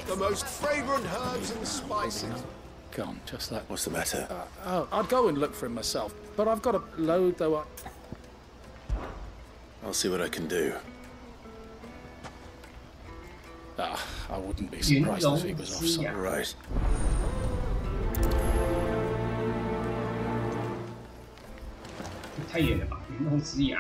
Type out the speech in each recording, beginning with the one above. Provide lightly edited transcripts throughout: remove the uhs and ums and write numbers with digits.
The most fragrant herbs and spices. Gone, just like... What's the matter? I'd go and look for him myself, but I've got a load, though. I'll see what I can do. I wouldn't be surprised if he was off somewhere. Right. 太远了吧，云龙之牙。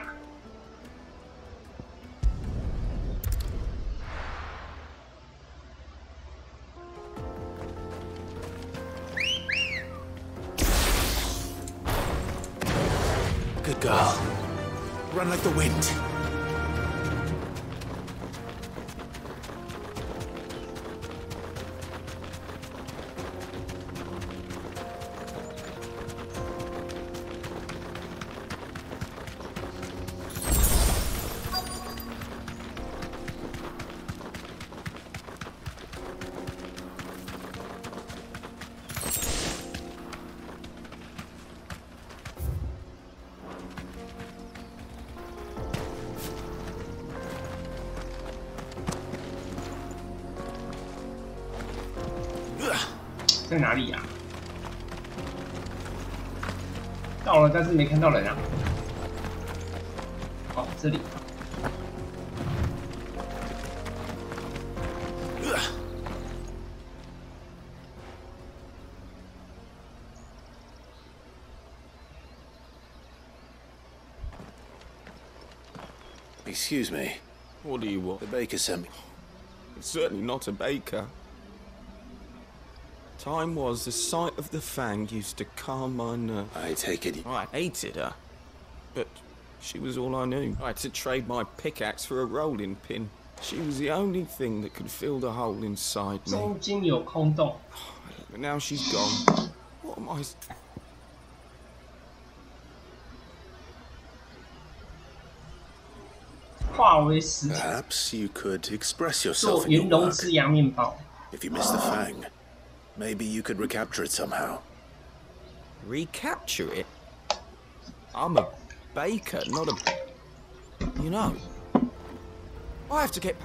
Good girl. Run like the wind. Ugh. 在哪里呀？到了，但是没看到人啊。哦，这里。Excuse me. What do you want? The baker sent me. It's certainly not a baker. Time was the sight of the fang used to calm my nerves. I take it. I hated her, but she was all I knew. I had to trade my pickaxe for a rolling pin. She was the only thing that could fill the hole inside me. 中间有空洞。 But now she's gone. What am I? Perhaps you could express yourself in your work. If you miss the fang, maybe you could recapture it somehow. Recapture it? I'm a baker, not a... You know, I have to get...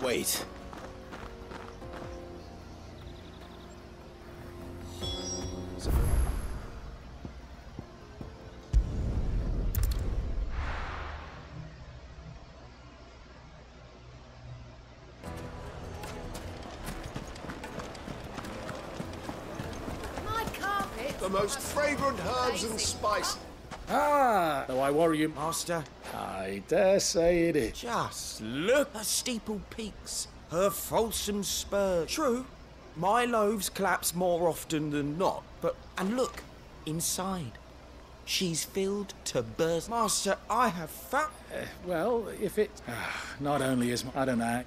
Wait. The most fragrant herbs and spices. Ah, though I worry you, Master. I dare say it is. Just look. Her steeple peaks, her fulsome spurs. True, my loaves collapse more often than not, but... And look, inside. She's filled to burst. Master, I have found... Well, if it... not only is... I don't know.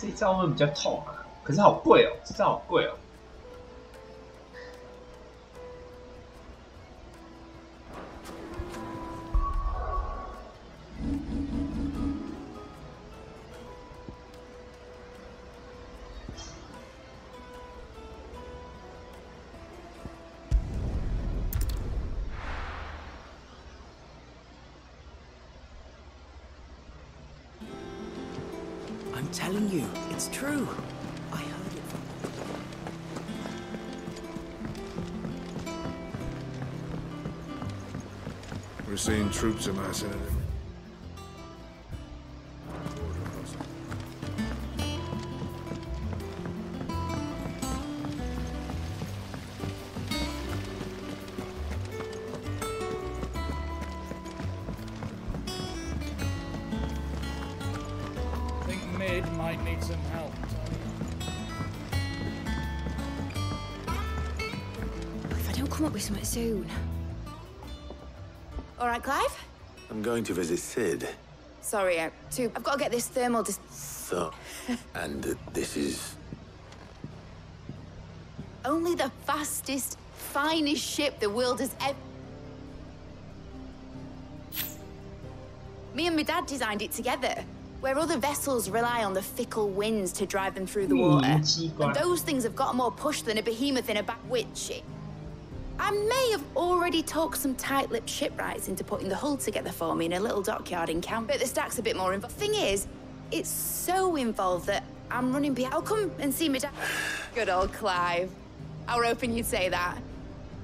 这一招会比较痛啊，可是好贵哦，这招好贵哦。I'm telling you, it's true. I heard it from... We're seeing troops amassing in it. need some help. If I don't come up with something soon. All right, Clive? I'm going to visit Sid. Sorry, I've got to get this thermal So, and this is... only the fastest, finest ship the world has ever... Me and my dad designed it together, where other vessels rely on the fickle winds to drive them through the water. And those things have got more push than a behemoth in a back witch. I may have already talked some tight-lipped shipwrights into putting the hull together for me in a little dockyard in camp, but the stack's a bit more involved. Thing is, it's so involved that I'm running behind. I'll come and see my dad. Good old Clive. I were hoping you'd say that.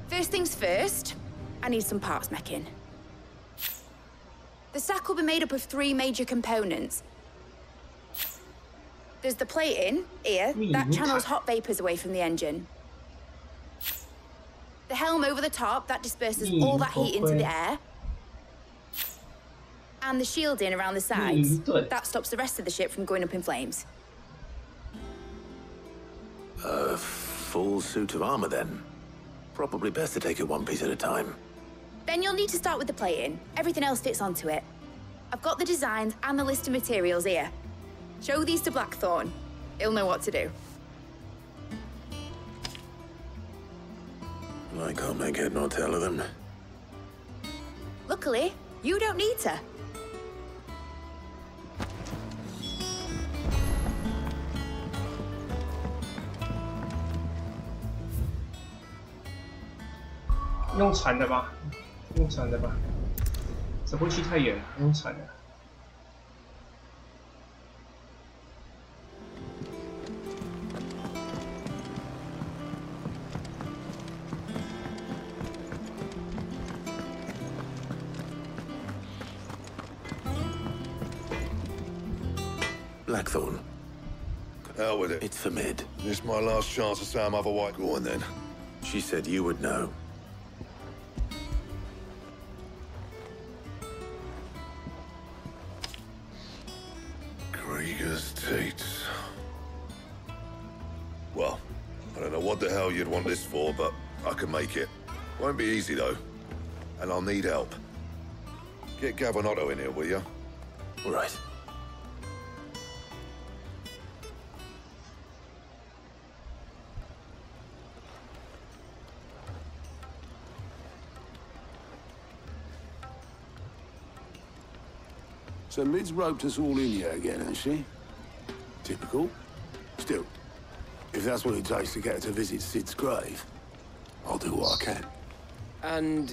First things first, I need some parts meching. The stack will be made up of 3 major components. There's the plating, here, that channels hot vapors away from the engine. The helm over the top, that disperses all that heat into the air. And the shielding around the sides, that stops the rest of the ship from going up in flames. A full suit of armor, then? Probably best to take it one piece at a time. Then you'll need to start with the plating. Everything else fits onto it. I've got the designs and the list of materials here. Show these to Blackthorn. He'll know what to do. I can't make head nor tail of them. Luckily, you don't need to.用船的吧，用船的吧，这不去太远，用船的。Blackthorn. Hell with it. It's for Mid. This is my last chance to say I'm other white. Go on then. She said you would know. Krieger's Tates. Well, I don't know what the hell you'd want this for, but I can make it. Won't be easy, though. And I'll need help. Get Gavonotto in here, will you? All right. So Mid's roped us all in here again, hasn't she? Typical. Still, if that's what it takes to get her to visit Sid's grave, I'll do what I can. And,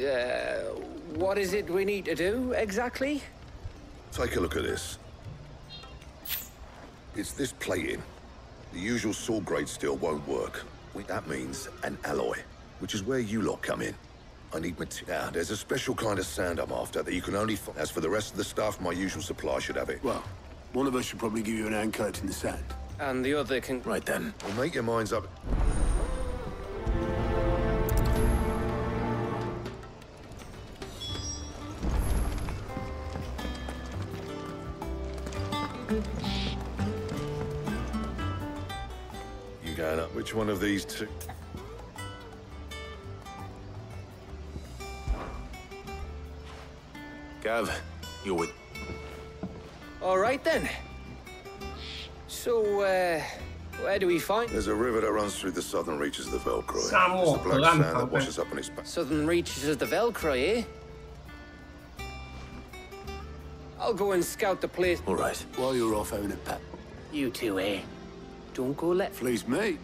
what is it we need to do, exactly? Take a look at this. It's this plating. The usual sword-grade steel won't work. That means an alloy, which is where you lot come in. I need material. There's a special kind of sand I'm after that you can only find. As for the rest of the stuff, my usual supply should have it. Well, one of us should probably give you an hand coat in the sand. And the other can... Right then. Well, make your minds up. You going up? Which one of these two? Gav, you're with... All right, then. So, where do we find... There's a river that runs through the southern reaches of the Velcro. It's Samo, the black sand that washes up on its back. Southern reaches of the Velcro, eh? I'll go and scout the place. All right. While you're off having a pat. You two, eh? Don't go let... Please, mate.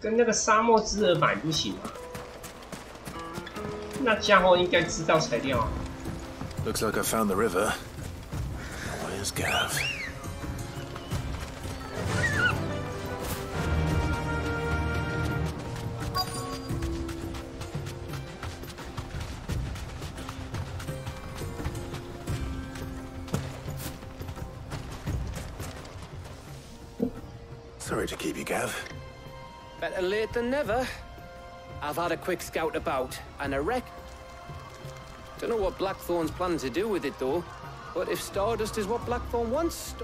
跟那个沙漠之耳买不行啊？那家伙应该知道才对啊。 Looks like I found the river. Thanks, Gav. Sorry to keep you, Gav. Better late than never. I've had a quick scout about, and a wreck. Don't know what Blackthorn's planning to do with it, though. But if Stardust is what Blackthorn wants...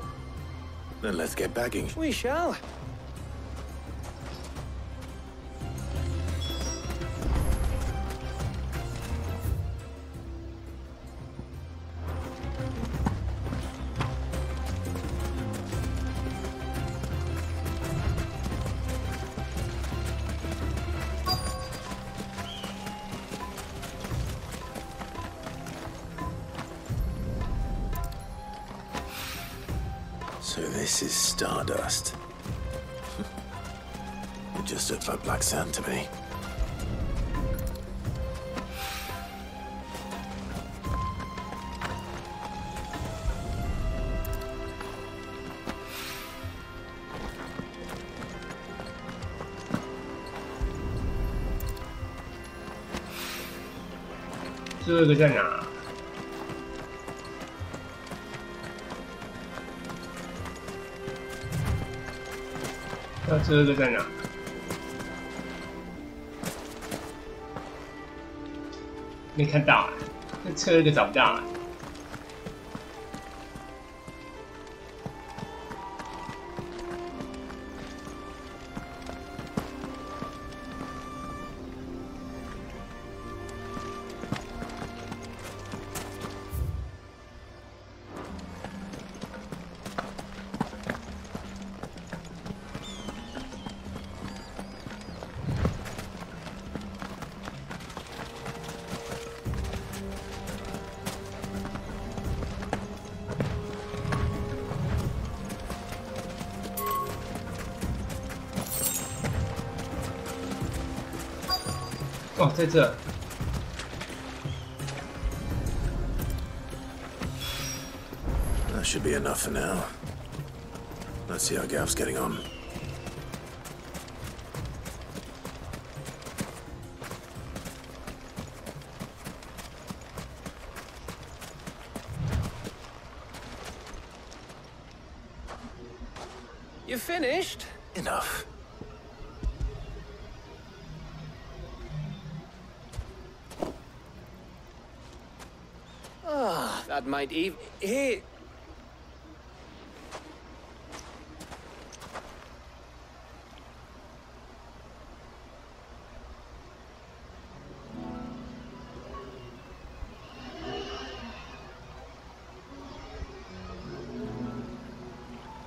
Then let's get bagging. We shall. So this is Stardust. It just looks like black sand to me.这个在哪？那这个在哪？没看到啊，那这个找不到啊。哦，在这。That should be enough for now. Let's see how Gav's getting on. You finished? Enough. That might even... Hey!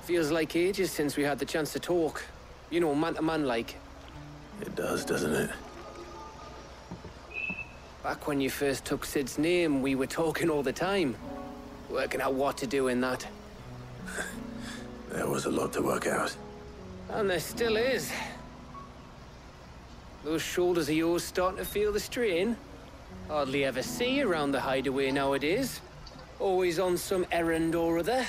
Feels like ages since we had the chance to talk. You know, man to man like. It does, doesn't it? Back when you first took Sid's name, we were talking all the time. Working out what to do in that. There was a lot to work out. And there still is. Those shoulders of yours starting to feel the strain. Hardly ever see you around the hideaway nowadays. Always on some errand or other.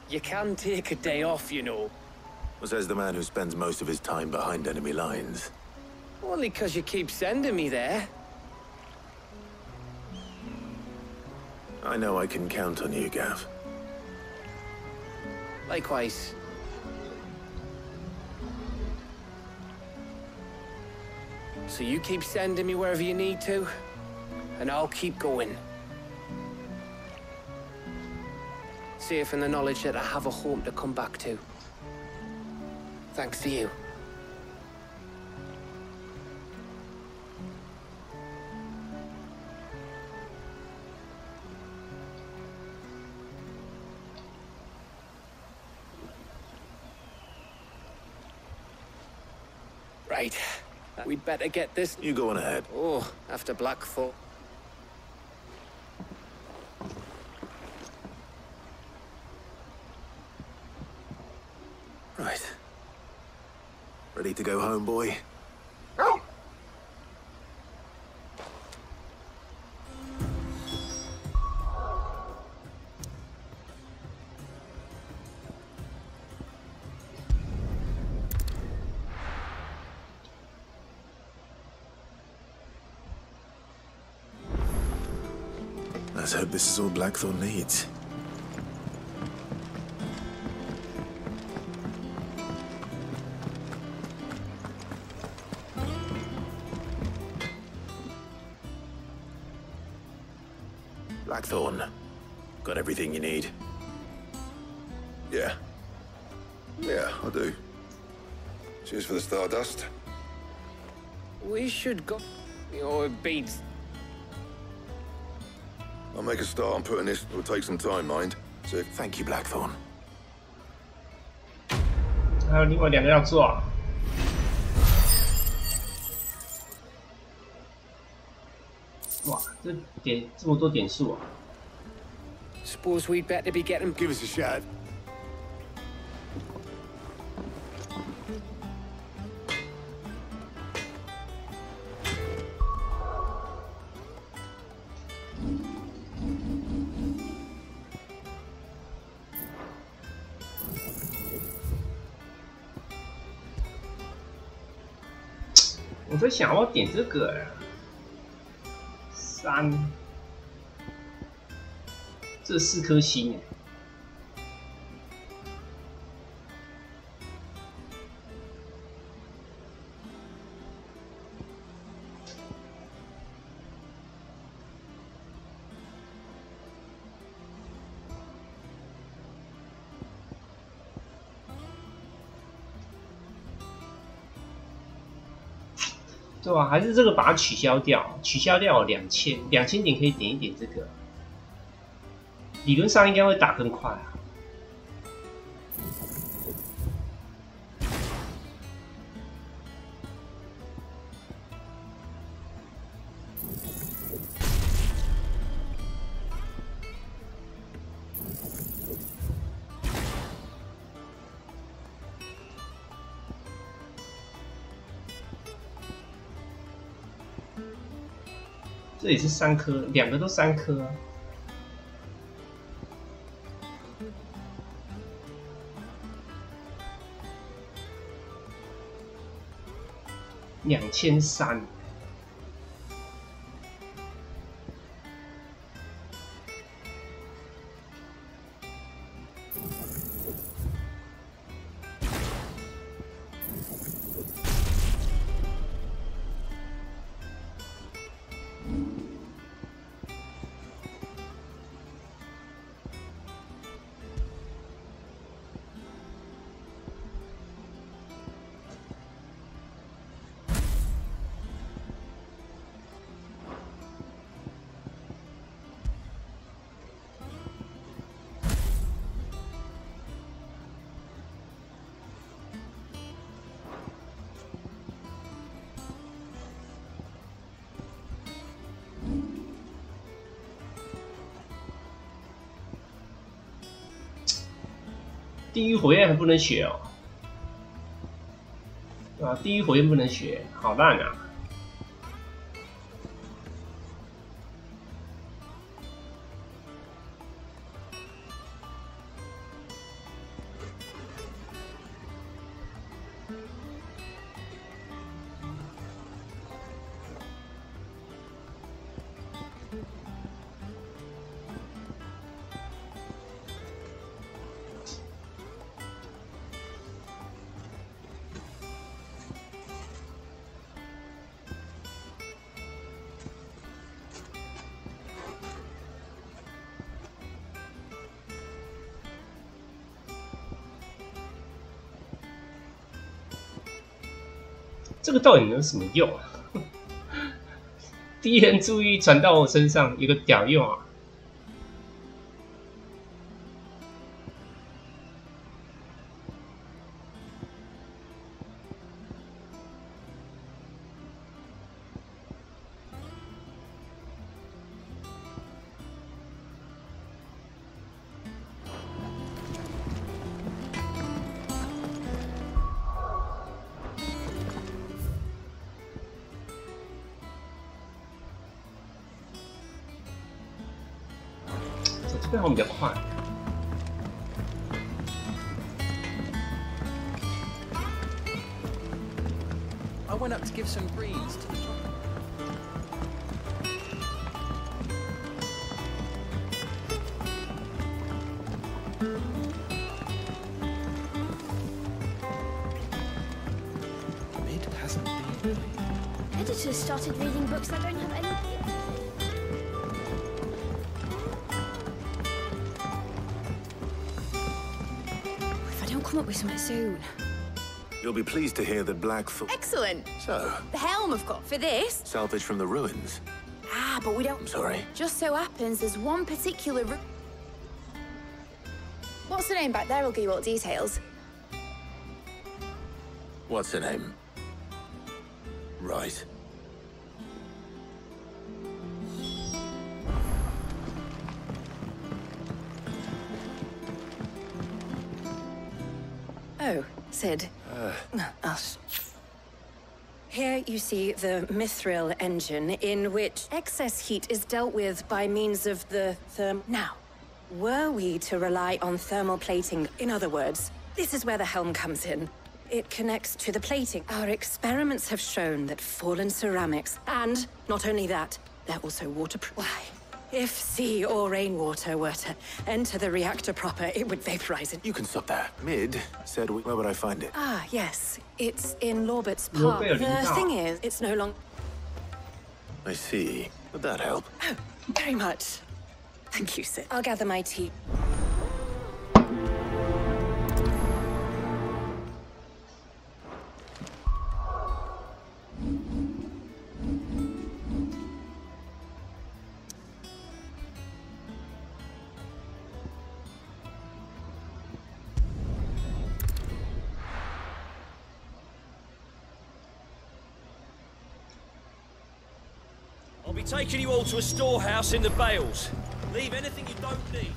You can take a day off, you know. Says the man who spends most of his time behind enemy lines. Only 'cause you keep sending me there. I know I can count on you, Gav. Likewise. So you keep sending me wherever you need to, and I'll keep going. Safe in the knowledge that I have a home to come back to. Thanks to you. Right. We'd better get this... You go on ahead. Oh, after Blackthorn. Right. Ready to go home, boy? Let's hope this is all Blackthorn needs. Blackthorn, got everything you need? Yeah. Yeah, I do. Cheers for the Stardust. We should go. Or beats. I'll make a start on putting this. It'll take some time, mind. So thank you, Blackthorn. 还有另外2个要做啊。哇，这点这么多点数啊 ！Suppose we'd better be getting. Give us a shout. 我在想，我点这个3，这4颗星哎。对吧？还是这个把它取消掉，取消掉2000点可以点一点这个，理论上应该会打更快啊。这也是3颗，2个都3颗啊。2300。地狱火焰还不能学哦，对吧？地狱火焰不能学，好烂啊！这个到底能有什么用啊？敌人注意传到我身上，有个屌用啊！这边好像比较快。I went up to give some greens to the Editors started reading books that don't have any. If I don't come up with something soon. You'll be pleased to hear that Blackthorn... Excellent. So? The helm, of course. For this? Salvage from the ruins. Ah, but we don't... I'm sorry. Just so happens there's one particular... What's the name back there? I'll give you all the details. What's her name? Right. Oh, Sid. Us. Here you see the mithril engine, in which excess heat is dealt with by means of the Now, were we to rely on thermal plating, in other words, this is where the helm comes in. It connects to the plating. Our experiments have shown that fallen ceramics, and not only that, they're also waterproof. Why? If sea or rainwater were to enter the reactor proper, it would vaporize it. You can stop there. Mid said, where would I find it? Ah, yes. It's in Lorbert's Park. The thing is, it's no longer... I see. Would that help? Oh, very much. Thank you, Sid. I'll gather my tea. I'll be taking you all to a storehouse in the Bales. Leave anything you don't need.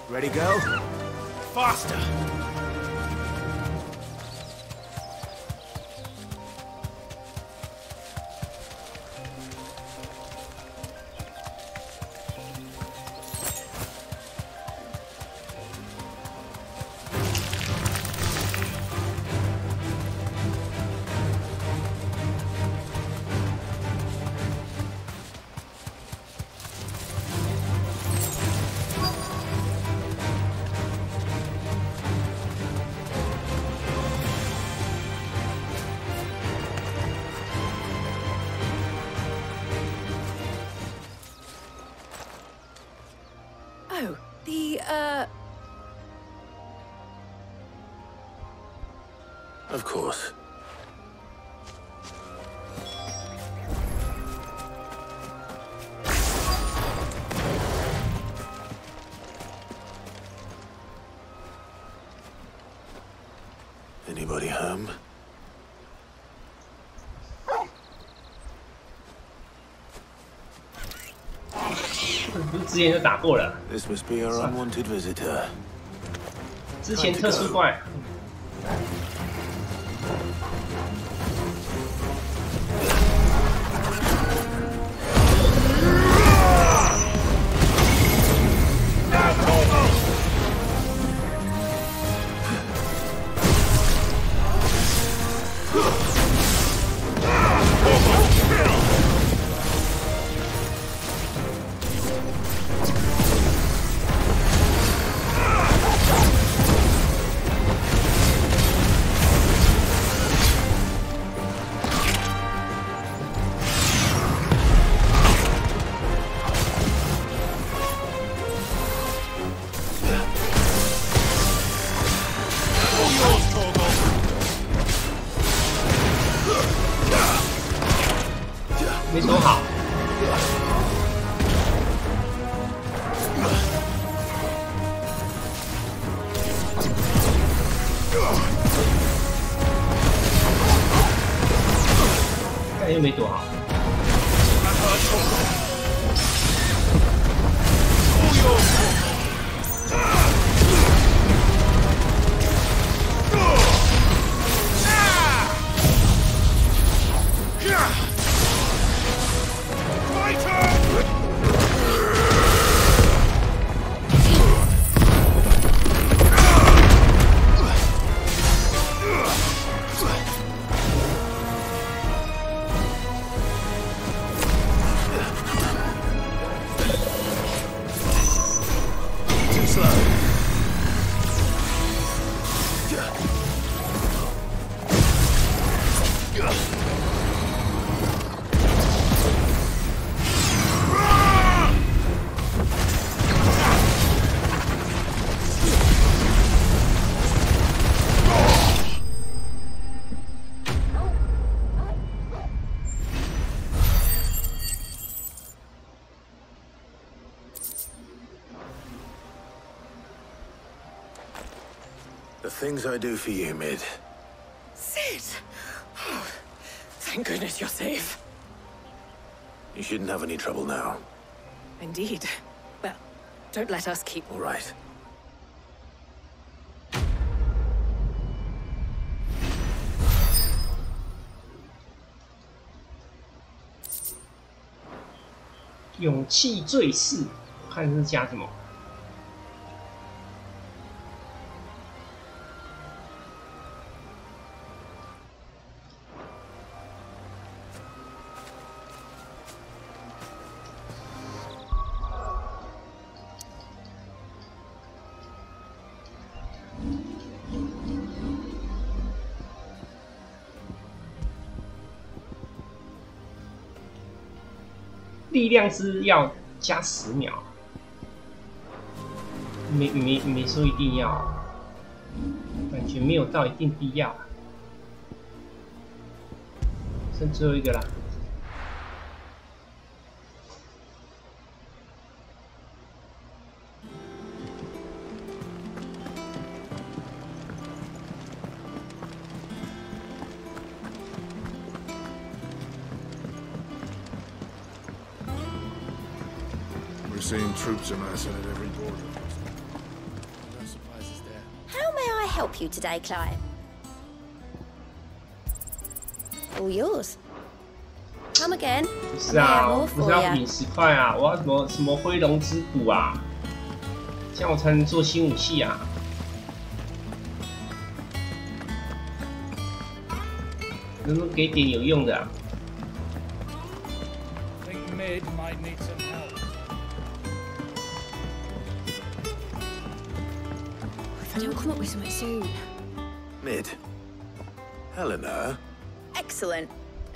Ready, go? Faster! Oh, Of course. Anybody home? This must be our unwanted visitor. 之前特殊怪。又没躲好。The things I do for you, Mid. Sid! Oh, thank goodness you're safe. You shouldn't have any trouble now. Indeed. Well, don't let us keep... All right.《勇气坠饰》，看是加什么？力量之要加10秒，没说一定要，感觉没有到一定必要。剩最后一个啦。Seeing troops amassing at every border. No surprises there. How may I help you today, Clive? All yours. Come again. 不是啊，不是要领10块啊，我要什么灰龙之骨啊，这样我才能做新武器啊。能不能给点有用的啊？ Think Mid might need some help. If I don't come up with something soon. Mid. Helena. Excellent.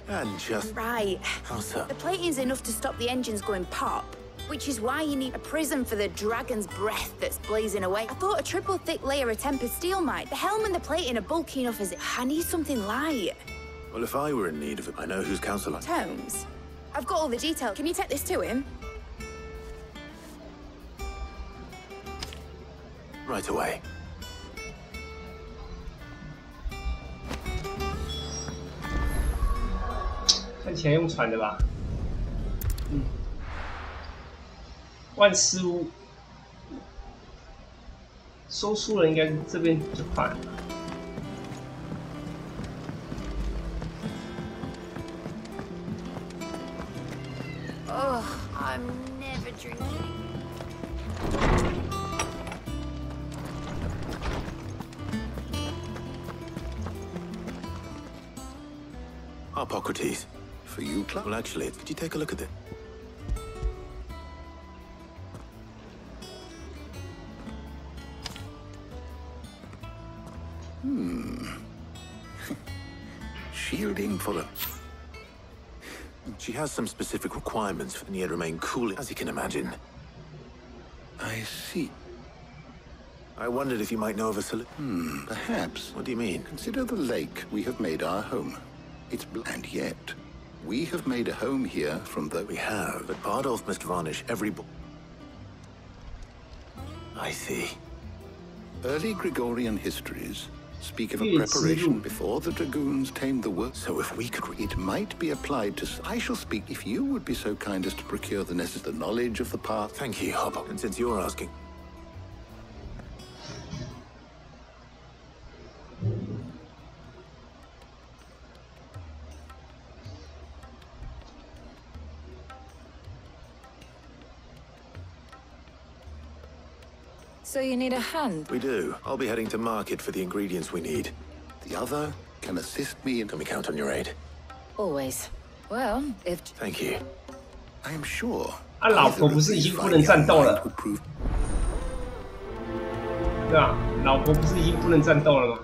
And just... Right. How's that? The plating's enough to stop the engines going pop, which is why you need a prism for the dragon's breath that's blazing away. I thought a triple thick layer of tempered steel might. The helm and the plating are bulky enough as it. I need something light. Well, if I were in need of it, I know whose counsel I... Tomes. I've got all the detail. Can you take this to him? Right away. 看起来用船的吧？嗯，万事屋收出了，应该这边就快了。Oh, I'm never drinking. Hippocrates. For you, Clark? Well, actually, could you take a look at it? Shielding for them. She has some specific requirements, and yet remain cool, as you can imagine. I see. I wondered if you might know of a solution. Perhaps. What do you mean? Consider the lake we have made our home. It's and yet, we have made a home here from the... We have, but Bardolph must varnish every... I see. Early Gregorian histories speak of a preparation before the dragoons tamed the world. So if we could, it might be applied to. I shall speak if you would be so kind as to procure the necessary knowledge of the path. Thank you, Hobble. And since you're asking. So you need a hand? We do. I'll be heading to market for the ingredients we need. The other can assist me in... Can we count on your aid? Always. Well, if... Thank you. I am sure. 啊，老婆不是已经不能战斗了？对啊，老婆不是已经不能战斗了吗？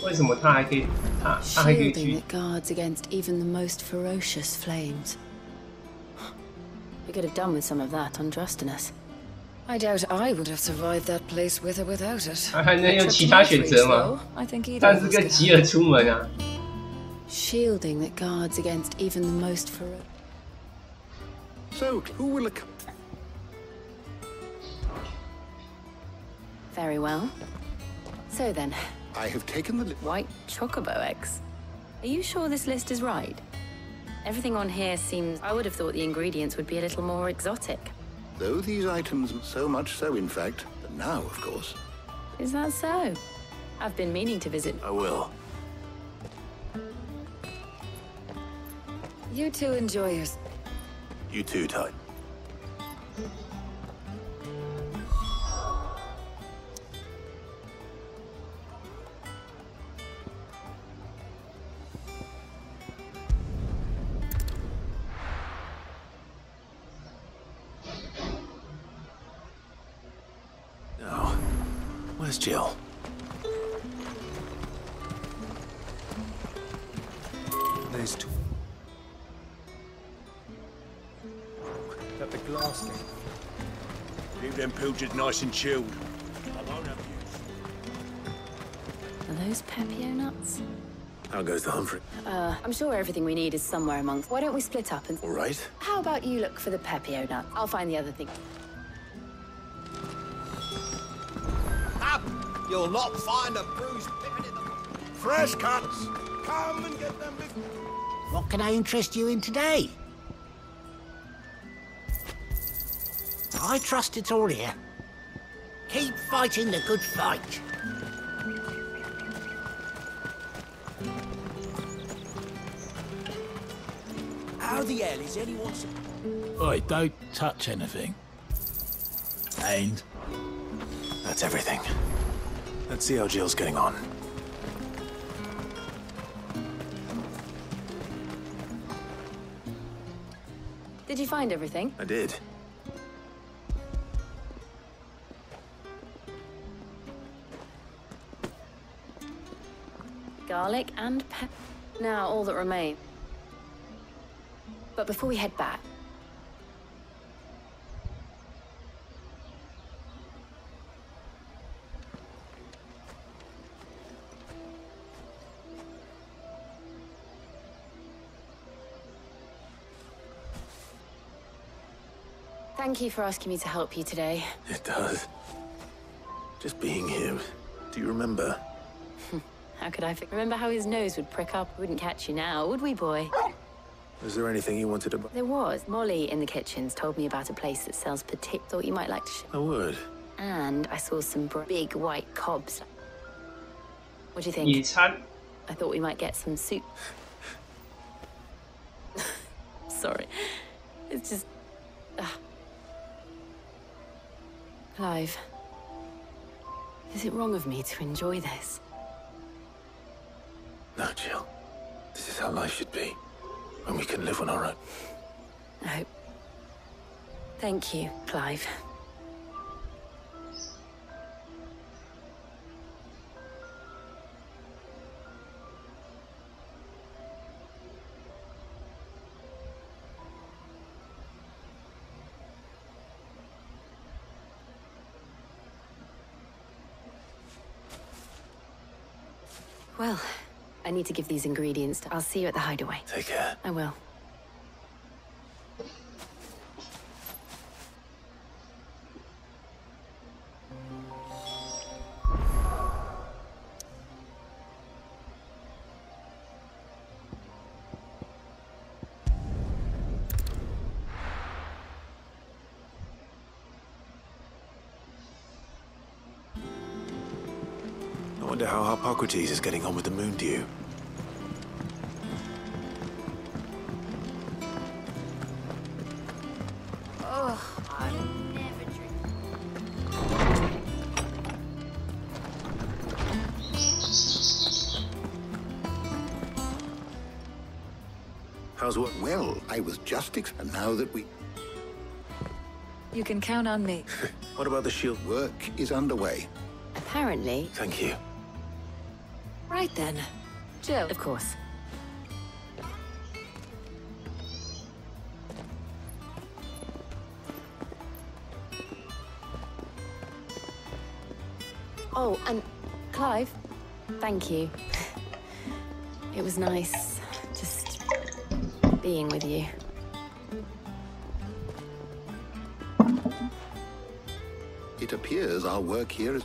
为什么他还可以？他还可以去 Shielding that guards against even the most ferocious flames. We could have done with some of that on Drustinus. I doubt I would have survived that place with or without it. 还能有其他选择吗？但是跟吉尔出门啊。Shielding that guards against even the most ferocious. So, who will... Very well. So then... I have taken the... White chocobo eggs. Are you sure this list is right? Everything on here seems... I would have thought the ingredients would be a little more exotic. Though these items, so much so, in fact, but now, of course. Is that so? I've been meaning to visit... I will. You two enjoy yours. You too, Ty. Now, where's Jill? There's two. Got the glass game. Keep them pilchards nice and chilled. I won't have use. Are those Pepio nuts? How goes the Humphrey? I'm sure everything we need is somewhere amongst... Why don't we split up and... All right. How about you look for the Pepio nuts? I'll find the other thing. Up! You'll not find a bruised pippin in the... Fresh cuts! Come and get them before... What can I interest you in today? I trust it's all here. Keep fighting the good fight. How the hell is anyone... Oi, don't touch anything. And? That's everything. Let's see how Jill's getting on. Did you find everything? I did. Garlic and now all that remain. But before we head back... Thank you for asking me to help you today. It does. Just being here. Do you remember? How could I remember how his nose would prick up? We wouldn't catch you now, would we, boy? Was there anything you wanted to buy? There was. Molly in the kitchens told me about a place that sells petit. Thought you might like to I would. And I saw some big white cobs. What do you think? I thought we might get some soup. Sorry. It's just... Clive. Is it wrong of me to enjoy this? No, Jill. This is how life should be. When we can live on our own. No. Thank you, Clive. Well, I need to give these ingredients to... I'll see you at the hideaway. Take care. I will. I wonder how Harpocrates is getting on with the moon dew. Oh, I never drink. How's what? Well, I was just and now that we... You can count on me. What about the shield? Work is underway. Apparently. Thank you. Right then. Jill, of course. Oh, and Clive, thank you. It was nice just being with you. It appears our work here is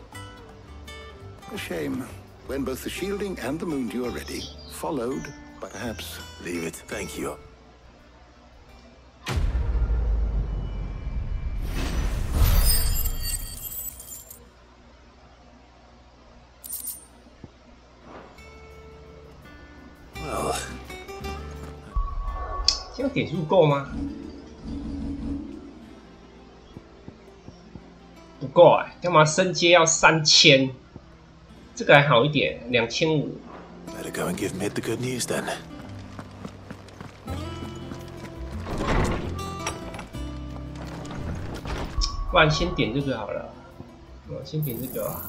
a shame. When both the shielding and the moon dew are ready, followed by perhaps... Leave it. Thank you. Well... 这样点数够吗？不够哎，干嘛升阶要3000？这个还好一点，2500。Better go and give Mid the good news then. 不然先点这个好了。先点这个啊。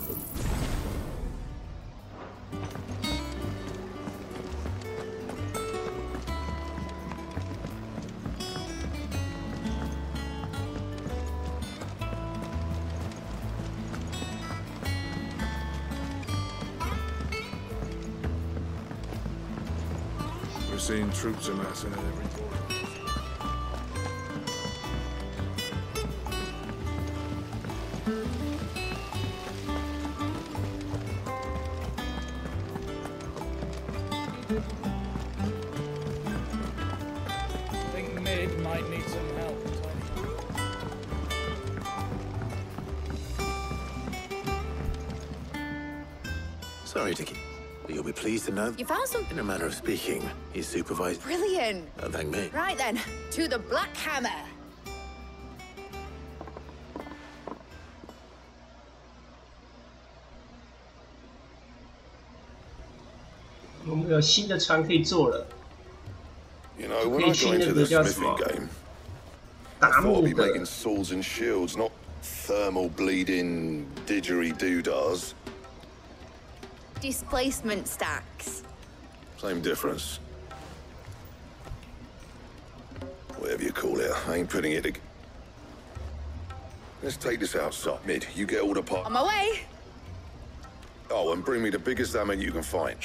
We're seeing troops amassing at every corner. I think Mid might need some help. Sorry, Dickie. But you'll be pleased to know... You found some... In a manner of speaking, he's supervised... Brilliant. Thank me. Right then, to the Black Hammer.我们有新的船可以做了。 You know, when I got into the smithing game, I thought I'd be making swords and shields, not thermal bleeding didgeridoo-dahs. Displacement stacks. Same difference. Whatever you call it, I ain't putting it together. Let's take this outside. Mid, you get all the parts. On my way. Oh, and bring me the biggest hammer you can find.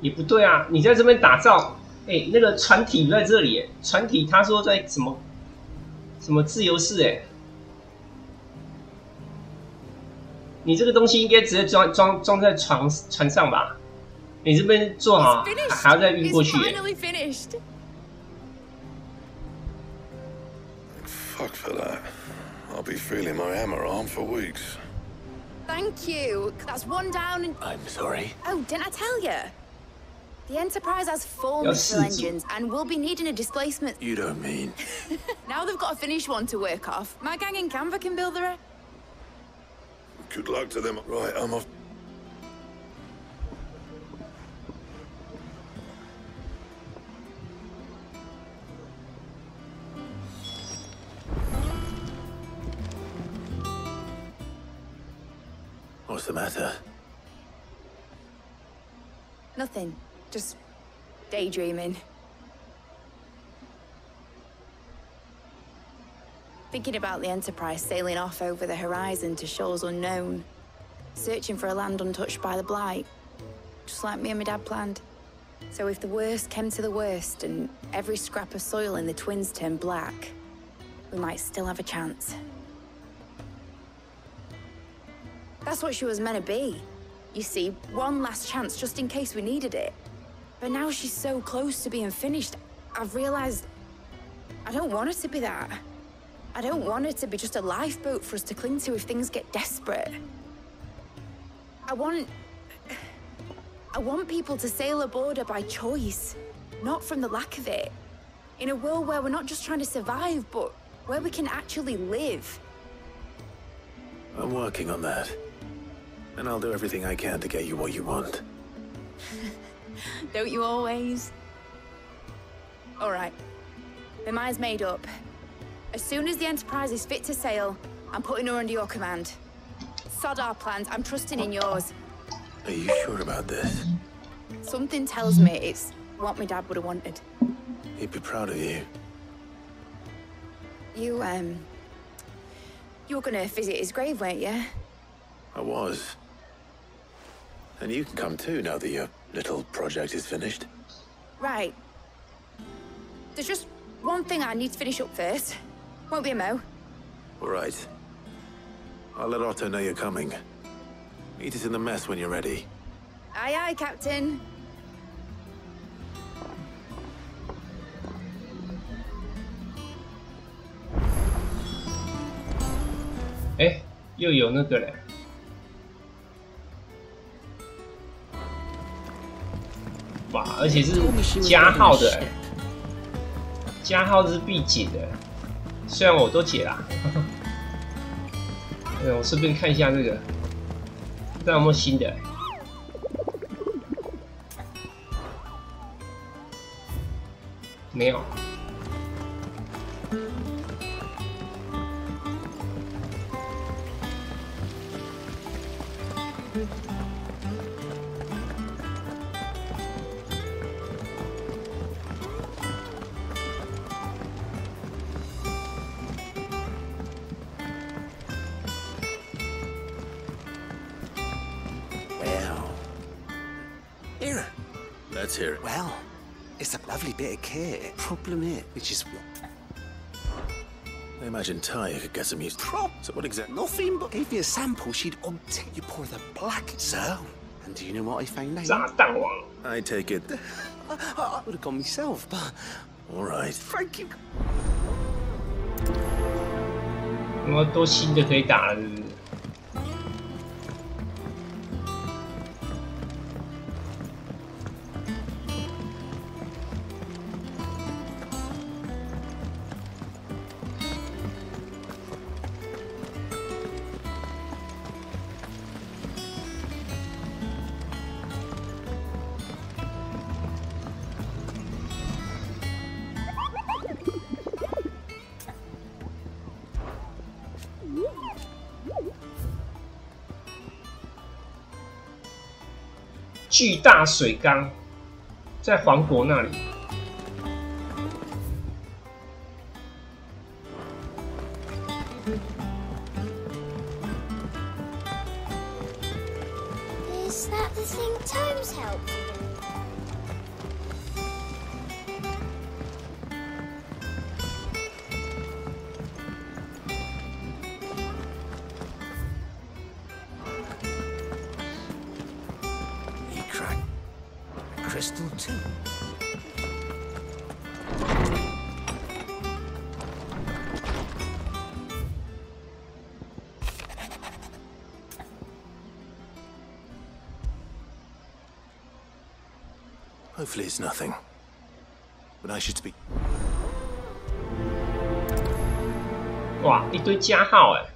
也不对啊，你在这边打造，哎，那个船体不在这里，船体他说在什么自由室，哎，你这个东西应该直接装在船上吧？你这边做好，还要再运过去，哎。Fuck for that. I'll be feeling my hammer arm for weeks. Thank you. That's one down and... I'm sorry. Oh, didn't I tell you? The Enterprise has 4 missile engines and will be needing a displacement. You don't mean... Now they've got a finished one to work off. My gang in Canva can build the rest. Good luck to them. Right, I'm off. What's the matter? Nothing. Just daydreaming. Thinking about the Enterprise sailing off over the horizon to shores unknown. Searching for a land untouched by the Blight. Just like me and my dad planned. So if the worst came to the worst and every scrap of soil in the twins turned black, we might still have a chance. That's what she was meant to be. You see, one last chance just in case we needed it. But now she's so close to being finished, I've realized I don't want her to be that. I don't want her to be just a lifeboat for us to cling to if things get desperate. I want people to sail aboard her by choice, not from the lack of it. In a world where we're not just trying to survive, but where we can actually live. I'm working on that. And I'll do everything I can to get you what you want. Don't you always? All right. My mind's made up. As soon as the Enterprise is fit to sail, I'm putting her under your command. Sod our plans, I'm trusting in yours. Are you sure about this? Something tells me it's what my dad would have wanted. He'd be proud of you. You were gonna visit his grave, weren't you? I was. And you can come too now that your little project is finished. Right. There's just one thing I need to finish up first. Won't be a mo. All right. I'll let Otto know you're coming. Meet us in the mess when you're ready. Aye, aye, Captain.哎，又有那个嘞。哇，而且是加号的，加号是必解的，虽然我都解啦。我顺便看一下这个，不知道有没有新的。没有。Let's hear it. Well, it's a lovely bit of kit. Problem is, which is what? I imagine Ty could get some use. So what exactly? Nothing but gave me a sample. She'd untip. You pour the black. So, and do you know what I found out? I take it. I would have gone myself, but all right. Thank you. 有没有多新的可以打了？是不是？巨大水缸在皇国那里。Is that the thing Tomes helped? Crystal too. Hopefully it's nothing. But I should speak. 哇，一堆加号哎！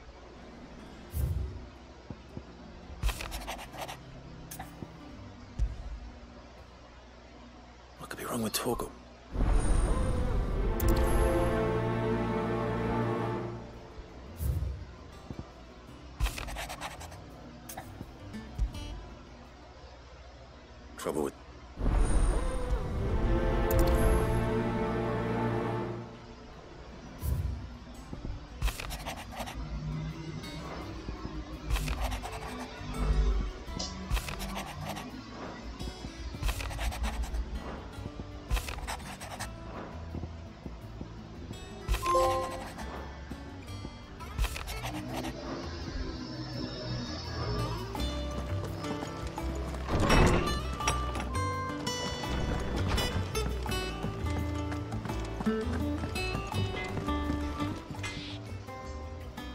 with Torgo. Trouble with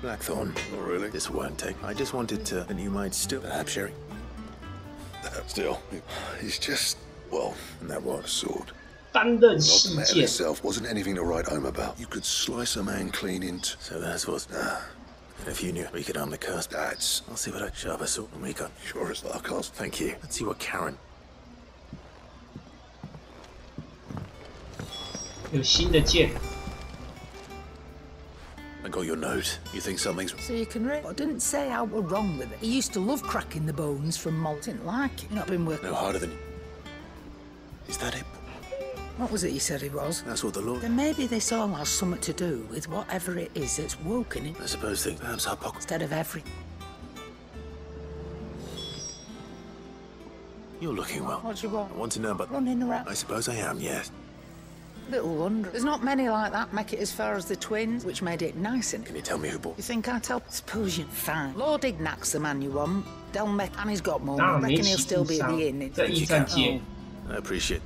Blackthorn. Oh, really? This won't take. I just wanted to, and you might still perhaps sharing. Still, he's just, well, and that was sword. 担任事 The matter 件 itself wasn't anything to write home about. You could slice a man clean into. So that's what's. And if you knew we could arm the curse, That's I'll see what I sharp a sword and we got. sure as luck. I'll Thank you. Let's see what Karen. 有新的剑。 I got your note. You think something's. So you can read. I didn't say I were wrong with it. He used to love cracking the bones from malt. Didn't like it. You've not been working. No harder than. Is that it? What was it you said he was? That's what the Lord. Then maybe this all has something to do with whatever it is that's woken him. I suppose things. Perhaps our pocket. Instead of every. You're looking well. What do you want? I want to know, but. Running around. I suppose I am, yes. Little wonder. There's not many like that make it as far as the twins, which made it nice and. Can you tell me who bought? You think I'd help? Suppose you're fine. Lord Ignac's the man you want. Del Mech, and he's got more. I reckon he'll still be at the inn. That you can. I appreciate.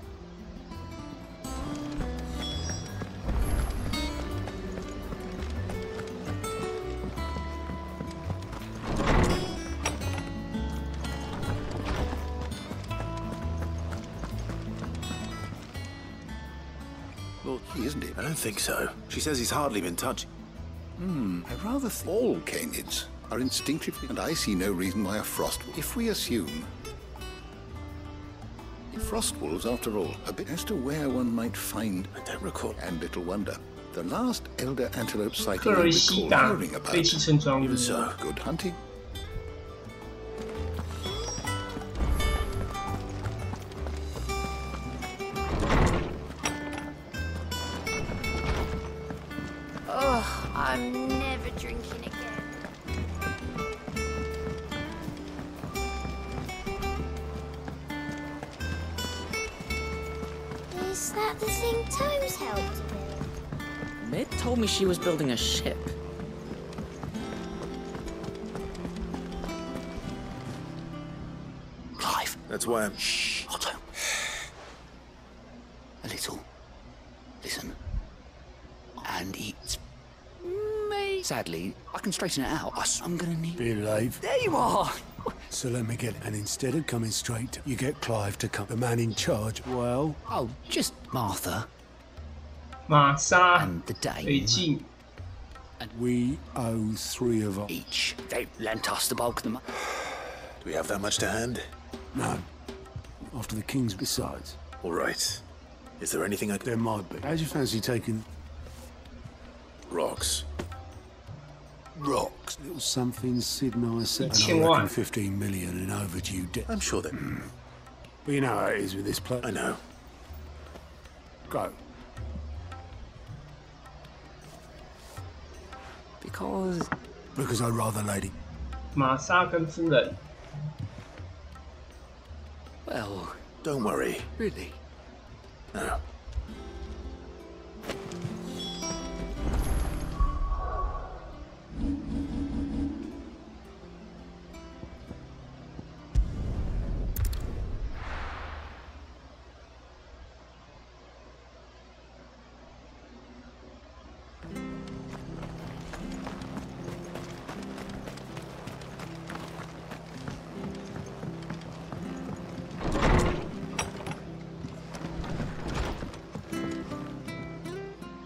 Well, he isn't it? I don't think so. She says he's hardly been touched. I rather think all canids are instinctively, and I see no reason why a frost. If we assume frost wolves, after all, a bit as to where one might find. I don't recall. And little wonder, the last elder antelope sighting克I 瑞西 recall 达 hearing about. 废弃村庄。 Even so. Good hunting. Oh, I'm never drinking again. Is that the thing Tomes helped with? Mid told me she was building a ship. Clive. That's why I'm. Shh, Otto. A little. Listen. And eat. Me. Sadly, I can straighten it out. I'm gonna need. Be late. There you are. So let me get it. And instead of coming straight, you get Clive to come. The man in charge. Well. Oh, just Martha. 玛莎 And the day. 北境 We owe 3 of us. Each. They lent us the bulk of the money. Do we have that much to hand? No. After the king's besides. All right. Is there anything I could. There might be. How'd you fancy taking Rocks. rocks? Little something Sid and I said. And I 1000 reckon 15 million in overdue debt. I'm sure that. But you know how it is with this place. I know. Go. Because I'd rather, lady. 玛莎跟夫人。 Well, Don't worry. really. No.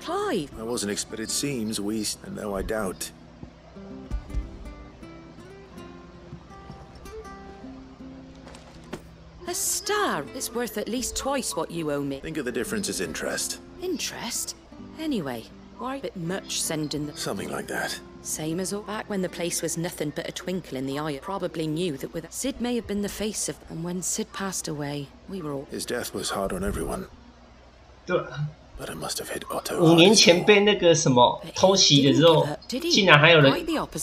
Clive! I wasn't but it seems we, and though I doubt. A star is worth at least twice what you owe me. Think of the difference as interest. Interest? Anyway, why a bit much sending the... Something like that. Same as all back when the place was nothing but a twinkle in the eye. Probably knew that with Sid may have been the face of... And when Sid passed away, we were all... His death was hard on everyone. 对， But it must have hit Otto. 5年前被那个什么偷袭的时候，竟然还有人，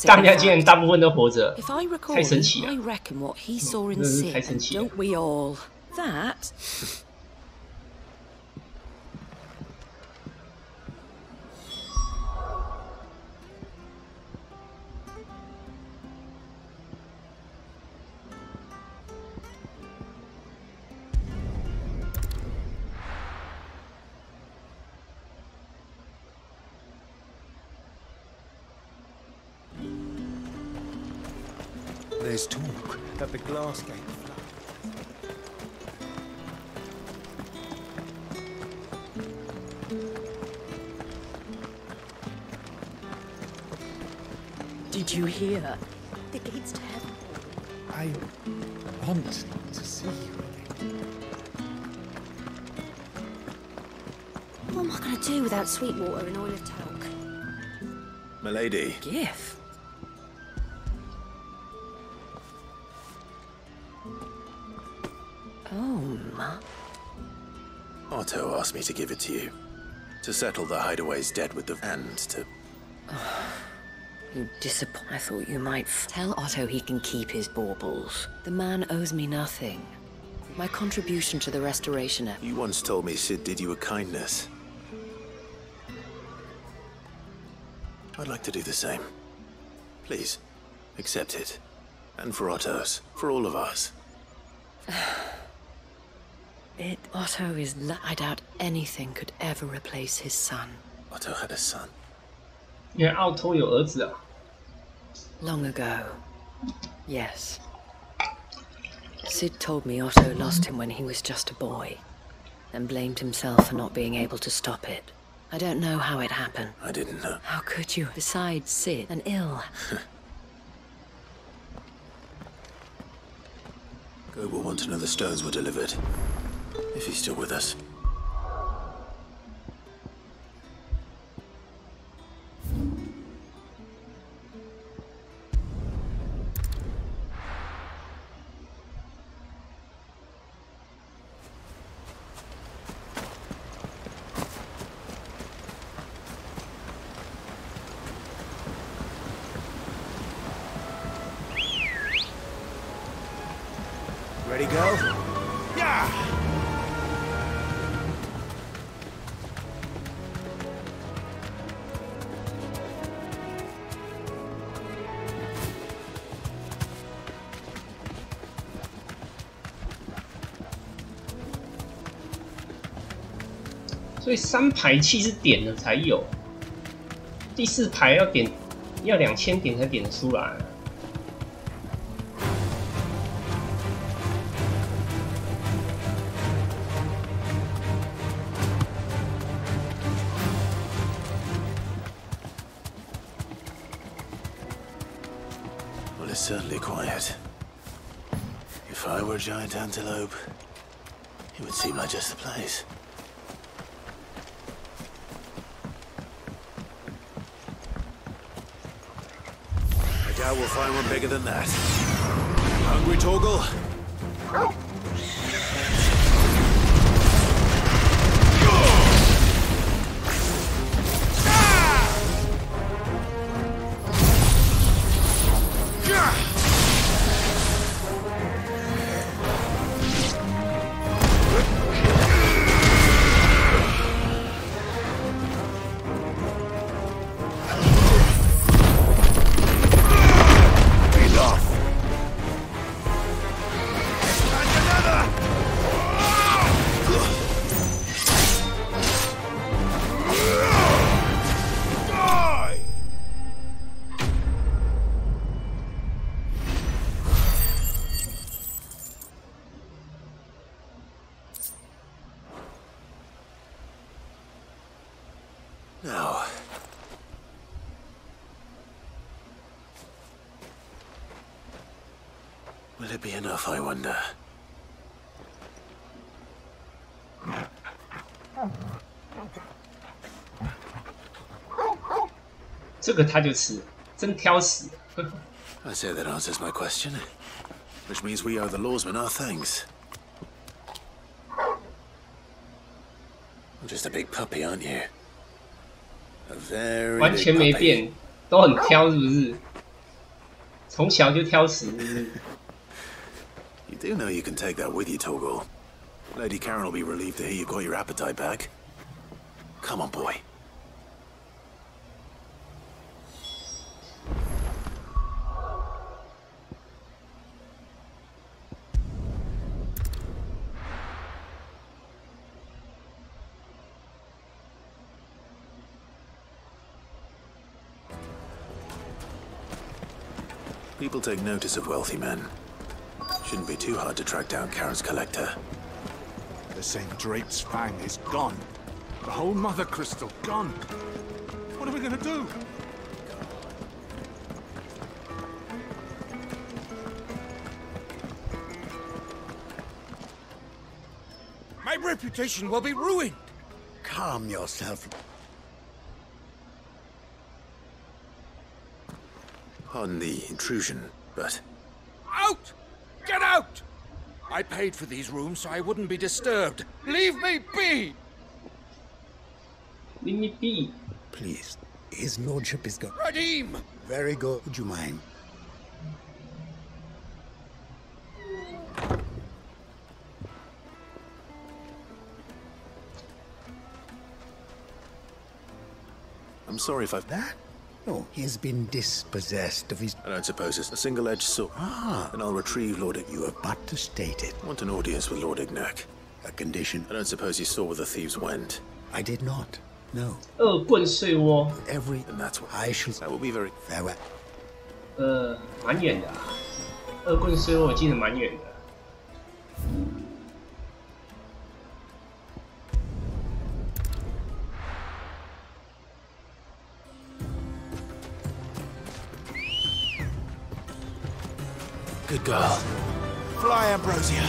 大家竟然大部分都活着， If I recall, 太神奇了 I，reckon what he saw in 真是 Sid, 太神 and 奇了。 don't we all? That... There's talk that the glass gate Did you hear? The gates to heaven. I want to see you again. What am I going to do without sweet water and oil of talc? Milady. Gift. Oh, Ma. Otto asked me to give it to you. To settle the hideaway's debt with the... and to... You disappoint. I thought you might tell Otto he can keep his baubles. The man owes me nothing. My contribution to the restoration effort. You once told me Sid did you a kindness. I'd like to do the same. Please, accept it. And for Otto's. For all of us. Otto is... I doubt anything could ever replace his son. Otto had a son. 因为奥托有儿子啊。Long ago, yes. Sid told me Otto lost him when he was just a boy, and blamed himself for not being able to stop it. I don't know how it happened. I didn't know. How could you? Besides Sid, an ill... Go will want to know the stones were delivered. If he's still with us. Ready, go? Yeah!所以3排气是点了才有，第4排要点，要2000点才点得出来。Well, it's certainly quiet. If I were a giant antelope, it would seem like just the place. I doubt we'll find one bigger than that. Hungry, Torgal? Now, will it be enough, I wonder? 这个他就吃，真挑食。I say that answers my question, which means we owe the lawsmen our thanks. I'm just a big puppy, aren't you? A very 完全没 big puppy. 变，都很挑，是不是？从小就挑食，是不是？ You do know you can take that with you, Torgal. Lady Karen will be relieved to hear you got your appetite back. Come on, boy. People take notice of wealthy men. Shouldn't be too hard to track down Karen's collector. The same Drake's Fang is gone. The whole Mother Crystal gone. What are we gonna do? My reputation will be ruined. Calm yourself. Pardon the intrusion, but... Out! Get out! I paid for these rooms so I wouldn't be disturbed. Leave me be! Leave me be. Please. His lordship is gone. Radim! Very good. Would you mind? I'm sorry if I've... That? No, he has been dispossessed of his... I don't suppose it's a single-edged sword. Ah. And I'll retrieve Lord... You have but to state it. I want an audience with Lord Ignac. A condition. I don't suppose you saw where the thieves went. I did not. No. 恶棍睡窝。 Every... And that's what... I shall... That will be very... Farewell. 蛮远的啊。恶棍睡窝我记得蛮远的。Good girl. Fly, Ambrosia.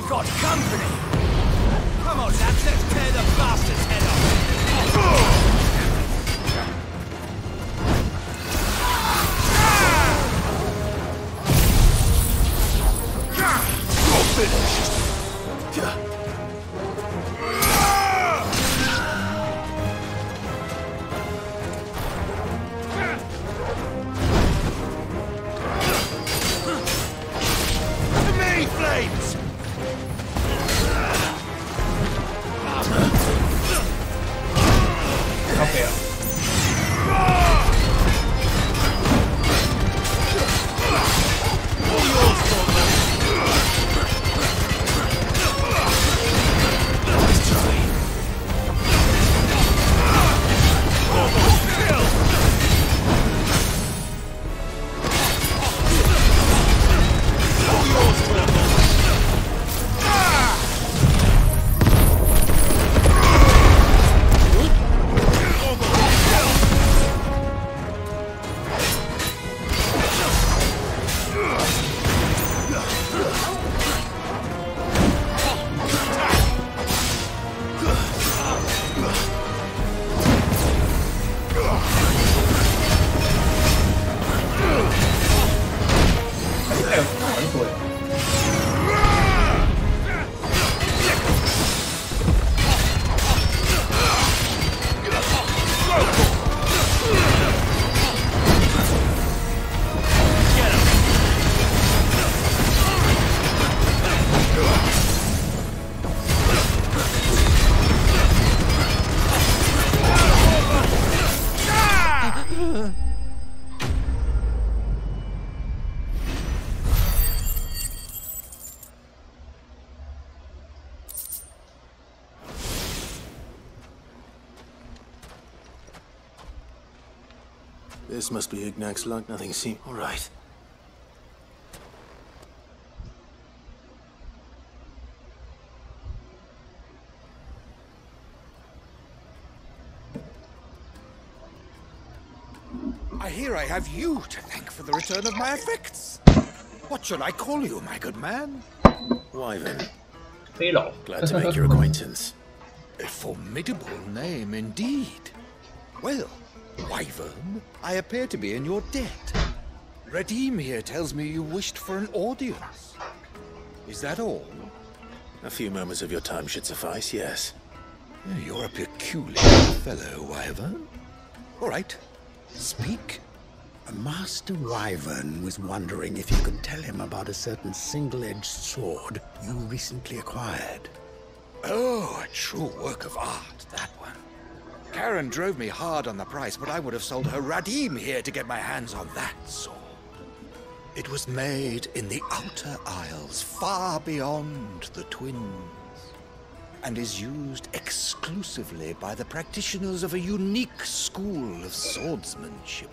Got company! Come on, lads, let's tear the bastard's head off! You're finished! To me, flames! Okay. This must be Ignac's luck. Nothing seems all right. I hear I have you to thank for the return of my effects. What should I call you, my good man? Wyvern. Hello. Glad to make your acquaintance. A formidable name indeed. Well, Wyvern, I appear to be in your debt. Redeem here tells me you wished for an audience. Is that all? A few moments of your time should suffice, yes. You're a peculiar fellow, Wyvern. All right, speak. Master Wyvern was wondering if you could tell him about a certain single-edged sword you recently acquired. Oh, a true work of art, that one. Karen drove me hard on the price, but I would have sold her Radim here to get my hands on that sword. It was made in the Outer Isles, far beyond the Twins, and is used exclusively by the practitioners of a unique school of swordsmanship.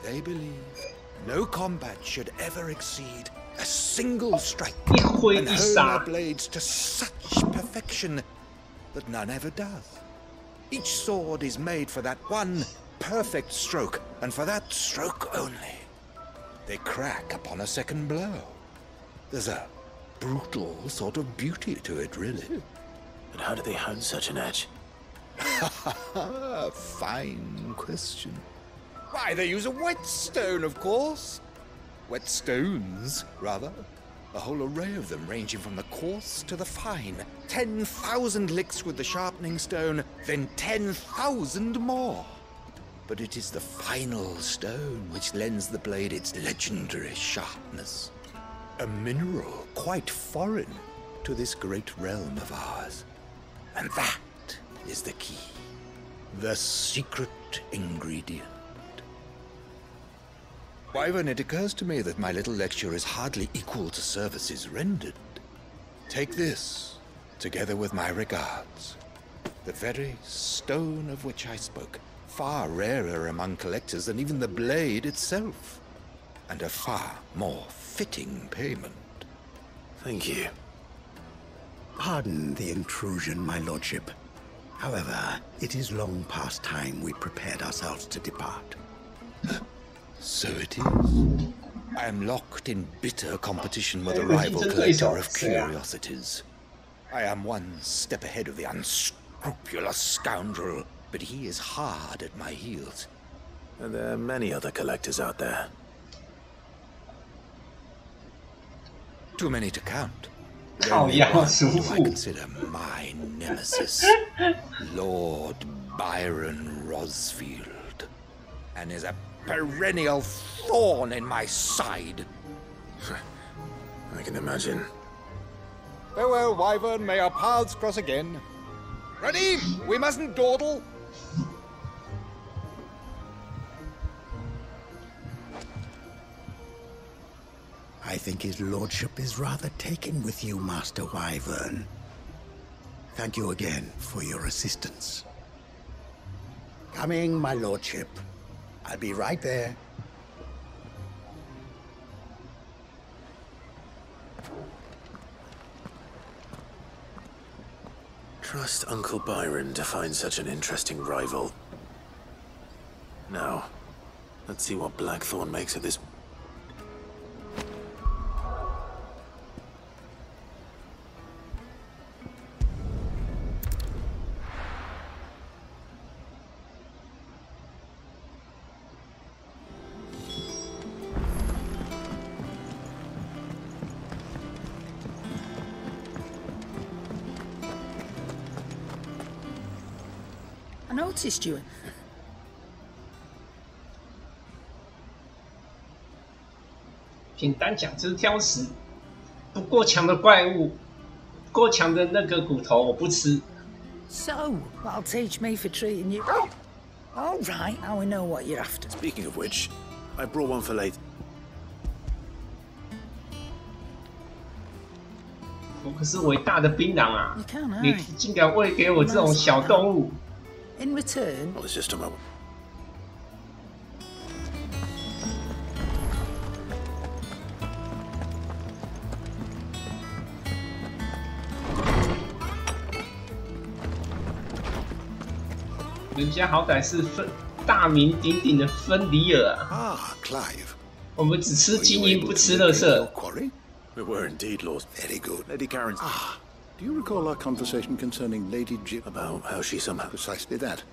They believe no combat should ever exceed a single strike, and hone their blades to such perfection that none ever does. Each sword is made for that one perfect stroke, and for that stroke only. They crack upon a second blow. There's a brutal sort of beauty to it, really. But how do they hone such an edge? Fine question. Why, they use a whetstone, of course. Whetstones, rather. A whole array of them, ranging from the coarse to the fine. 10,000 licks with the sharpening stone, then 10,000 more. But it is the final stone which lends the blade its legendary sharpness. A mineral quite foreign to this great realm of ours. And that is the key. The secret ingredient. Wyvern, it occurs to me that my little lecture is hardly equal to services rendered. Take this, together with my regards. The very stone of which I spoke, far rarer among collectors than even the blade itself, and a far more fitting payment. Thank you. Pardon the intrusion, my lordship. However, it is long past time we prepared ourselves to depart. So it is. I am locked in bitter competition with a rival collector of curiosities. I am one step ahead of the unscrupulous scoundrel, but he is hard at my heels. And there are many other collectors out there. Too many to count. Oh, yeah, who I consider my nemesis, Lord Byron Rosfield, and is a perennial thorn in my side. I can imagine. Farewell, Wyvern. May our paths cross again. Radim, we mustn't dawdle. I think his lordship is rather taken with you, Master Wyvern. Thank you again for your assistance. Coming, my lordship. I'll be right there. Trust Uncle Byron to find such an interesting rival. Now, let's see what Blackthorn makes of this. I noticed you. 简单讲就是挑食，不够强的怪物，不够强的那个骨头我不吃。So, that'll teach me for treating you. All right, now we know what you're after. Speaking of which, I brought one for later. 我可是伟大的槟榔啊！你竟敢喂给我这种小动物！ In return, well, it's just a moment. 人家好歹是大名鼎鼎的芬里尔啊。Clive. 我们只吃金银，不吃垃圾。 We were indeed, Lord. Very good. Lady Karen. Do you recall our conversation concerning Lady Jip? About how she somehow... Precisely that.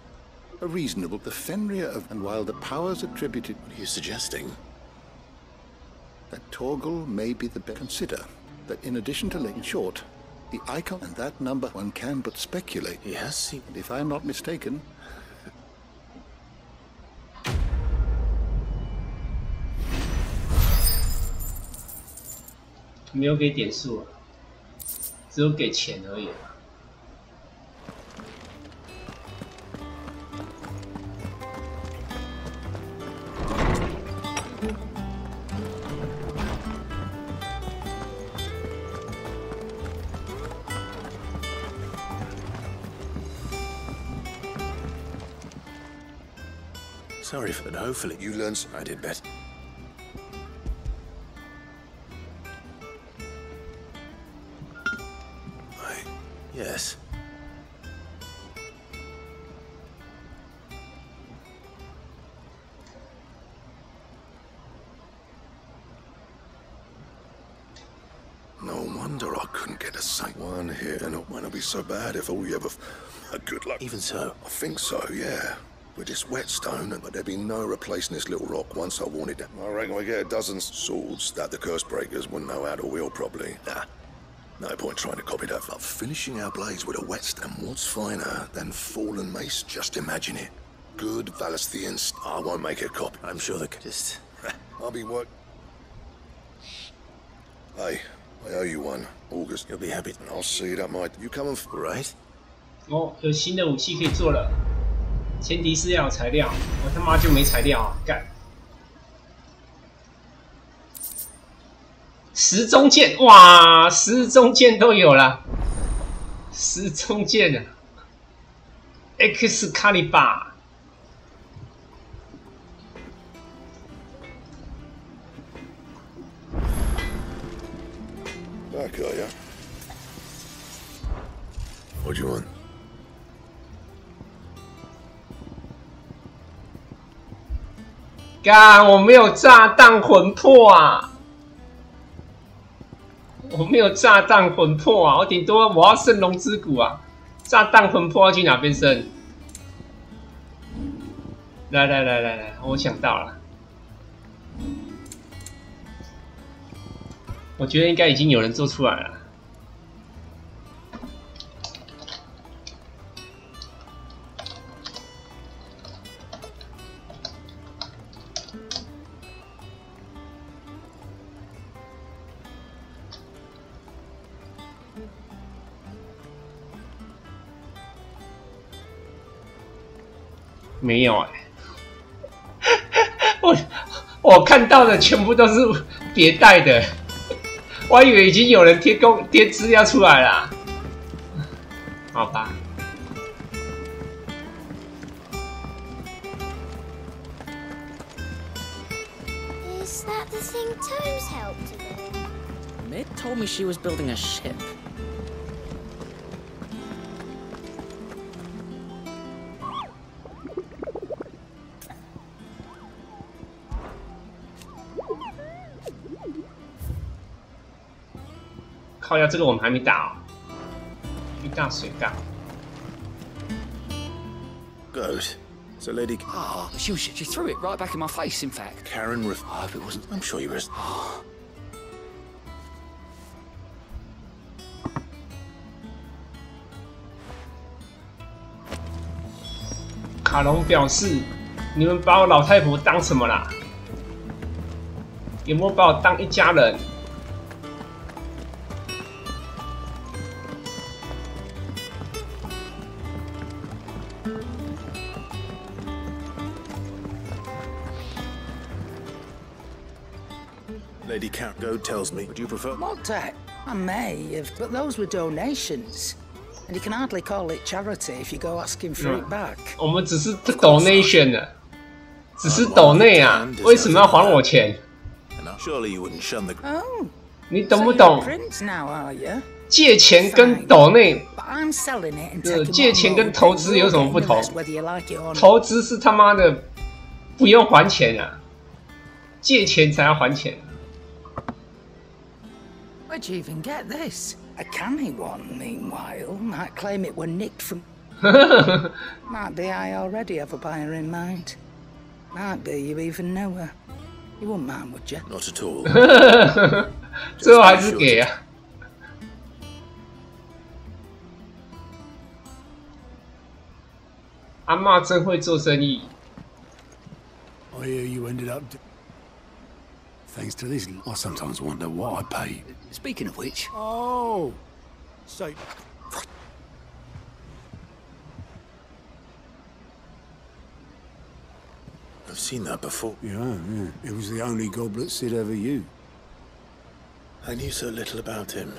A reasonable... The Fenrir of... And while the powers attributed... What are you suggesting? That Torgal may be the best. Consider that in addition to... In short, the icon and that number, one can but speculate. Yes, And if I'm not mistaken... 没有给点数啊，只有给钱而已。Sorry for that. Hopefully you learned. I did better. Yes. No wonder I couldn't get a sight. One hit, and it won't be so bad if all you ever... Good luck. Even so. I think so, yeah. With this whetstone, but there'd be no replacing this little rock once I wanted it. I reckon we get a dozen swords that the curse breakers wouldn't know how to wield properly. Nah. No point trying to copy that. Like finishing our blades with a whetstone. And what's finer than fallen mace? Just imagine it. Good Valesthians. I won't make a copy. I'm sure they could just... I'll be work... Hey, I owe you one. August. You'll be happy. And I'll see that might... You come and... Right? 哦，有新的武器可以做了。前提是要有材料，我他妈就没材料啊！干。时钟剑，哇，时钟剑都有了，时钟剑啊 ，X 卡里巴，Back are ya? What do you want? 干，我没有炸弹魂魄啊！ 我没有炸弹魂魄啊！我顶多我要圣龙之骨啊！炸弹魂魄要去哪边升？来，我想到了，我觉得应该已经有人做出来了。没有哎、我看到的全部都是别带的，我还以为已经有人贴资料出来了，好吧。Is that the thing Tomes helped to build? Mid told me she was building a ship. 靠呀，这个我们还没打哦，一大水缸。 Good. So, Lady... Ah, she threw it right back in my face, in fact. Karen... I hope it wasn't... I'm sure you were... 卡隆表示：“你们把我老太婆当什么啦？有没有把我当一家人？” Lady Cargo tells me. Would you prefer? What? I may have, but those were donations. And you can hardly call it charity if you go asking for it back. 我们只是 donation 的，只是抖内啊，为什么要还我钱？ Surely you wouldn't shun the... Oh. 你懂不懂？ Prince now, are you? 借钱跟抖内 I'm selling it and taking 借钱跟投资有什么不同？ whether you like it or not. 投资是他妈的不用还钱啊，借钱才要还钱。 Where'd you even get this? A canny one, meanwhile, might claim it were nicked from... Might be I already have a buyer in mind. Might be you even know her. You wouldn't mind, would you? Not at all. 最后还是给啊。阿嬷真会做生意。 I hear you ended up... Thanks to this, I sometimes wonder what I paid. Speaking of which... Oh! So... I've seen that before. Yeah. It was the only goblet Sid ever used. I knew so little about him.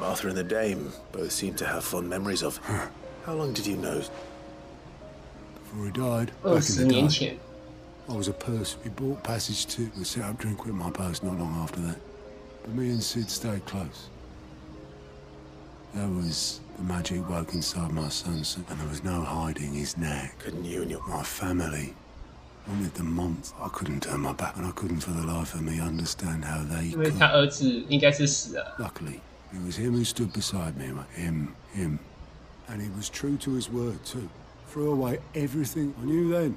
Martha and the Dame both seem to have fond memories of him. How long did you know? Before he died, back in the day. I was a purse. We bought passage to and set up drink with my post not long after that. But me and Sid stayed close. That was the magic woke inside my son, and there was no hiding his knack. Couldn't you and your... My family wanted the month. I couldn't turn my back, and I couldn't for the life of me understand how they could. 因为他儿子应该是死了。 Luckily, it was him who stood beside me. Him. And he was true to his word, too. Threw away everything I knew then.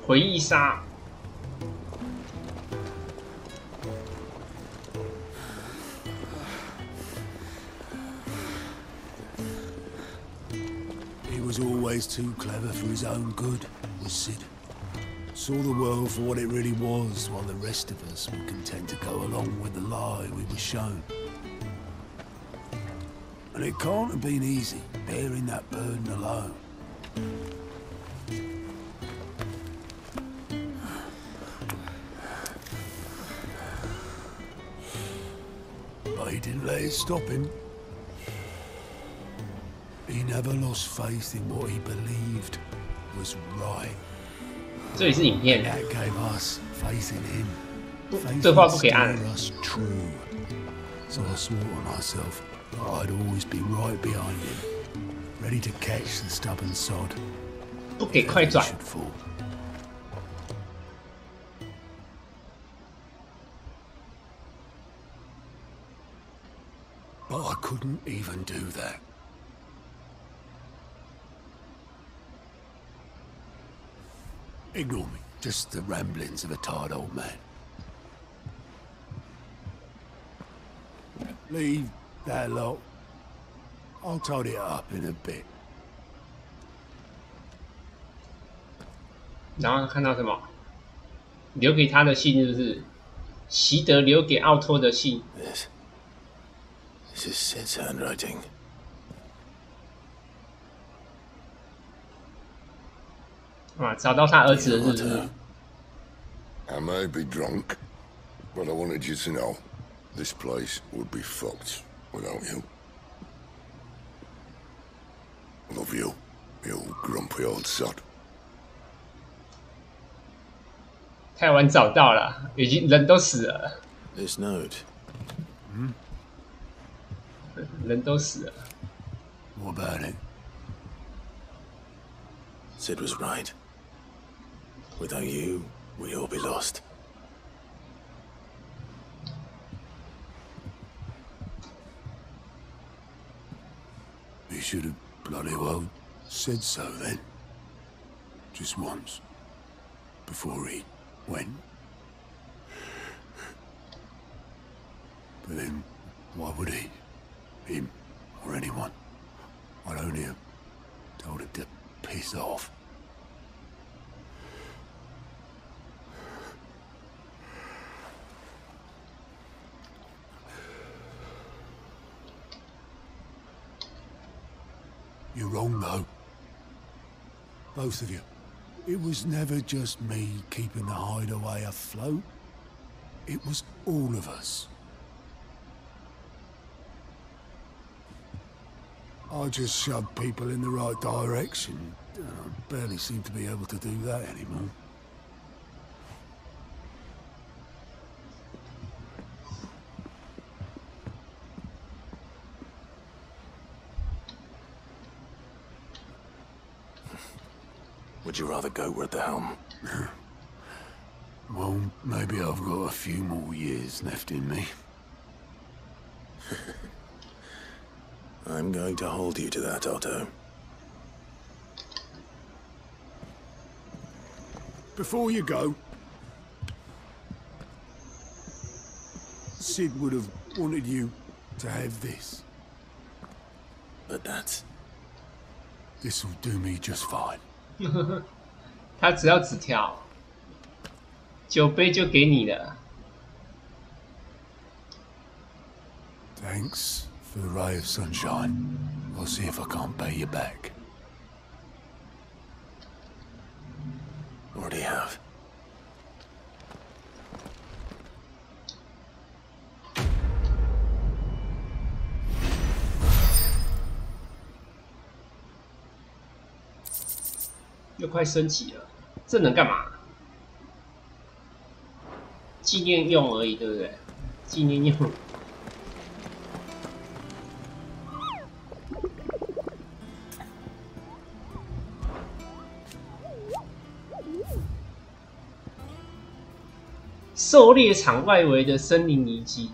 回忆杀。 He was always too clever for his own good, was Sid. Saw the world for what it really was, while the rest of us were content to go along with the lie we were shown. And it can't have been easy, bearing that burden alone. But he didn't let it stop him. He never lost faith in what he believed was right. 这里是影片。 That gave us faith in him. Faith 这话不可以按。 us true. So I swore to myself that I'd always be right behind him, ready to catch the stubborn sod. 不给快转。 But I couldn't even do that. Ignore me. Just the ramblings of a tired old man. Leave that lot. I'll tidy it up in a bit. 然后看到什么？留给他的信是不是？习德留给奥托的信。This is Sid's handwriting. 啊，找到他儿子了，是不是？ I may be drunk, but I wanted you to know this place would be fucked without you. Love you, you grumpy old sod. 太晚找到了，已经人都死了。 This note. 人都死了。 What about it? Sid was right. Without you, we'd all be lost. He should have bloody well said so then. Just once. Before he went. But then, why would he? Him, or anyone. I'd only have told him to piss off. You're wrong, though. Both of you. It was never just me keeping the hideaway afloat. It was all of us. I just shoved people in the right direction. I barely seem to be able to do that anymore. Would you rather go with the helm? Well, maybe I've got a few more years left in me. I'm going to hold you to that, Otto. Before you go, Sid would have wanted you to have this. But that's... This'll do me just fine. 他只要纸条，酒杯就给你了。Thanks for the ray of sunshine. I'll see if I can't pay you back. What do you have?又快升级了，这能干嘛？纪念用而已，对不对？纪念用。狩猎场外围的森林遗迹。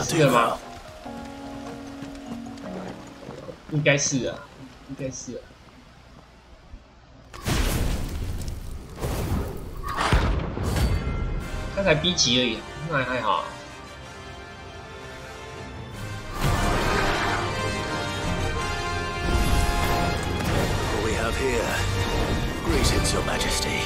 是的吗？应该是啊，应该是啊。他才 B 级而已，那还好。What we have here? Greetings, Your Majesty.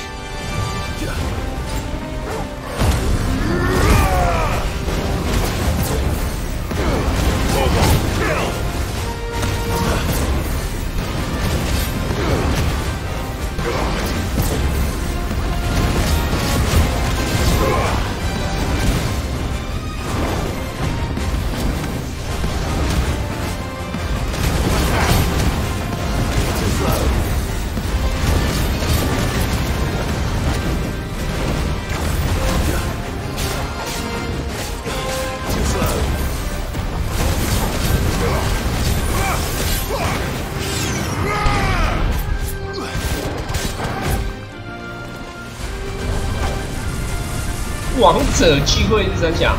王者聚会是三小，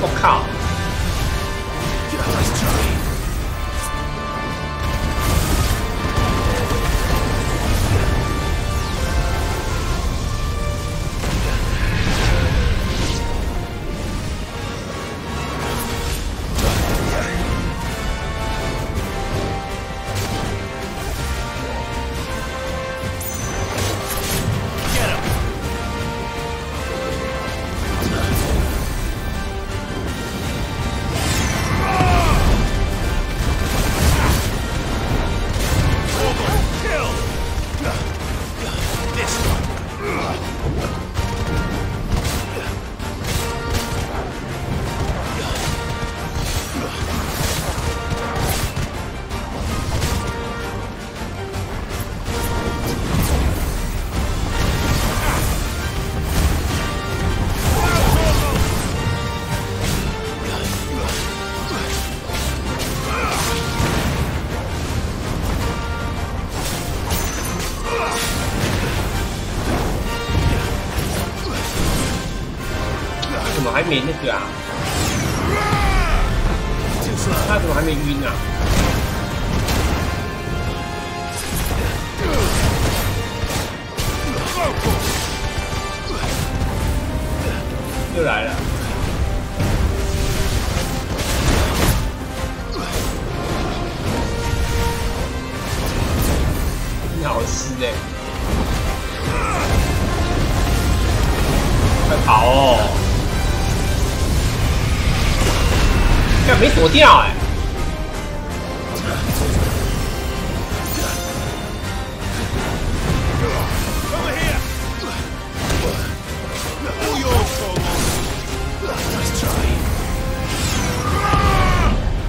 我靠！没那个啊？他怎么还没晕啊？又来了。 好吃哎！快跑哦！干没躲掉哎！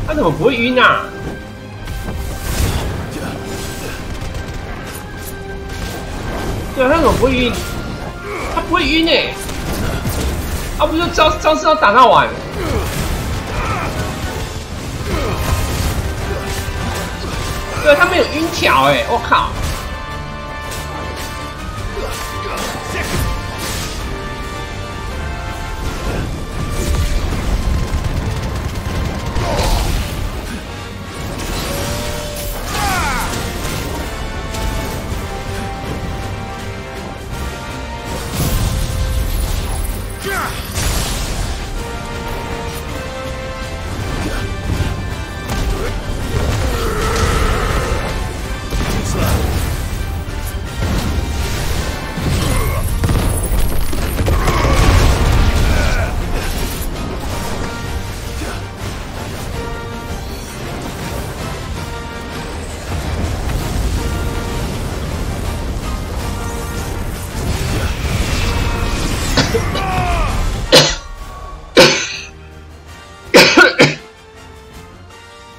他怎么不会晕啊？ 对啊，他怎么不会晕？他不会晕哎！啊，不就招式要打到完？对，他没有晕条哎！我靠！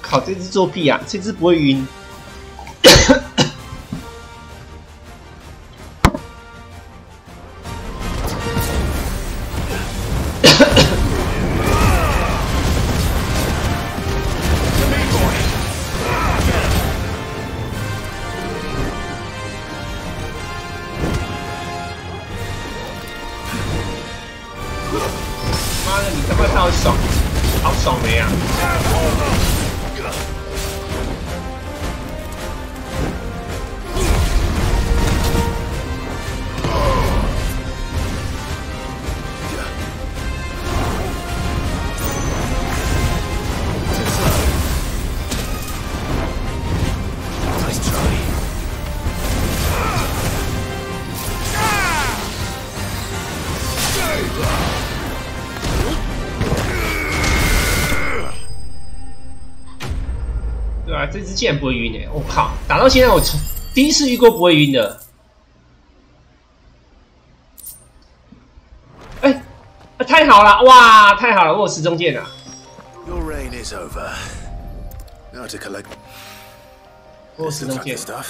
靠，这只作弊啊！这只不会晕。妈的，你他妈超爽，好爽没啊！ 对啊，这支竟然不会晕哎！我靠，打到现在我第一次遇过不会晕的。哎，太好了，哇，太好了，我有时钟剑啊！ Your reign is over. Now to collect. 我有时钟剑。 Stuff.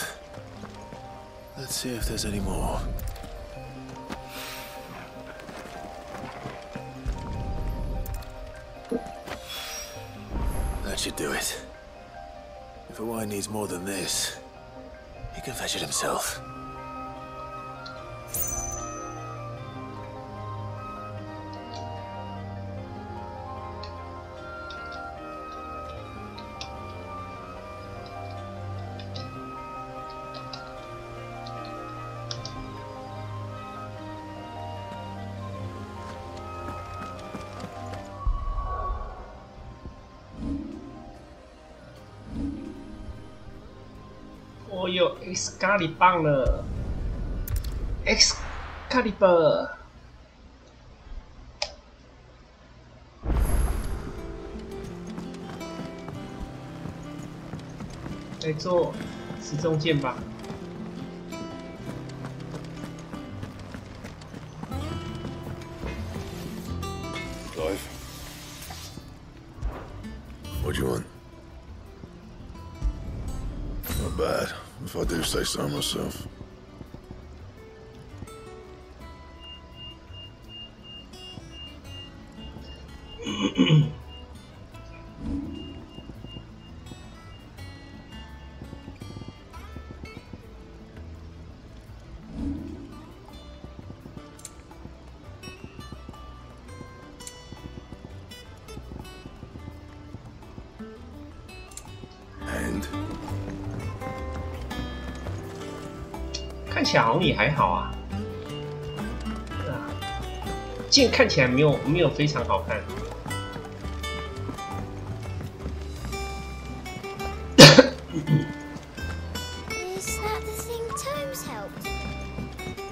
Let's see if there's any more. That should do it. If Hawaii needs more than this, he can fetch it himself.我有 Excalibur 了 ，Excalibur。来做时钟剑吧。 Clive? What do you want? Not bad, if I do say so myself. 起来好像也还好啊。剑看起来没有非常好看。Is that the thing Tomes helped?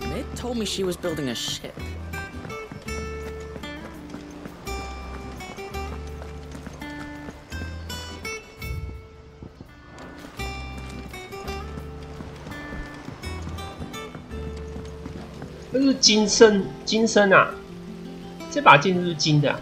Mid told me she was building a ship. 这是金身啊！这把剑是不是金的啊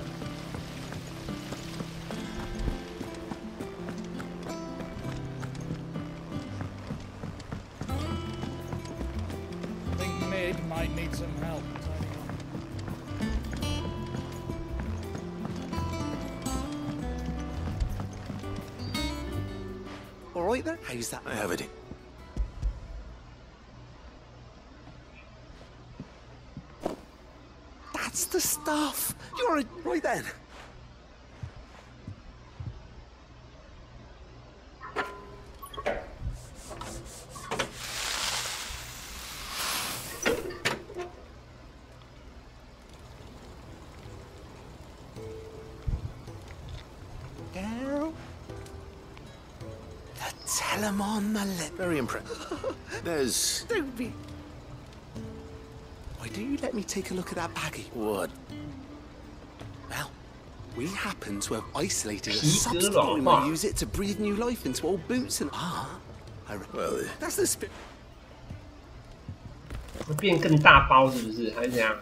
？All right then. How's that? I have it. That's the stuff. You're right then. Girl. The tellum on the lip. Very impressive. There's... Don't be... Why don't you let me take a look at that baggie? What? Well, we happen to have isolated a substance and we use it to breathe new life into old boots and... Well, that's the spirit. 会变更大包是不是？还是怎样？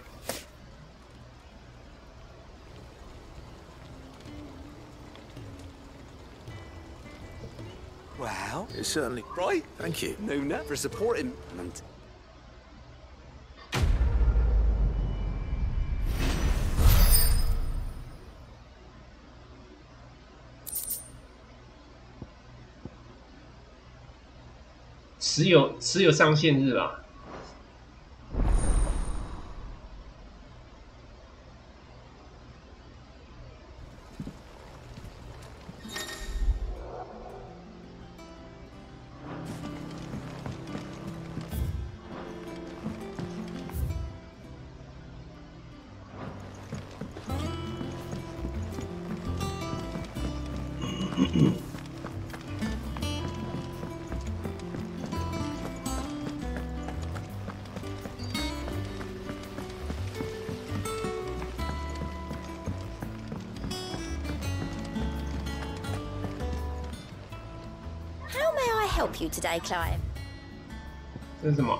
Well, it's certainly right. Thank you. No, no, for supporting. And 持有上限是吧？ How may I help you today, Clive? 这是什么？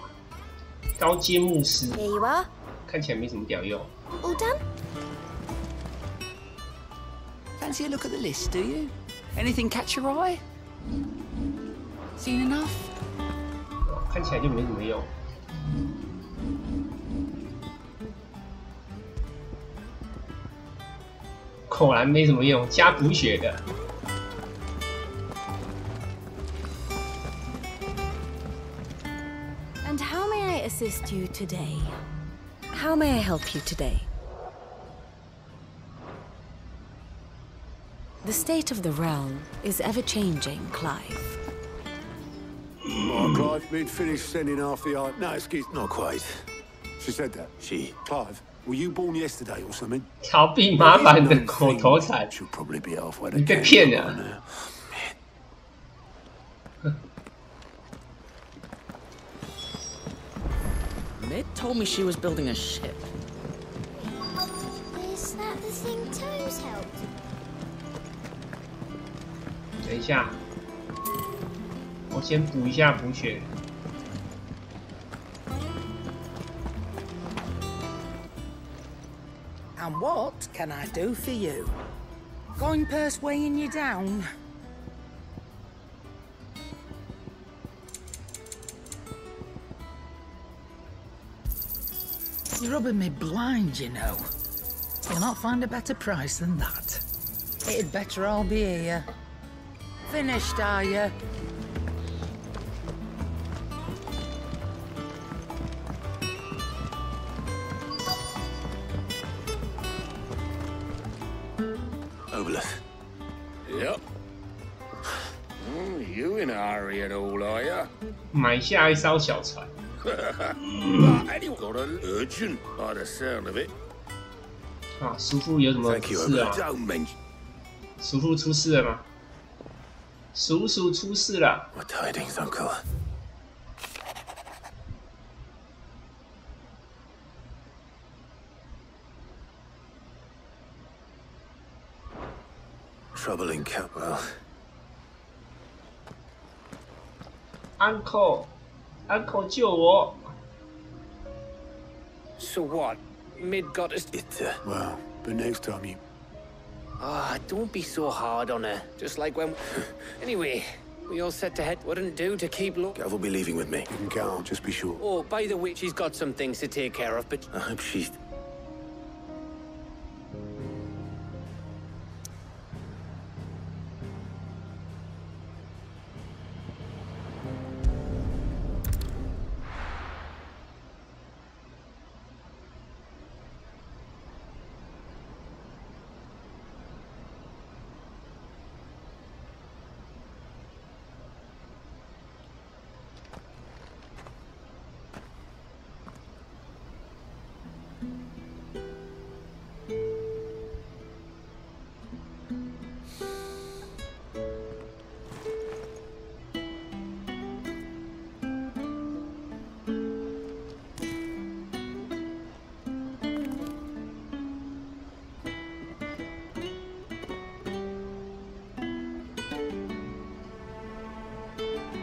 高阶牧师。 Here you are. 看起来没什么屌用。 All done? Fancy a look at the list, do you? Anything catch your eye? Seen enough? 看起来就没什么用。果然没什么用，加补血的。 And how may I assist you today? How may I help you today? The state of the realm is ever-changing, Clive. Oh, Clive, we'd finished sending half the art. No, excuse, not quite. She said that. She. Clive, were you born yesterday or something? 逃避麻烦的口头禅。 She'll probably be halfway. 你被骗了。 Mid told me she was building a ship. Is that the thing Tomes helped? 等一下，我先补一下补血。 And what can I do for you? Coin purse weighing you down? You're rubbing me blind, you know. You'll not find a better price than that. It'd better all be here. Finished, are you? Obeleth. Yep. You in a hurry at all, are you? 买下一艘小船。Anyone got an urgent by the sound of it. 啊，叔父有什么事啊？叔父出事了吗？叔叔出事了。What tidings, Uncle? Trouble in Capwell. Uncle 救我。 So what? Mid got us. Well, but next time you. Ah, don't be so hard on her. Just like when. Anyway, we all set to head. Wouldn't do to keep look. Gav will be leaving with me. You can count on, just be sure. Oh, by the way, she's got some things to take care of, but. I hope she's.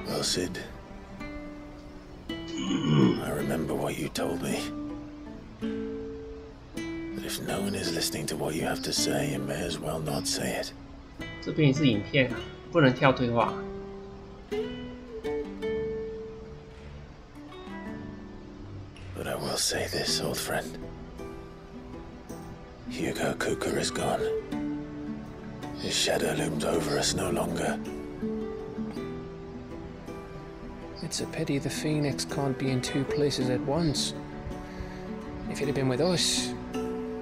Well, Sid, I remember what you told me. But if no one is listening to what you have to say, you may as well not say it. 这边也是影片啊，不能跳对话。 But I will say this, old friend. Hugo Cooker is gone. His shadow looms over us no longer. It's a pity the Phoenix can't be in two places at once. If he'd have been with us,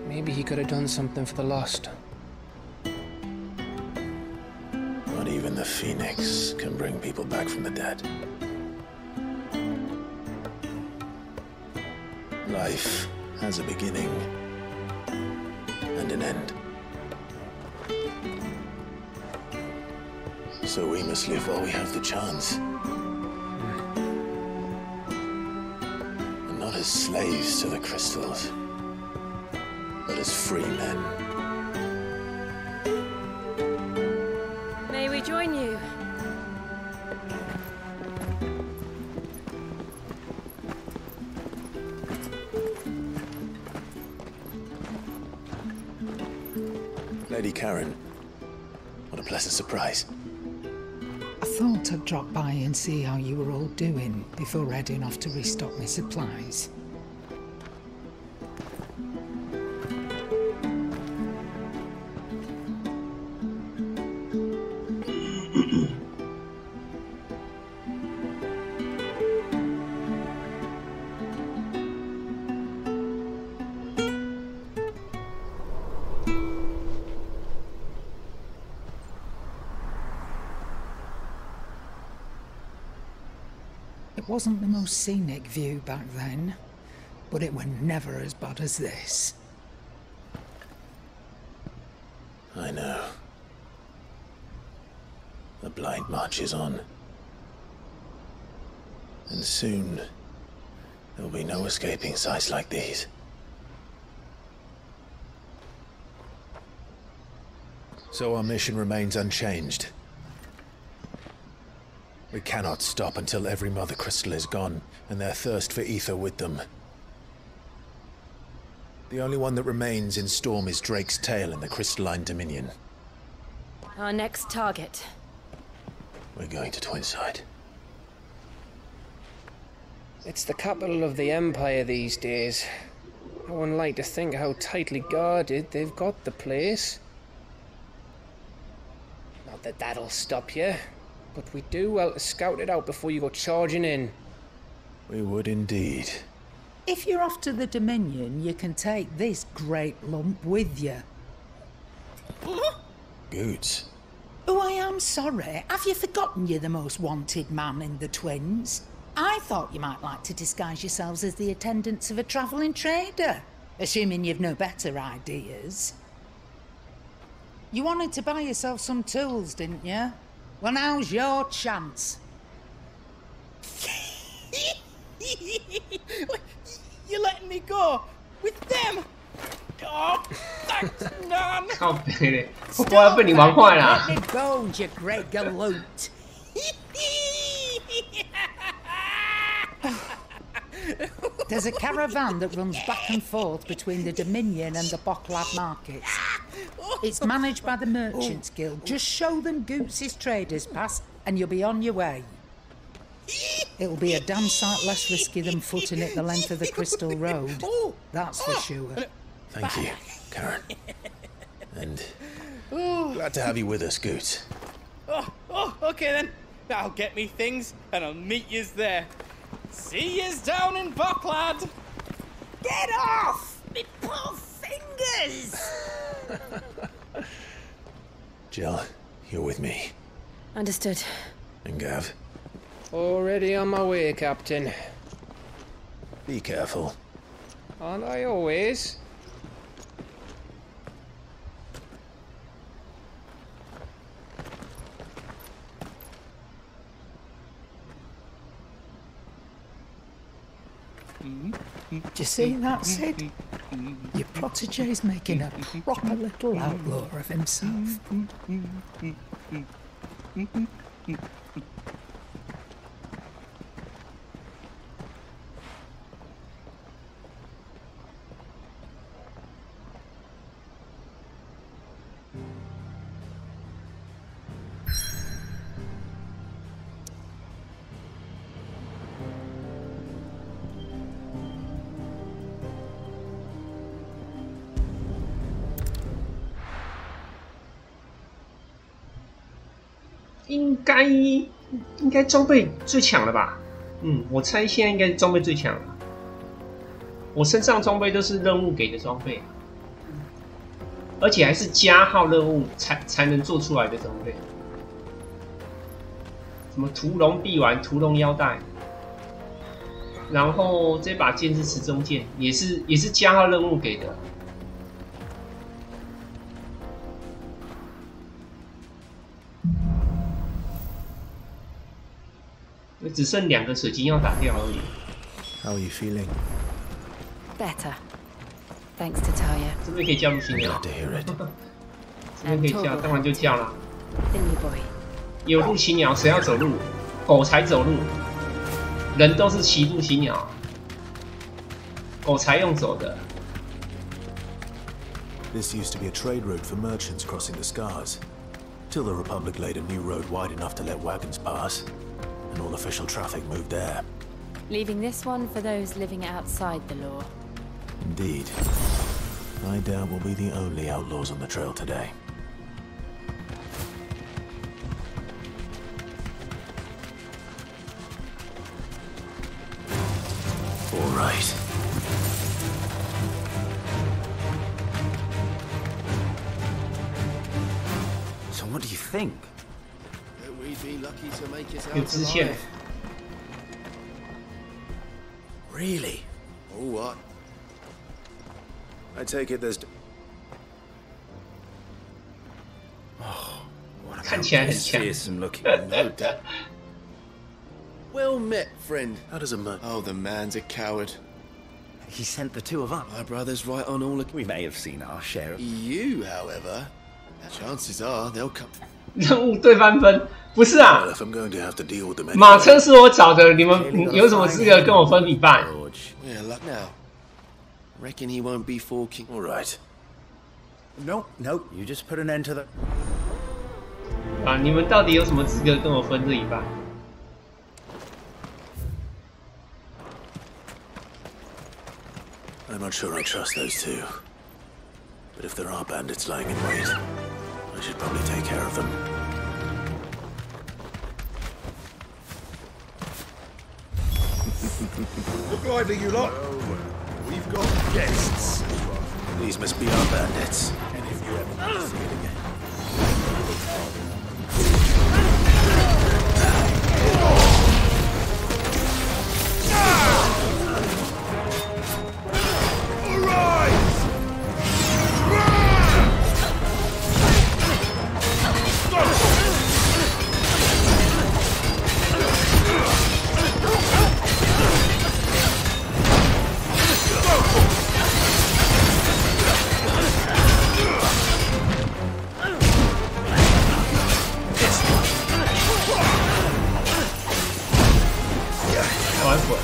maybe he could have done something for the lost. Not even the Phoenix can bring people back from the dead. Life has a beginning and an end. So we must live while we have the chance. And not as slaves to the crystals, but as free men. May we join you? Lady Karen, what a pleasant surprise. I thought I'd drop by and see how you were all doing before heading off to restock my supplies. It wasn't the most scenic view back then, but it were never as bad as this. I know. The blight marches on. And soon, there'll be no escaping sights like these. So our mission remains unchanged. We cannot stop until every Mother Crystal is gone, and their thirst for ether with them. The only one that remains in Storm is Drake's tail in the Crystalline Dominion. Our next target. We're going to Twinside. It's the capital of the Empire these days. I wouldn't like to think how tightly guarded they've got the place. Not that that'll stop you. But we do well to scout it out before you go charging in. We would indeed. If you're off to the Dominion, you can take this great lump with you. Goods. Oh, I am sorry. Have you forgotten you're the most wanted man in the Twins? I thought you might like to disguise yourselves as the attendants of a travelling trader, assuming you've no better ideas. You wanted to buy yourself some tools, didn't you? Well, now's your chance. You're letting me go with them? Oh, thanks, Nan. 靠北嘞，我不要被你玩坏啦。 Let me go, you great galoot. There's a caravan that runs back and forth between the Dominion and the Bocklab markets. It's managed by the Merchants Guild. Just show them Goots's traders pass and you'll be on your way. It'll be a damn sight less risky than footing it the length of the Crystal Road. That's for sure. Thank you, Karen. And glad to have you with us, Goots. Okay then. I'll get me things and I'll meet yous there. See yous down in Bocklad. Get off! Me poor fingers! Jill, you're with me. Understood. And Gav, Already on my way, Captain. be careful. Aren't I always? Do you see that, Sid? Your protege's making a proper little outlaw of himself.应该装备最强了吧？我猜现在应该是装备最强了。我身上装备都是任务给的装备，而且还是加号任务才能做出来的装备。什么屠龙臂环、屠龙腰带，然后这把剑是持中剑，也是加号任务给的。只剩2个水晶要打掉而已。 How are you feeling? Better. Thanks to Talia. 这边可以叫入新鸟。Glad to hear it. 这边可以叫，当然就叫啦。 Thingy boy. 有陆行鸟，谁要走路？狗才走路，人都是骑陆行鸟，狗才用走的。 This used to be a trade route for merchants crossing the Scars, till the Republic laid a new road wide enough to let wagons pass. And all official traffic moved there. Leaving this one for those living outside the law. Indeed. I doubt we'll be the only outlaws on the trail today. All right. So what do you think? We'd be lucky to make it 有 out 支线。 alive. Really? Oh, what? I take it there's... 看起来很强。 Fearsome looking. No doubt. Well met, friend. How does a man... Oh, the man's a coward. He sent the two of us. My brother's right on all. We may have seen our share of. You, however, chances are they'll come. 任务对半分，不是啊？ Well, if I'm going to have to deal with them anyway... 马车是我找的，你们有什么资格跟我分一半？ Yeah, luck now. Reckon he won't be forking. All right. No, you just put an end to the. 啊，你们到底有什么资格跟我分这一半？ I'm not sure I trust those two. But if there are bandits lying in wait, I should probably take care of them. Look lively, you lot. We've got guests. These must be our bandits. And if you ever want to see it again. 玩会。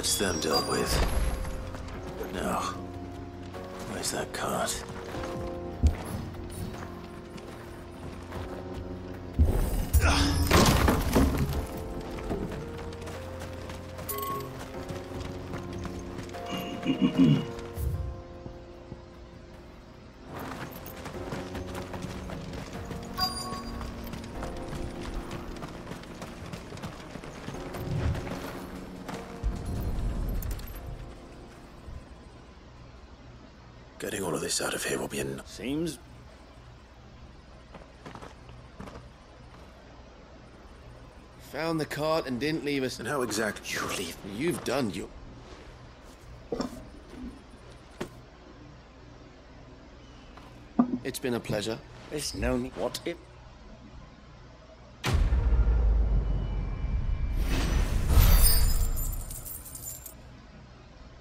That's them dealt with. Now, where's that cart? Getting all of this out of here will be enough. Seems... Found the cart and didn't leave us. And how exactly you leave? You've done you. It's been a pleasure. There's no need. What if...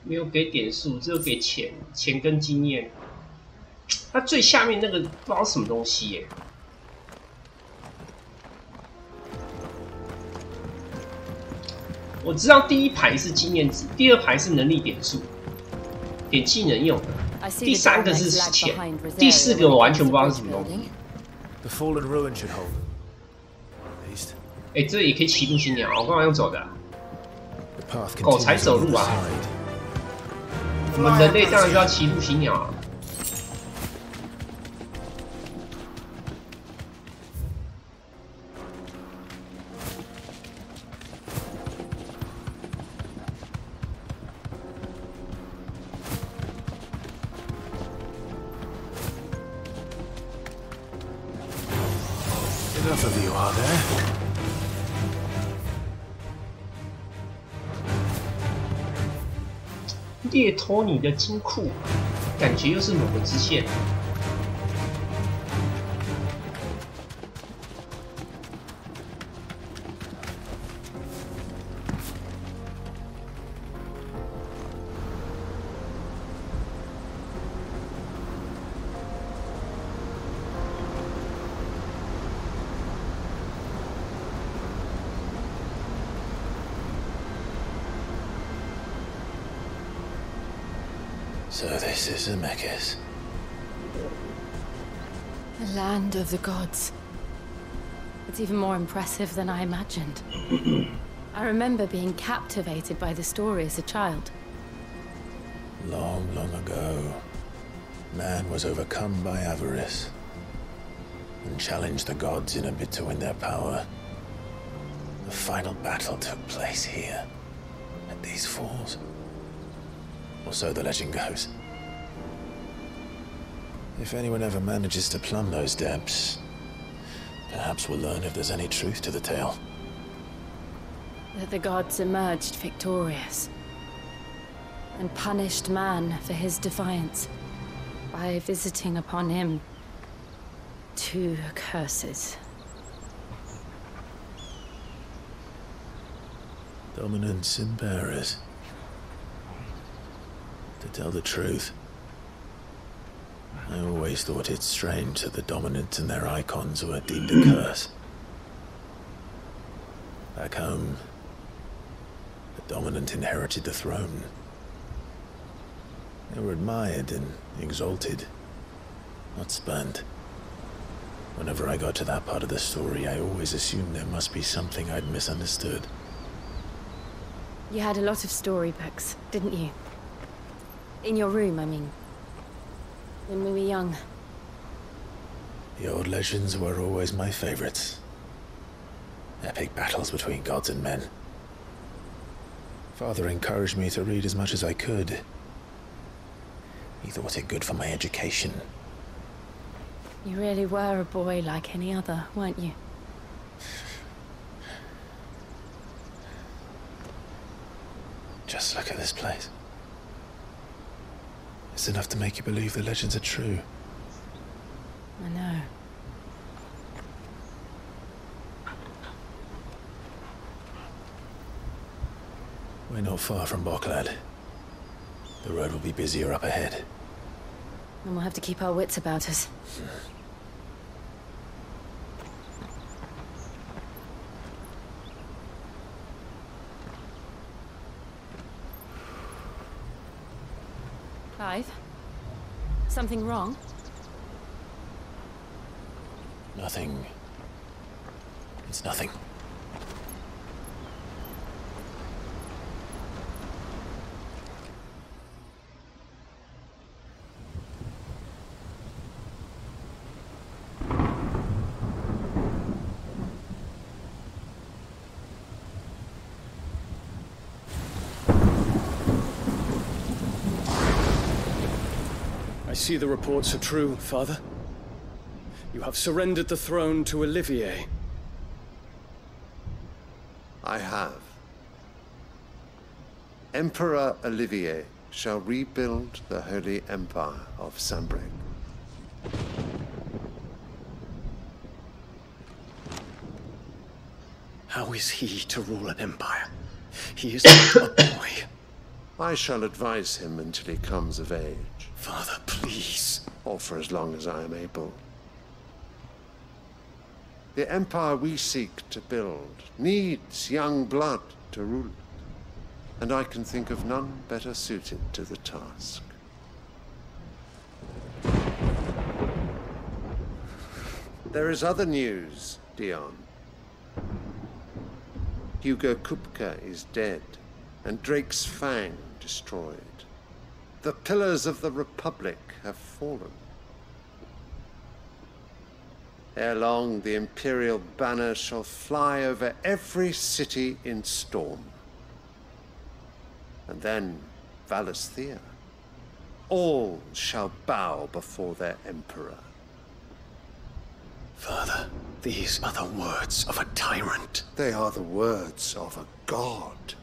没有给点数，只有给钱跟经验。它最下面那个不知道什么东西耶。我知道第一排是经验值，第二排是能力点数，点技能用的。第三个是钱，第四个我完全不知道是什么东西。哎，这也可以骑路行鸟，我干嘛用走的？狗才走路啊！ 我们人类当然就要骑路行鸟啊！猎偷你的金库，感觉又是某个支线。So this is Zemeckis. The land of the gods. It's even more impressive than I imagined. I remember being captivated by the story as a child. Long, long ago, man was overcome by avarice and challenged the gods in a bid to win their power. The final battle took place here, at these falls. Or so the legend goes. If anyone ever manages to plumb those depths, perhaps we'll learn if there's any truth to the tale. That the gods emerged victorious and punished man for his defiance by visiting upon him 2 curses. Dominance and bearers. To tell the truth, I always thought it strange that the dominant and their icons were deemed a curse. Back home, The dominant inherited the throne. They were admired and exalted, not spurned. Whenever I got to that part of the story, I always assumed there must be something I'd misunderstood. You had a lot of storybooks, didn't you? In your room, I mean. When we were young. The old legends were always my favorites. Epic battles between gods and men. Father encouraged me to read as much as I could. He thought it good for my education. You really were a boy like any other, weren't you? Just look at this place. It's enough to make you believe the legends are true. I know. We're not far from Boklad. The road will be busier up ahead. And we'll have to keep our wits about us. Clive? Something wrong? Nothing. It's nothing. I see the reports are true, Father. You have surrendered the throne to Olivier. I have. Emperor Olivier shall rebuild the Holy Empire of Sanbreque. How is he to rule an empire? He is not a boy. I shall advise him until he comes of age. Father, please. Or for as long as I am able. The empire we seek to build needs young blood to rule it, and I can think of none better suited to the task. There is other news, Dion. Hugo Kupka is dead, and Drake's Fang destroyed. The pillars of the Republic have fallen. Ere long, the Imperial banner shall fly over every city in Storm. And then, Valisthea. All shall bow before their Emperor. Father, these are the words of a tyrant. They are the words of a god.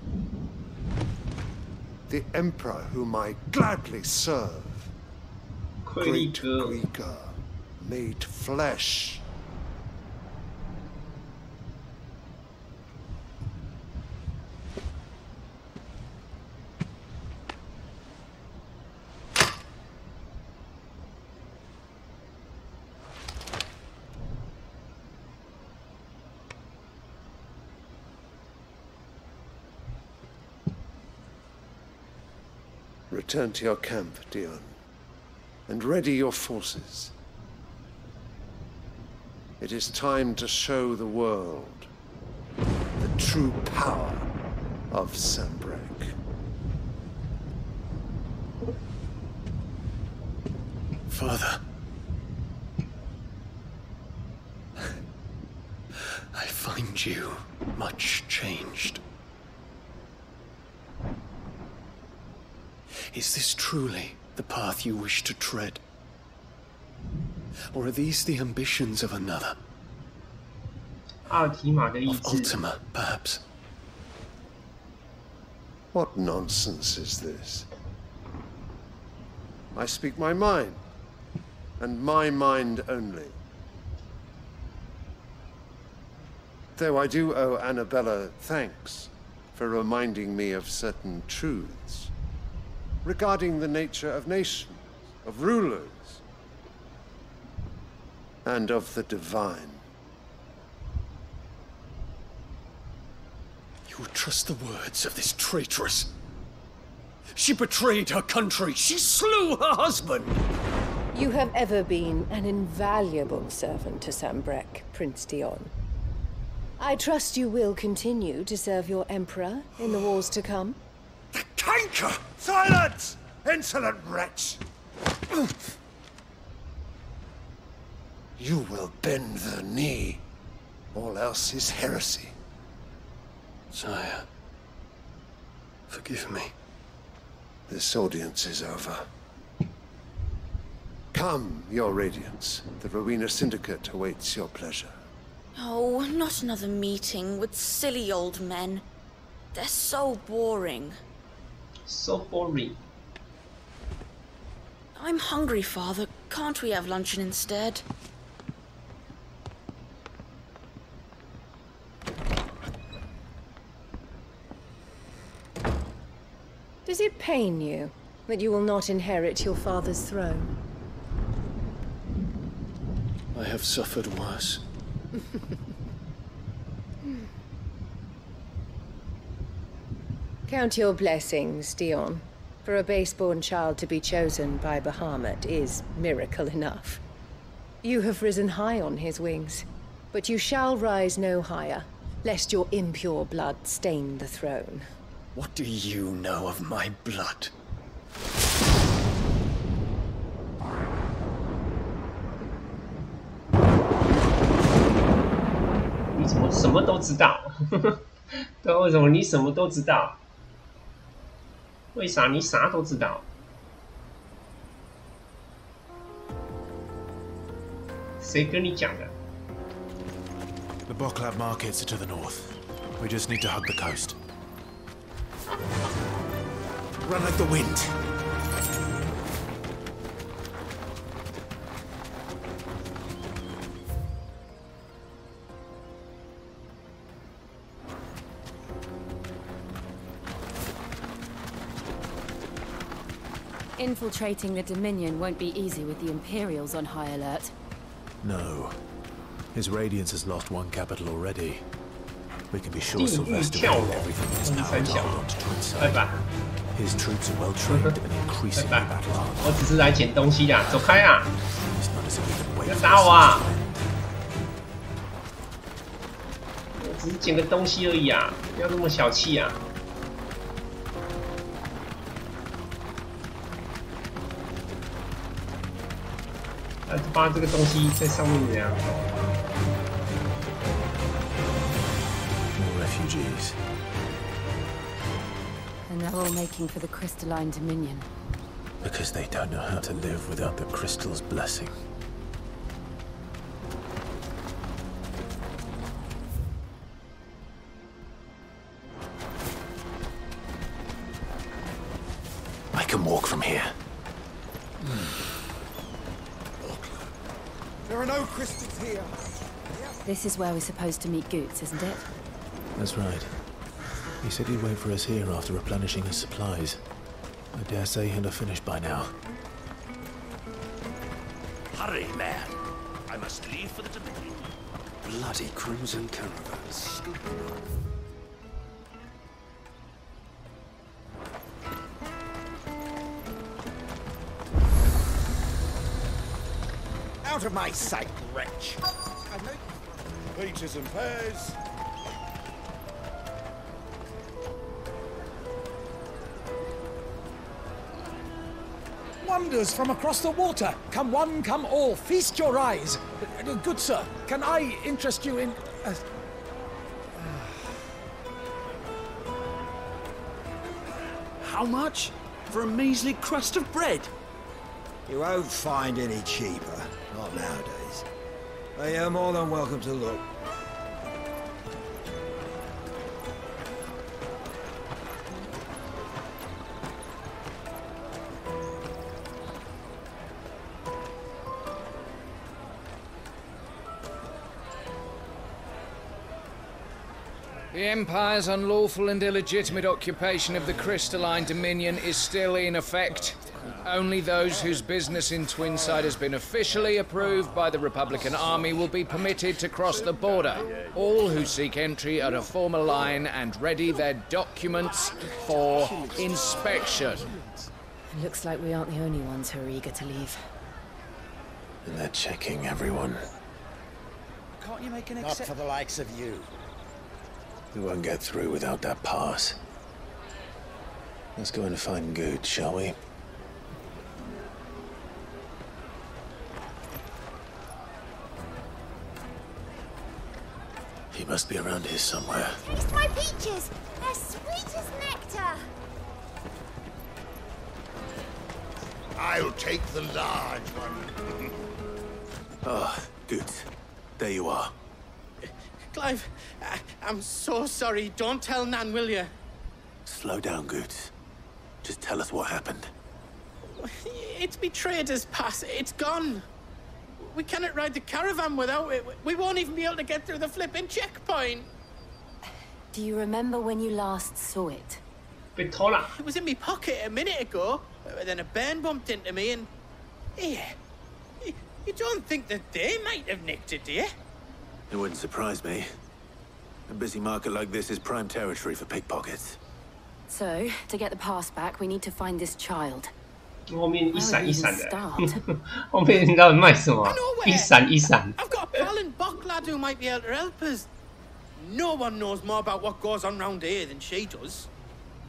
The Emperor whom I gladly serve. Great Krieger, made flesh. Return to your camp, Dion, and ready your forces. It is time to show the world the true power of Sanbreque. Father, I find you much changed. Is this truly the path you wish to tread? Or are these the ambitions of another? Of Ultima, perhaps? What nonsense is this? I speak my mind, and my mind only. Though I do owe Annabella thanks for reminding me of certain truths regarding the nature of nations, of rulers, and of the divine. You would trust the words of this traitress. She betrayed her country. She slew her husband. You have ever been an invaluable servant to Sambrek, Prince Dion. I trust you will continue to serve your Emperor in the wars to come. The canker! Silence! Insolent wretch! You will bend the knee. All else is heresy. Sire, forgive me. This audience is over. Come, your Radiance. The Rowena Syndicate awaits your pleasure. Oh, not another meeting with silly old men. They're so boring. So boring. I'm hungry, Father. Can't we have luncheon instead? Does it pain you that you will not inherit your father's throne? I have suffered worse. Count your blessings, Dion. For a base-born child to be chosen by Bahamut is miracle enough. You have risen high on his wings, but you shall rise no higher, lest your impure blood stain the throne. What do you know of my blood? 你怎么什么都知道？对，为什么你什么都知道？为啥你啥都知道？谁跟你讲的？ The Boklab markets are to the north. We just need to hug the coast. Run like the wind. Infiltrating the Dominion won't be easy with the Imperials on high alert. No. His Radiance has lost one capital already. We can be sure Sylvester will hold everything in his power to hold on to Twinside. His troops are well trained and increasingly battle-hardened. 我只是来捡东西的，走开啊！不要打我啊！我只是捡个东西而已啊，不要那么小气啊！把这个东西在上面怎样？ Refugees. And they're all making for the crystalline Dominion. Because they don't know how to live without the crystal's blessing. I can walk from here. There are no crystals here. This is where we're supposed to meet Goots, isn't it? That's right. He said he'd wait for us here after replenishing his supplies. I dare say he'll have finished by now. Hurry, man. I must leave for the Dominion. Bloody crimson caravans. Out of my sight, wretch! Peaches and pears. Wonders from across the water. Come one, come all. Feast your eyes. Good sir, can I interest you in... How much? For a measly crust of bread? You won't find any cheaper. Not nowadays. But you're more than welcome to look. The Empire's unlawful and illegitimate occupation of the crystalline Dominion is still in effect. Only those whose business in Twinside has been officially approved by the Republican Army will be permitted to cross the border. All who seek entry are to form a line and ready their documents for inspection. It looks like we aren't the only ones who are eager to leave. And they're checking everyone. Can't you make an Not for the likes of you. We won't get through without that pass. Let's go and find Good, shall we? He must be around here somewhere. Taste my peaches! They're sweet as nectar! I'll take the large one. Ah, Good. There you are. Clive, I'm so sorry. Don't tell Nan, will you? Slow down, Good. Just tell us what happened. It's me trader's pass. It's gone. We cannot ride the caravan without it. We won't even be able to get through the flipping checkpoint. Do you remember when you last saw it? It was in my pocket a minute ago. Then a bairn bumped into me and... Yeah. You don't think that they might have nicked it, do you? It wouldn't surprise me. A busy market like this is prime territory for pickpockets. So, to get the pass back, we need to find this child. 后面一闪一闪的 start 后面你知道卖什么？一闪一闪。 I've got a pal in Bocklad who might be able to help us. No one knows more about what goes on round here than she does.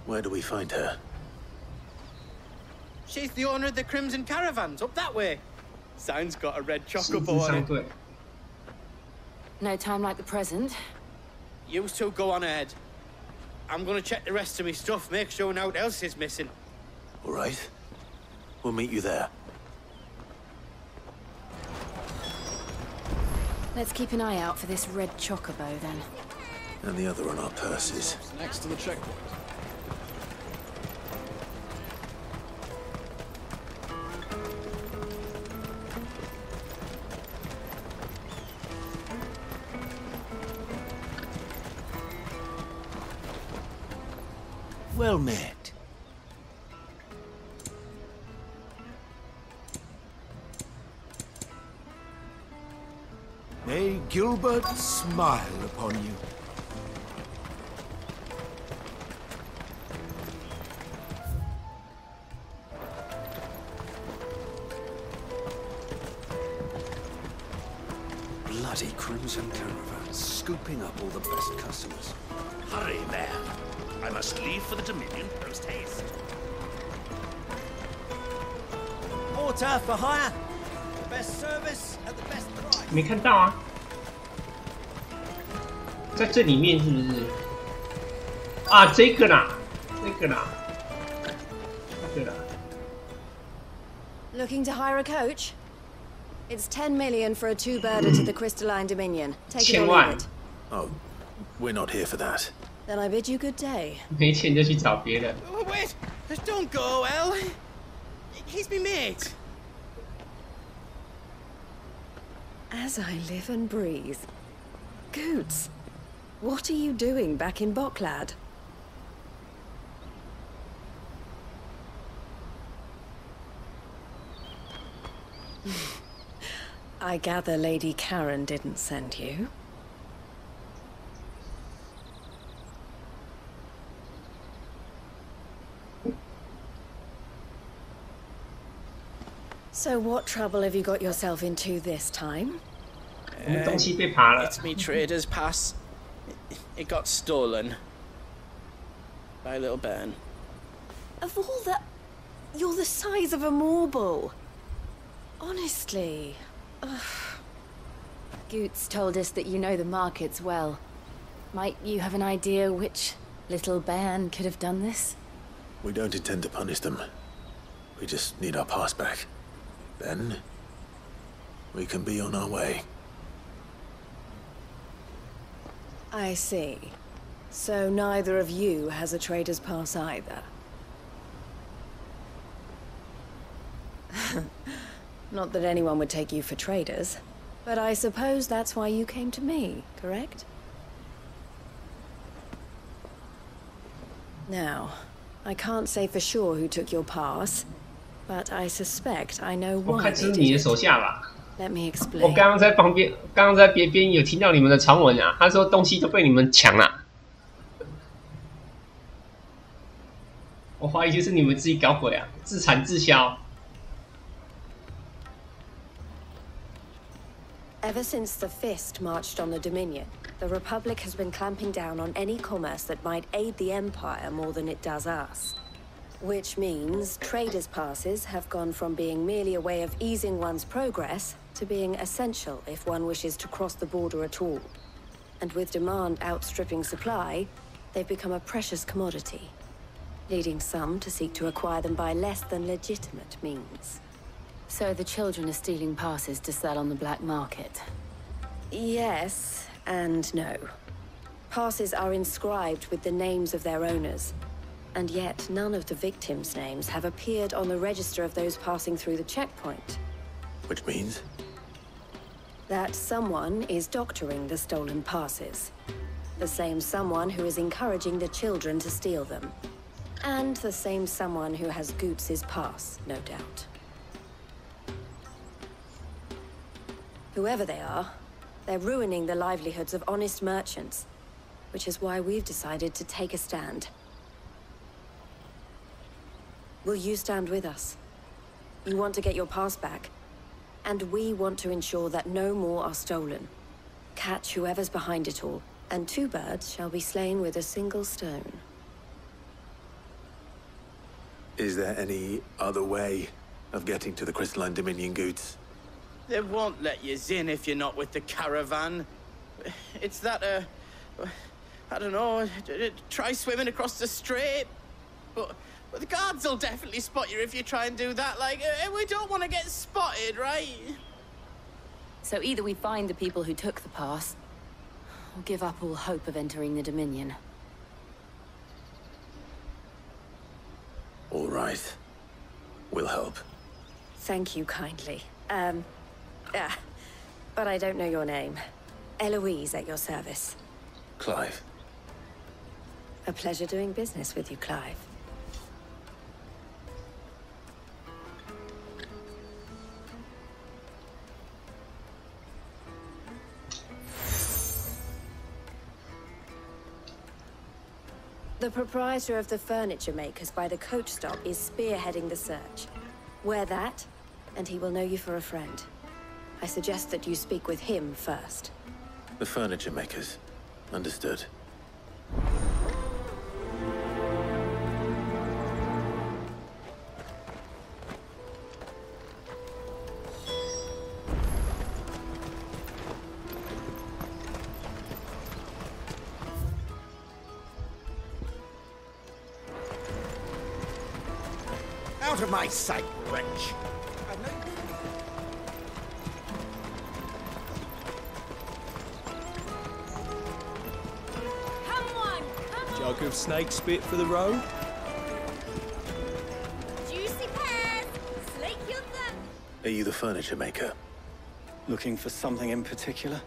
Where do we find her? She's the owner of the Crimson Caravans, up that way. Sign's got a red chocobo on it. No time like the present. You two go on ahead. I'm gonna check the rest of my stuff, make sure no one else is missing. All right. We'll meet you there. Let's keep an eye out for this red chocobo then. And the other on our purses. Next to the checkpoint. Well met. May Gilbert smile upon you. Bloody Crimson Caravans, scooping up all the best customers. Hurry, man. I must leave for the Dominion post haste. Porter for hire. The best service at the best price. 没看到啊，在这里面是不是？啊，这个啦，这个啦，这个啦。 Looking to hire a coach? It's 10 million for a two-birder to the Crystalline Dominion. Take it or leave it. Oh, we're not here for that. Then I bid you good day. 没钱就去找别人。 Wait, don't go, El. He's me mate. As I live and breathe. Goots, what are you doing back in Bocklad? I gather Lady Karen didn't send you. So what trouble have you got yourself into this time? It's me trader's pass. It got stolen. By a little bairn. Of all the... You're the size of a marble. Honestly. Ugh. Goots told us that you know the markets well. Might you have an idea which little bairn could have done this? We don't intend to punish them. We just need our pass back. Then, we can be on our way. I see. So neither of you has a trader's pass either. Not that anyone would take you for traders, but I suppose that's why you came to me, correct? Now, I can't say for sure who took your pass, but I suspect I know 我 why 看这 they 是你的 did 手 it. 下吧。 Let me 我 explain. 刚刚在旁边，刚刚在边边有听到你们的传闻啊，他说东西都被你们抢了。我怀疑就是你们自己搞鬼啊，自产自销。 Ever since the Fist marched on the Dominion, the Republic has been clamping down on any commerce that might aid the Empire more than it does us. Which means traders' passes have gone from being merely a way of easing one's progress to being essential if one wishes to cross the border at all. And with demand outstripping supply, they've become a precious commodity, leading some to seek to acquire them by less than legitimate means. So the children are stealing passes to sell on the black market? Yes and no. Passes are inscribed with the names of their owners, and yet none of the victims' names have appeared on the register of those passing through the checkpoint. Which means? That someone is doctoring the stolen passes. The same someone who is encouraging the children to steal them. And the same someone who has Goots' pass, no doubt. Whoever they are, they're ruining the livelihoods of honest merchants, which is why we've decided to take a stand. Will you stand with us? You want to get your pass back, and we want to ensure that no more are stolen. Catch whoever's behind it all, and 2 birds shall be slain with a single stone. Is there any other way of getting to the Crystalline Dominion Goods? They won't let you in if you're not with the caravan. It's that, I don't know, try swimming across the strait. But the guards will definitely spot you if you try and do that. Like, we don't want to get spotted, right? So either we find the people who took the pass, or give up all hope of entering the Dominion. All right. We'll help. Thank you kindly. But I don't know your name. Eloise at your service. Clive. A pleasure doing business with you, Clive. The proprietor of the furniture makers by the coach stop is spearheading the search. Wear that, and he will know you for a friend. I suggest that you speak with him first. The furniture makers. Understood. Out of my sight, wretch! Jug of snake spit for the road? Juicy pears! Slake your thumb! Are you the furniture maker? Looking for something in particular?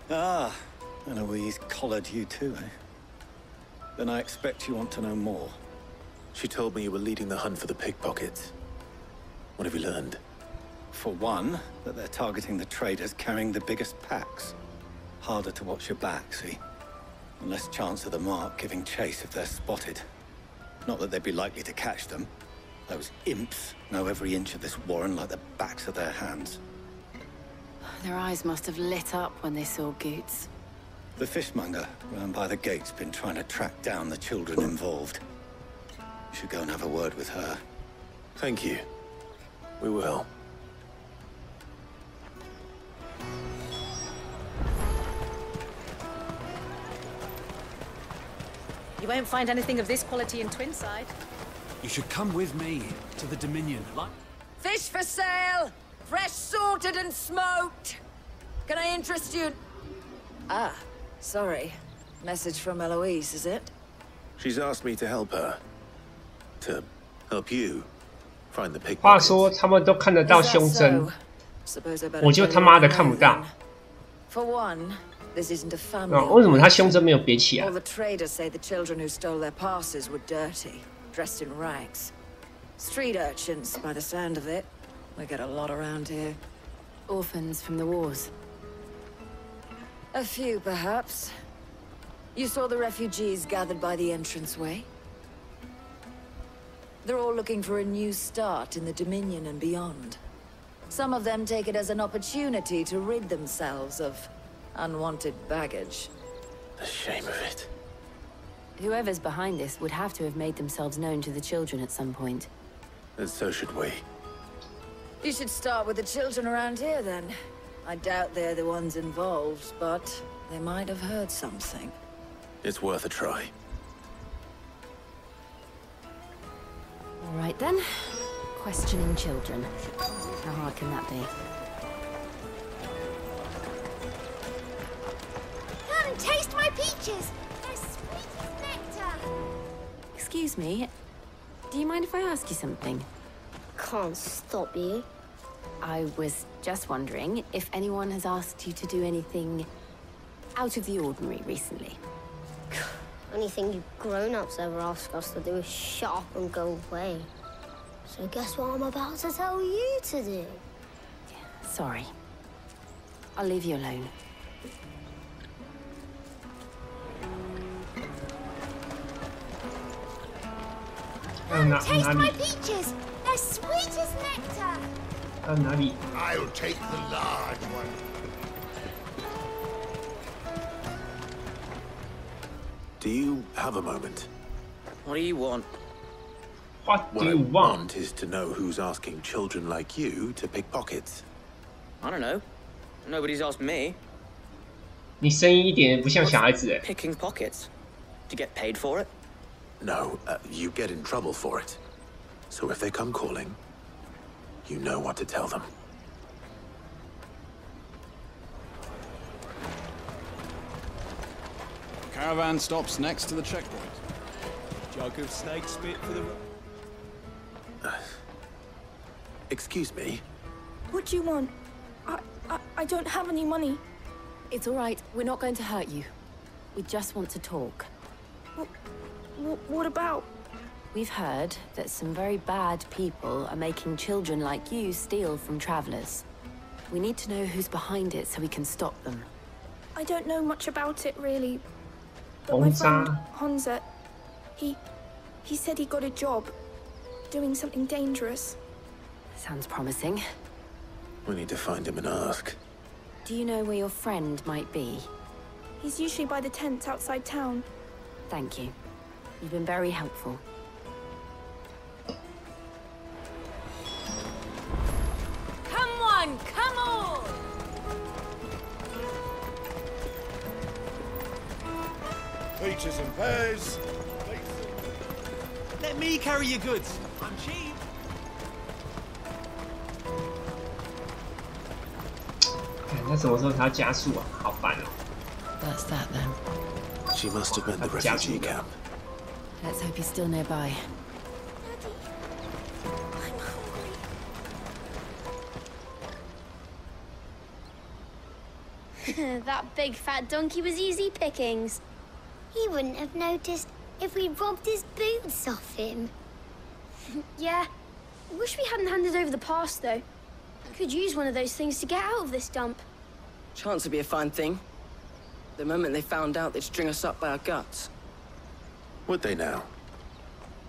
Ah, Eloise collared you too, eh? Then I expect you want to know more. She told me you were leading the hunt for the pickpockets. What have you learned? For one, that they're targeting the traders carrying the biggest packs. Harder to watch your back, see? And less chance of the mark giving chase if they're spotted. Not that they'd be likely to catch them. Those imps know every inch of this warren like the backs of their hands. Their eyes must have lit up when they saw Goots. The fishmonger round by the gate's been trying to track down the children involved. You should go and have a word with her. Thank you. We will. You won't find anything of this quality in Twinside. You should come with me to the Dominion. Fish for sale! Fresh sorted and smoked! Can I interest you? Ah, sorry. Message from Eloise, is it? She's asked me to help her. To help you find the pickpockets. 话说他们都看得到胸针，我就他妈的看不到。 For one, this isn't a family. 那为什么他胸针没有别起啊 All the traders say the children who stole their passes were dirty, dressed in rags. Street urchins, by the sound of it. We get a lot around here. Orphans from the wars. A few, perhaps. You saw the refugees gathered by the entranceway? They're all looking for a new start in the Dominion and beyond. Some of them take it as an opportunity to rid themselves of unwanted baggage. The shame of it. Whoever's behind this would have to have made themselves known to the children at some point. And so should we. You should start with the children around here, then. I doubt they're the ones involved, but they might have heard something. It's worth a try. All right, then. Questioning children. How hard can that be? Come, taste my peaches! They're sweet as nectar! Excuse me. Do you mind if I ask you something? Can't stop you. I was just wondering if anyone has asked you to do anything out of the ordinary recently. Anything you grown-ups ever ask us to do is shut up and go away. So guess what I'm about to tell you to do? Sorry. I'll leave you alone. Come, taste my peaches! They're sweet as nectar! I'll take the large one. Do you have a moment? What do you want? What I want is to know who's asking children like you to pick pockets. I don't know. Nobody's asked me. 你声音一点不像小孩子哎。 Picking pockets. Do you get paid for it? No, you get in trouble for it. So if they come calling, you know what to tell them. Caravan stops next to the checkpoint. Jug of snake spit for the... Excuse me? What do you want? I don't have any money. It's all right. We're not going to hurt you. We just want to talk. What about? We've heard that some very bad people are making children like you steal from travelers. We need to know who's behind it so we can stop them. I don't know much about it, really. But my friend, Honza, he said he got a job doing something dangerous. Sounds promising. We need to find him and ask. Do you know where your friend might be? He's usually by the tents outside town. Thank you. You've been very helpful. Come on, come on! Peaches and pears. Let me carry your goods. I'm cheap. 那什么时候才要加速啊？好烦哦。 That's that then. She must have been the refugee camp. Let's hope he's still nearby. That big fat donkey was easy pickings. He wouldn't have noticed if we robbed his boots off him. Yeah. Wish we hadn't handed over the pass, though. Could use one of those things to get out of this dump. Chance would be a fine thing. The moment they found out, they'd string us up by our guts. Would they now?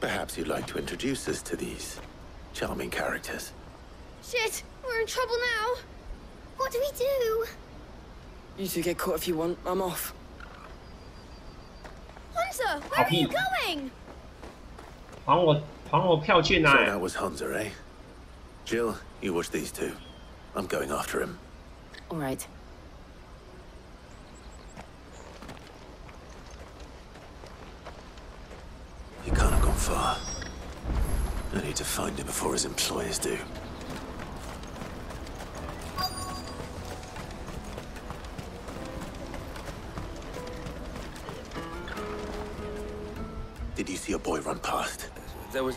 Perhaps you'd like to introduce us to these charming characters. Shit, we're in trouble now. What do we do? You two get caught if you want. I'm off. Hunter, where are you going? 还我票券啊！ So that was Hunter, eh? Jill, you watch these two. I'm going after him. All right. He can't have gone far. I need to find him before his employers do. Did you see a boy run past? There was...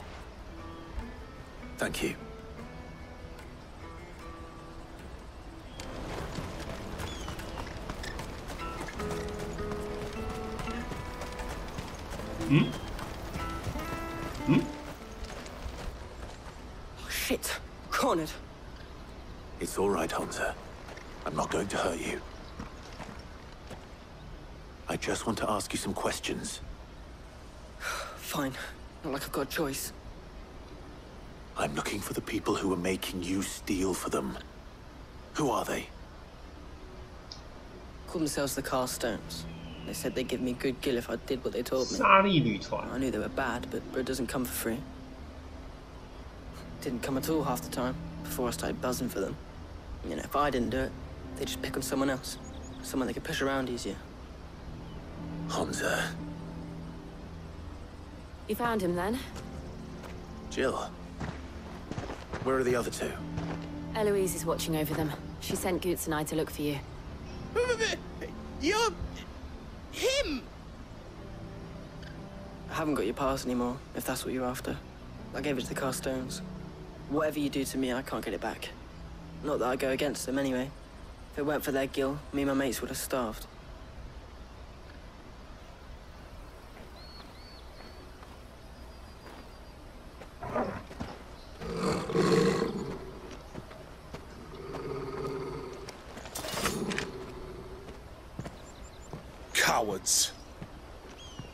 Thank you. cornered. It's all right, Hansa. I'm not going to hurt you. I just want to ask you some questions. Fine. Not like I've got a choice. I'm looking for the people who are making you steal for them. Who are they? Called themselves the Carstones. They said they'd give me good gill if I did what they told me. I knew they were bad, but bread doesn't come for free. Didn't come at all half the time, before I started buzzing for them. You know, if I didn't do it, they'd just pick on someone else. Someone they could push around easier. Hansa. You found him then? Jill. Where are the other two? Eloise is watching over them. She sent Goots and I to look for you. You're... him! I haven't got your pass anymore, if that's what you're after. I gave it to the Carstones. Whatever you do to me, I can't get it back. Not that I go against them anyway. If it weren't for their gill, me and my mates would have starved. Cowards.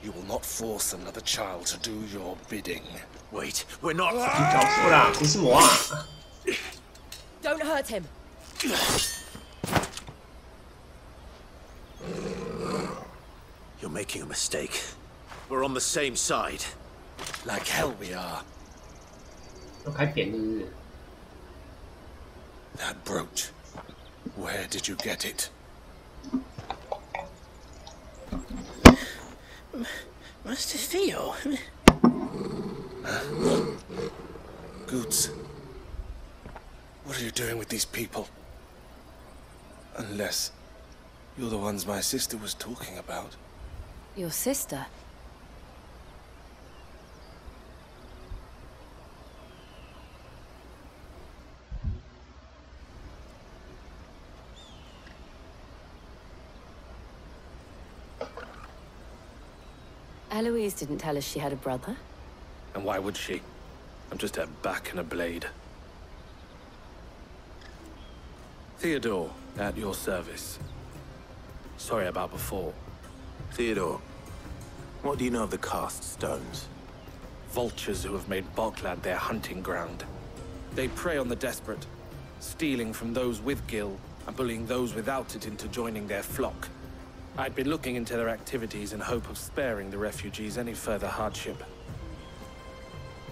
You will not force another child to do your bidding. Wait, we're not... Don't hurt him. You're making a mistake. We're on the same side. Like hell we are. That brooch. Where did you get it? Master Theo. Goots. What are you doing with these people? Unless you're the ones my sister was talking about. Your sister? Eloise didn't tell us she had a brother. And why would she? I'm just her back and a blade. Theodore, at your service. Sorry about before. Theodore, what do you know of the Cast Stones? Vultures who have made Balklad their hunting ground. They prey on the desperate, stealing from those with gill and bullying those without it into joining their flock. I'd been looking into their activities in hope of sparing the refugees any further hardship.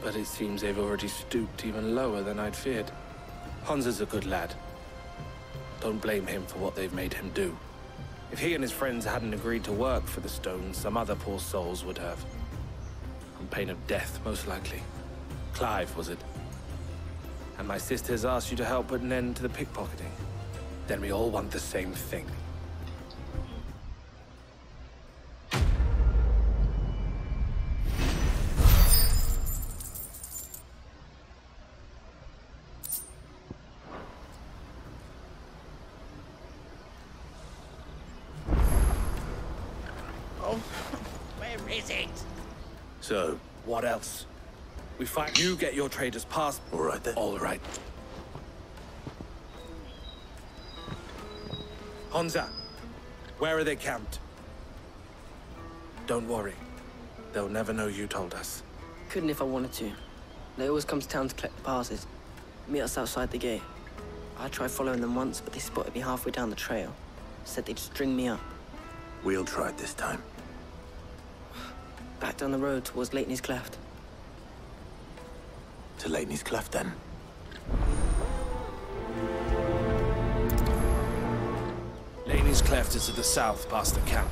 But it seems they've already stooped even lower than I'd feared. Hansa's a good lad. Don't blame him for what they've made him do. If he and his friends hadn't agreed to work for the Stones, some other poor souls would have. On pain of death, most likely. Clive, was it? And my sisters asked you to help put an end to the pickpocketing. Then we all want the same thing. So, what else? We find you get your trader's pass. All right then. All right. Hansa, where are they camped? Don't worry. They'll never know you told us. Couldn't if I wanted to. They always come to town to collect the passes. Meet us outside the gate. I tried following them once, but they spotted me halfway down the trail. Said they'd string me up. We'll try it this time. Back down the road towards Lateney's Cleft. To Lateney's Cleft, then. Lateney's Cleft is to the south, past the camp.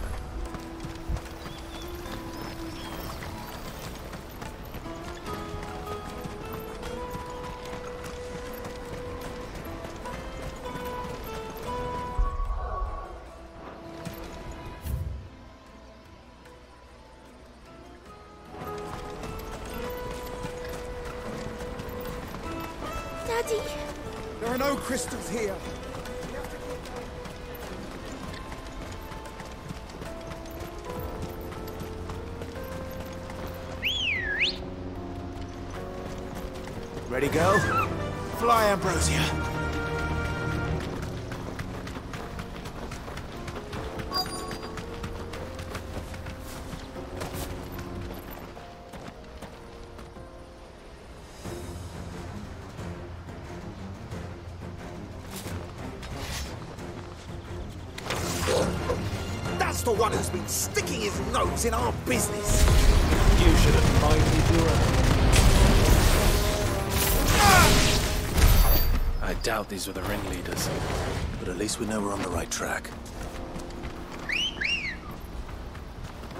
Daddy! There are no crystals here. Ready, girl? Fly, Ambrosia. That's the one who's been sticking his nose in our business. You should have minded your own. I doubt these were the ringleaders. But at least we know we're on the right track.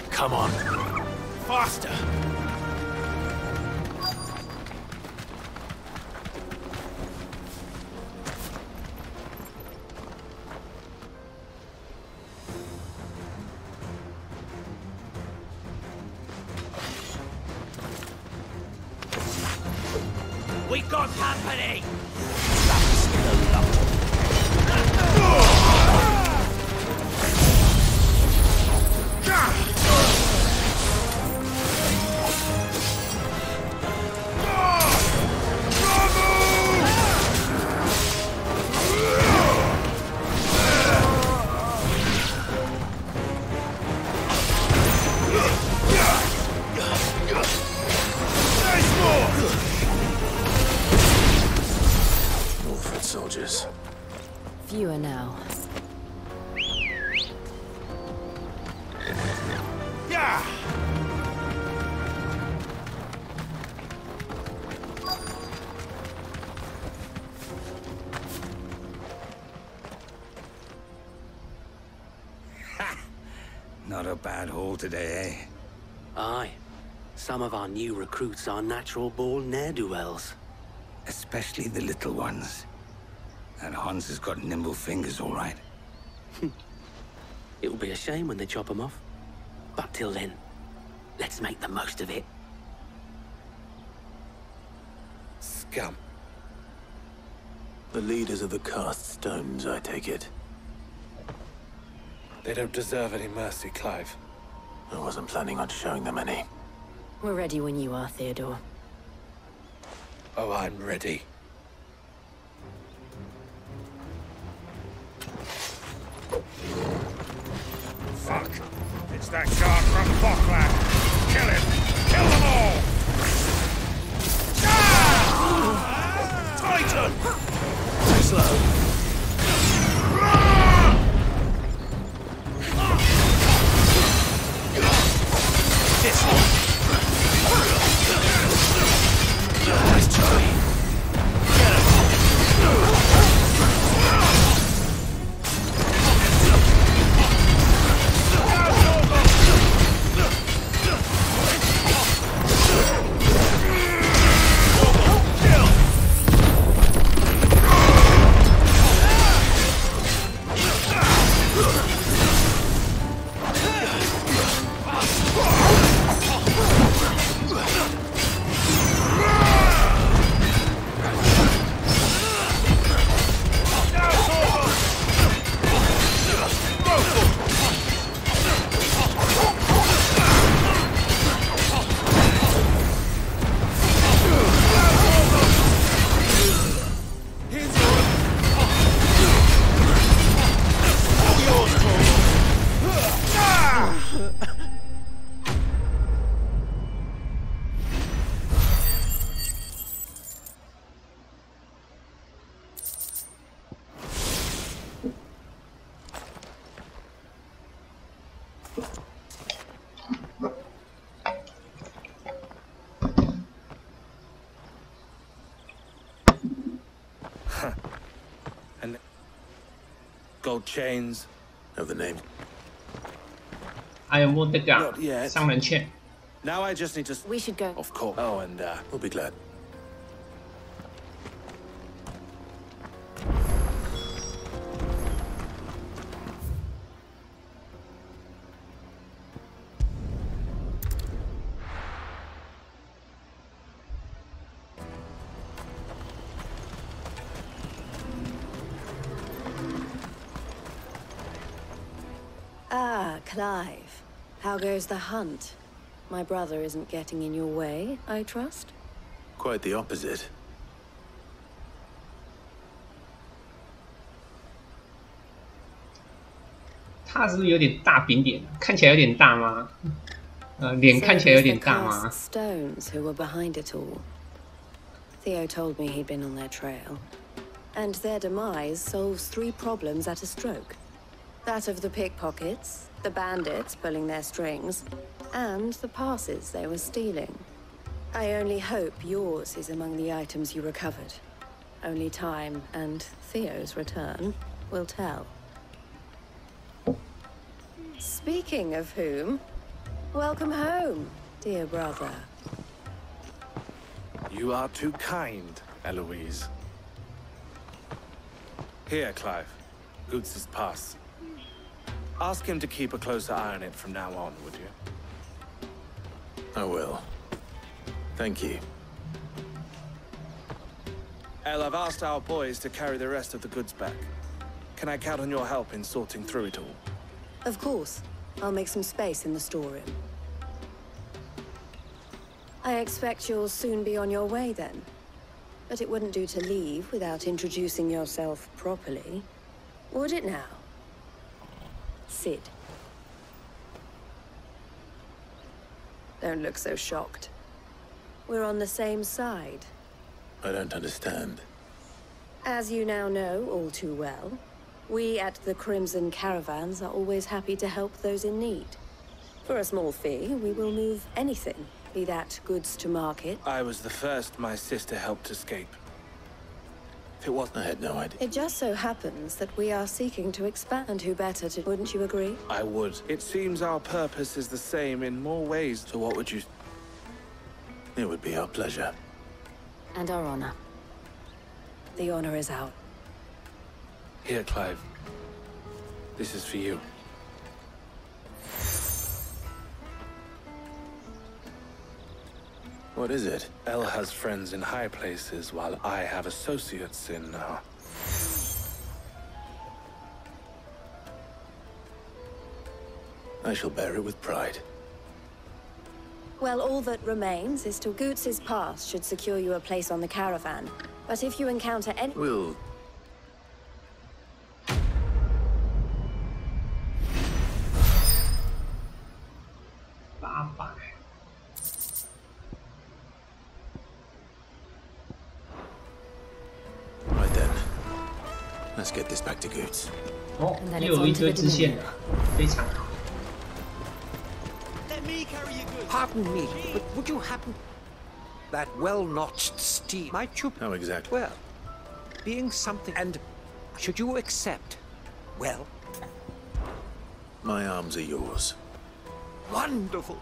Come on. Faster. We got company! Soldiers. Fewer now. Yeah. Not a bad haul today, eh? Aye. Some of our new recruits are natural-born ne'er-do-wells. Especially the little ones. And Hans has got nimble fingers, all right. It'll be a shame when they chop them off. But till then, let's make the most of it. Scum. The leaders of the cast stones, I take it. They don't deserve any mercy, Clive. I wasn't planning on showing them any. We're ready when you are, Theodore. Oh, I'm ready. Fuck. It's that guard from Falkland. Kill him. Kill them all. Ah! Titan! Too slow. This one. Nice try. Get him. And gold chains. Know the name? 还有没这个商人券 Now I just need to. We should go. Of course. Oh, and we'll be glad. Ah, Clive. How goes the hunt? My brother isn't getting in your way, I trust? Quite the opposite. 他是不是有点大饼脸？看起来有点大吗？脸看起来有点大吗？ Stones who were behind it all. Theo told me he'd been on their trail, and their demise solves 3 problems at a stroke: that of the pickpockets, the bandits pulling their strings, and the passes they were stealing. I only hope yours is among the items you recovered. Only time and Theo's return will tell. Speaking of whom, welcome home, dear brother. You are too kind, Eloise. Here, Clive. Goots' pass. Ask him to keep a closer eye on it from now on, would you? I will. Thank you. Elle, I've asked our boys to carry the rest of the goods back. Can I count on your help in sorting through it all? Of course. I'll make some space in the storeroom. I expect you'll soon be on your way then. But it wouldn't do to leave without introducing yourself properly, would it now? Sid. Don't look so shocked. We're on the same side. I don't understand. As you now know all too well, we at the Crimson Caravans are always happy to help those in need. For a small fee, we will move anything, be that goods to market. I was the first my sister helped escape. If it wasn't, I had no idea. It just so happens that we are seeking to expand, and who better to... Wouldn't you agree? I would. It seems our purpose is the same in more ways. So what would you... It would be our pleasure. And our honor. The honor is out. Here, Clive. This is for you. What is it? Elle has friends in high places, while I have associates in, I shall bear it with pride. Well, all that remains is till Goots' pass should secure you a place on the caravan. But if you encounter any... We'll... Right then. Let's get this back to Goots. 哦，又有一堆支线了，非常好。 Pardon me, but would you happen... That well-notched steel might you... How exactly? Well, being something... And should you accept... Well... My arms are yours. Wonderful.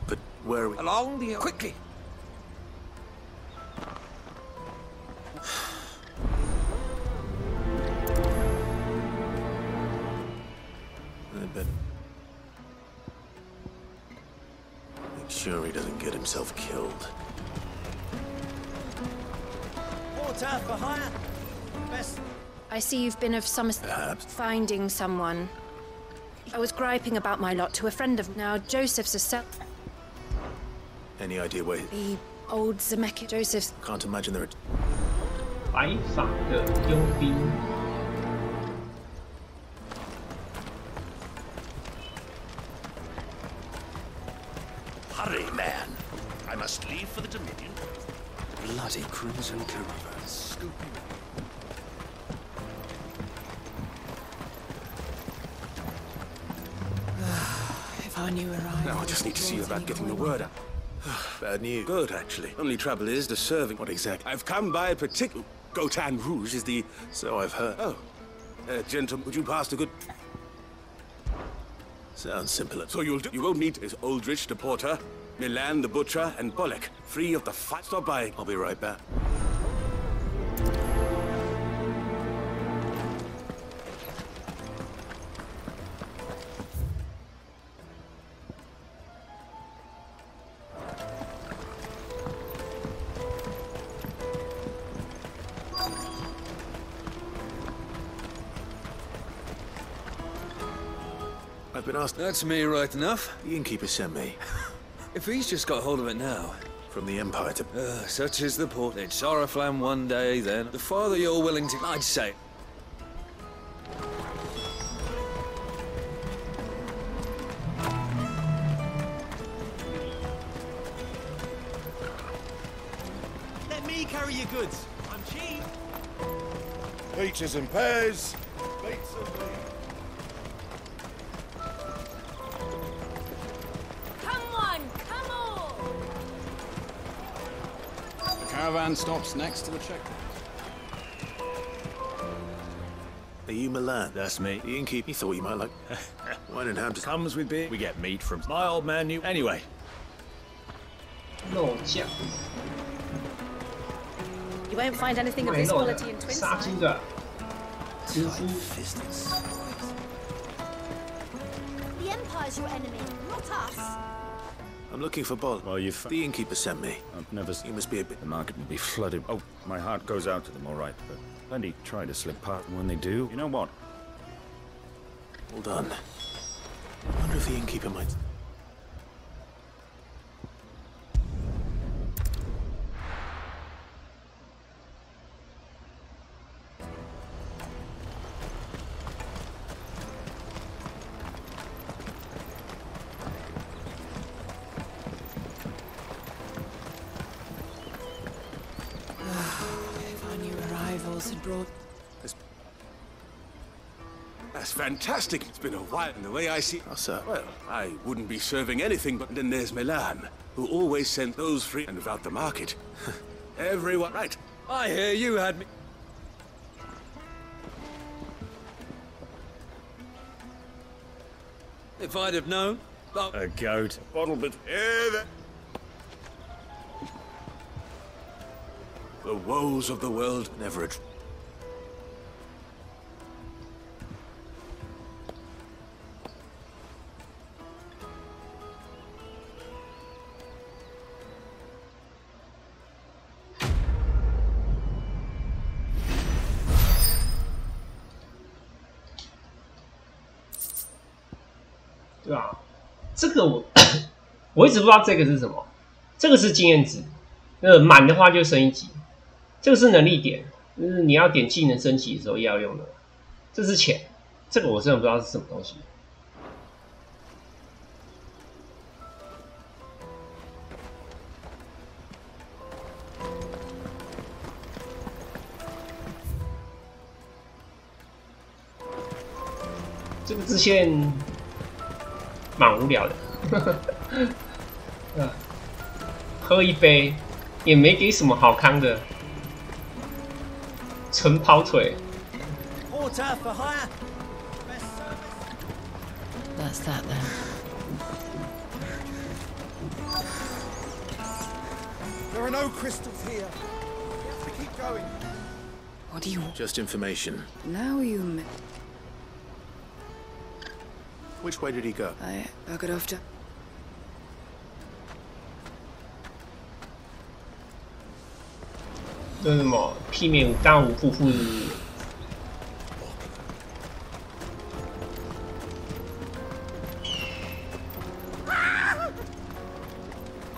But where are we? Along the... Quickly! But... Make sure he doesn't get himself killed. Porter for hire. Best. I see you've been of some finding someone. I was griping about my lot to a friend of now. Joseph's a Any idea where? The old Zemeckis. Joseph's. Can't imagine there are. 白发的佣兵。 Hurry, man. I must leave for the Dominion. Bloody Crimson Caravan. Scooping. If I knew where I... Now I just need to see you about getting the word out. Bad news. Good, actually. Only trouble is the serving. What exactly? I've come by a particular... Gotan Rouge is the... So I've heard. Oh. Gentlemen, would you pass the good... Sounds simple. So you'll do... You won't need is Aldrich the porter, Milan the butcher, and Bollock. Free of the fight. Stop by. I'll be right back. I've been asked... That's me right enough. The innkeeper sent me. If he's just got hold of it now. From the Empire to... Such is the port. It's Oriflamme one day, then. The farther you're willing to... I'd say... me carry your goods. I'm cheap. Peaches and pears. Beets and beans. Caravan stops next to the checkpoint. Are you Milan? That's me. The innkeeper. He thought you might like wine and ham. Comes with beer. We get meat from my old man knew. Anyway. 肉酱。 You won't find anything of this quality in Twin 杀猪的。蜘蛛。 The Empire's your enemy, not us. I'm looking for Bol. Well, the innkeeper sent me. I've never. You must be a bit. The market will be flooded. Oh, my heart goes out to them, all right. But plenty try to slip past, and when they do, you know what? All done. I wonder if the innkeeper might. That's fantastic. It's been a while, and the way I see... Oh, sir. Well, I wouldn't be serving anything, but then there's Milan, who always sent those free and without the market. Everyone... Right. I hear you had me... If I'd have known... Oh. A goat. A bottle, but... Yeah, the woes of the world never...对吧？这个我一直不知道这个是什么，这个是经验值，满的话就升一级，这个是能力点，就是你要点技能升级的时候要用的。这是钱，这个我真的不知道是什么东西。这个支线蛮无聊的，喝一杯也没给什么好康的，纯跑腿。Porter for hire. That's that then. There are no crystals here. We have to keep going. What do you want? Just information. Now you. Which way did he go? I got after.这是什么？媲美大武夫妇。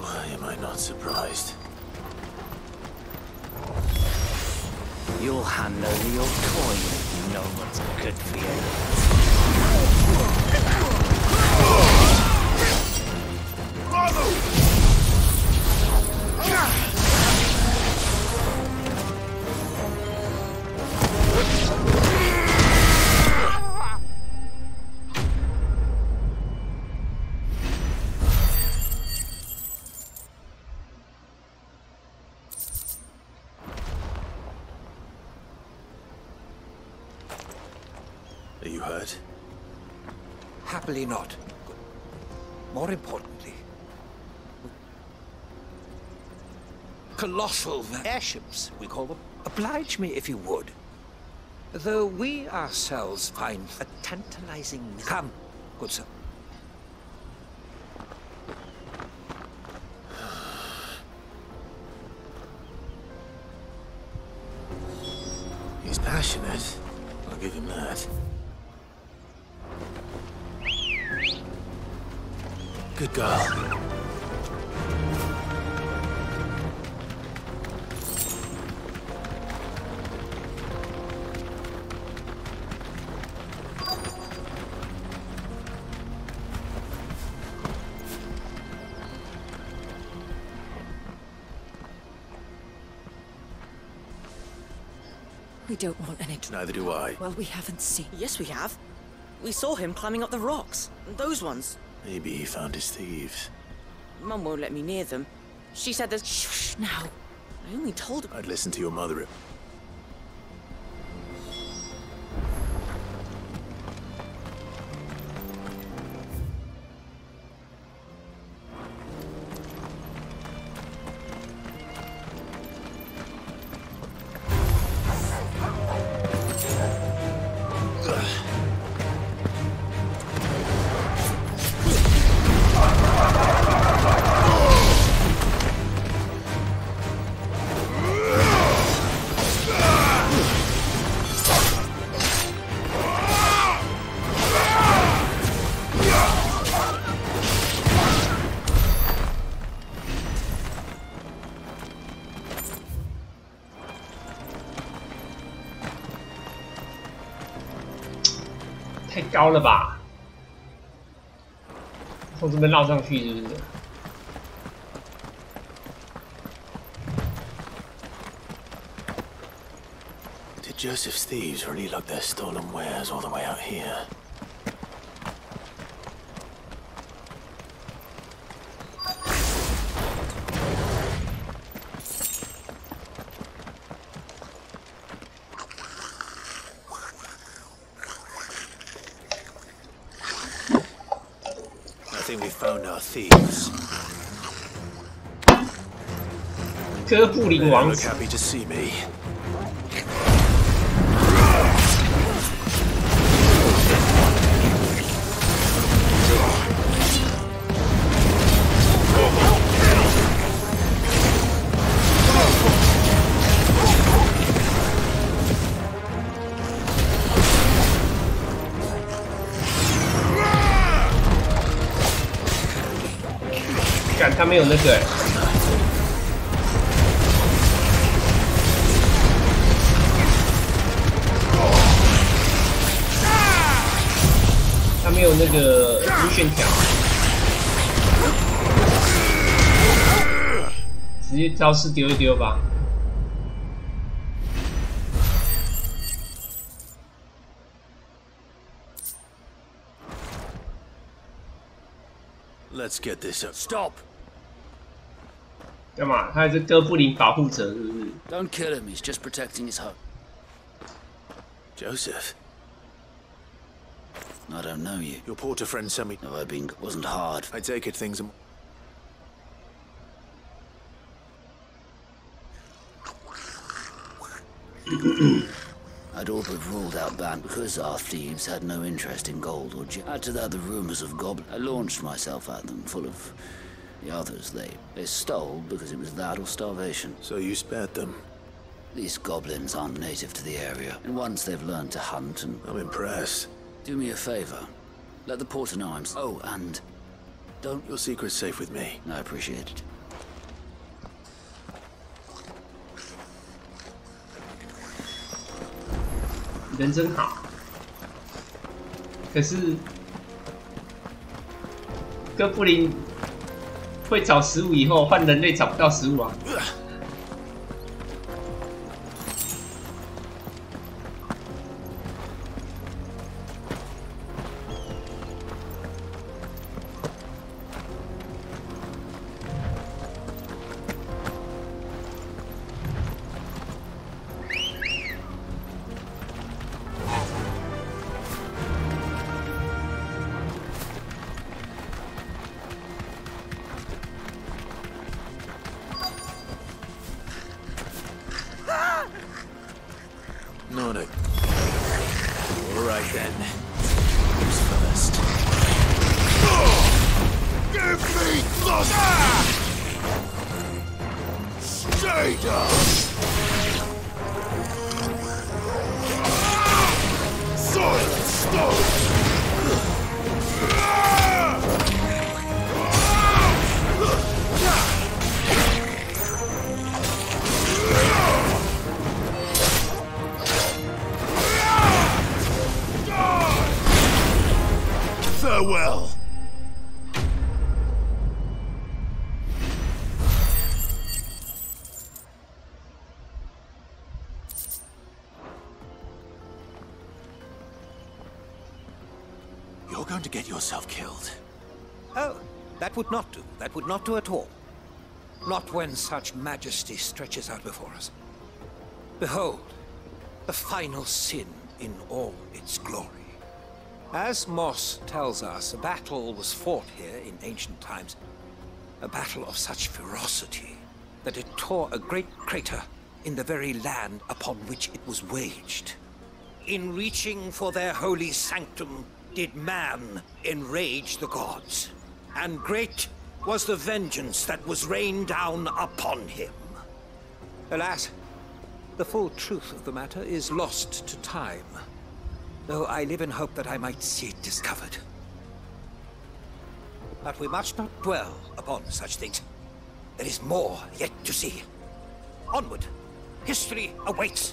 Why am I not surprised? You'll hand over your coin if you know what's good for you. Are you hurt? Happily not. More importantly, colossal airships, we call them. Oblige me if you would. Though we ourselves find a tantalizing... Come, good sir. He's passionate. I'll give him that. Good girl. We don't want any trouble. Neither do I. Well, we haven't seen. Yes, we have. We saw him climbing up the rocks. Those ones. Maybe he found his thieves. Mum won't let me near them. She said there's... Shh, now. I only told her... I'd listen to your mother.太高了吧？从这边绕上去是不是？ Did Joseph's thieves really lug their stolen wares all the way out here? I think we found our thieves. 哥布林王 Look 子。 happy to see me. 干，他没有那个。他没有那个无线条，直接招式丢一丢吧。 Let's get this up. Stop! 干嘛？他还是哥布林保护者，是不是？ Don't kill him, he's just protecting his home. Joseph. I don't know you. Your porter friend sent me. No, it wasn't hard. I take it things are... I'd all but ruled out band because our thieves had no interest in gold or gems. Add to that the rumors of goblins. I launched myself at them, full of the others. They stole because it was that or starvation. So you spared them? These goblins aren't native to the area, and once they've learned to hunt and... I'm impressed. Do me a favor. Let the porter know I'm... Oh, and... Don't... Your secret's safe with me. I appreciate it. 人真好，可是哥布林会找食物以后，换人类找不到食物啊。Not it. All right then. Who's first? Give me the... Stay down! Silent stone! Farewell. You're going to get yourself killed. Oh, that would not do. That would not do at all. Not when such majesty stretches out before us. Behold, the final sin in all its glory. As Moss tells us, a battle was fought here in ancient times. A battle of such ferocity that it tore a great crater in the very land upon which it was waged. In reaching for their holy sanctum, did man enrage the gods, and great was the vengeance that was rained down upon him. Alas, the full truth of the matter is lost to time, though I live in hope that I might see it discovered. But we must not dwell upon such things. There is more yet to see. Onward! History awaits!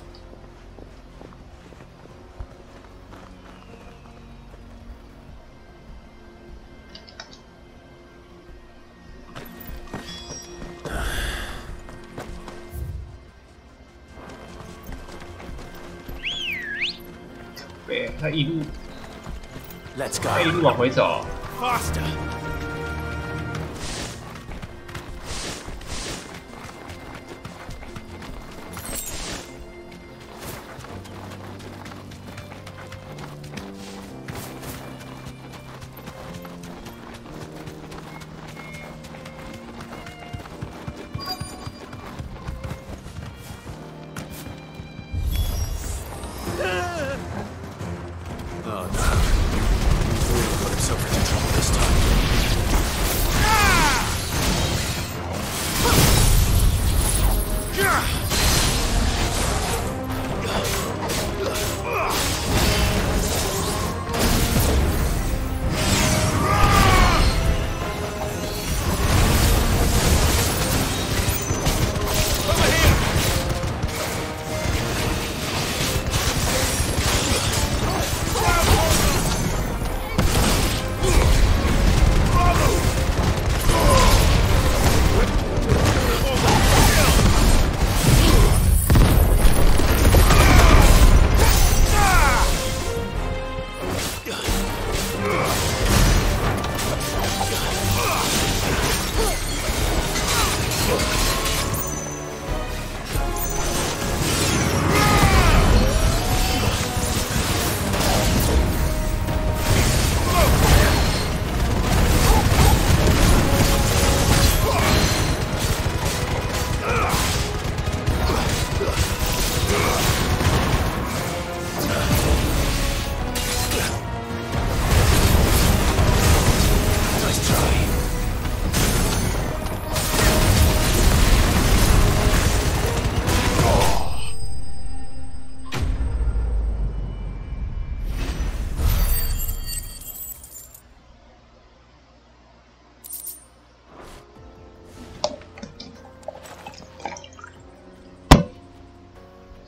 对，他一路 Let's go. 他一路往回走。 Faster.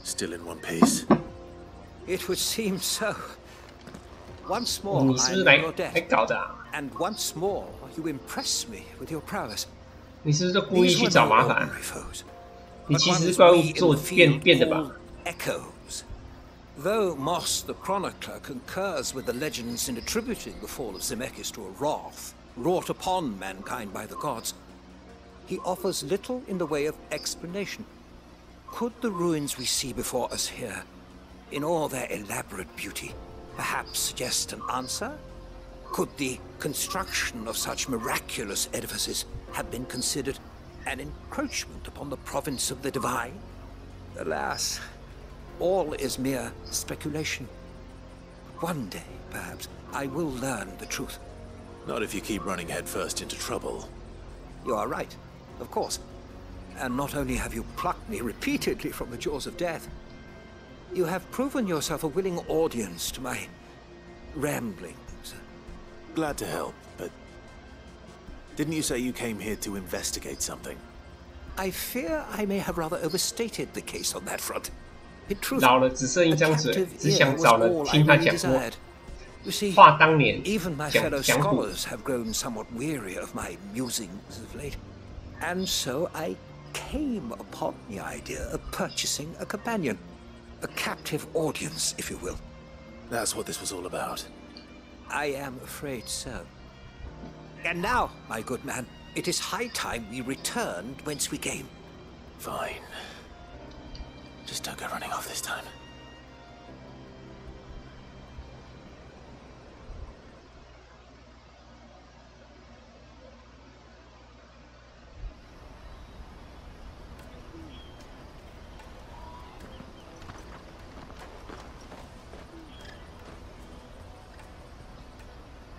Still in one piece. It would seem so. Once more, I am your death, and once more you impress me with your prowess. 你是不是就故意去找麻烦？你其实是怪物做变的吧？ Echoes. Though Moss the Chronicler concurs with the legends in attributing the fall of Zemeckis to a wrath wrought upon mankind by the gods, he offers little in the way of explanation. Could the ruins we see before us here, in all their elaborate beauty, perhaps suggest an answer? Could the construction of such miraculous edifices have been considered an encroachment upon the province of the divine? Alas, all is mere speculation. One day, perhaps, I will learn the truth. Not if you keep running headfirst into trouble. You are right, of course. And not only have you plucked me repeatedly from the jaws of death, you have proven yourself a willing audience to my ramblings. Glad to help, but didn't you say you came here to investigate something? I fear I may have rather overstated the case on that front. In truth, 老了只剩一张嘴，只想找人听他讲话。 You see, 话当年 even my fellow scholars have grown somewhat weary of my musings of late, and so I came upon the idea of purchasing a companion, a captive audience, if you will. That's what this was all about. I am afraid so. And now, my good man, it is high time we returned whence we came. Fine. Just don't go running off this time.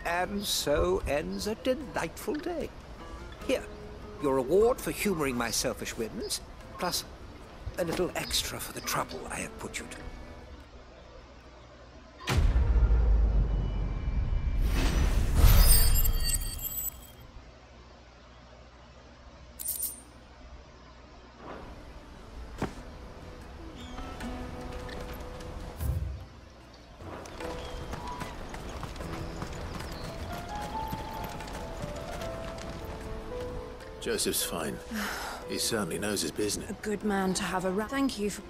And so ends a delightful day. Here, your reward for humoring my selfish whims, plus a little extra for the trouble I have put you to. Joseph's fine. He certainly knows his business. A good man to have around. Thank you for...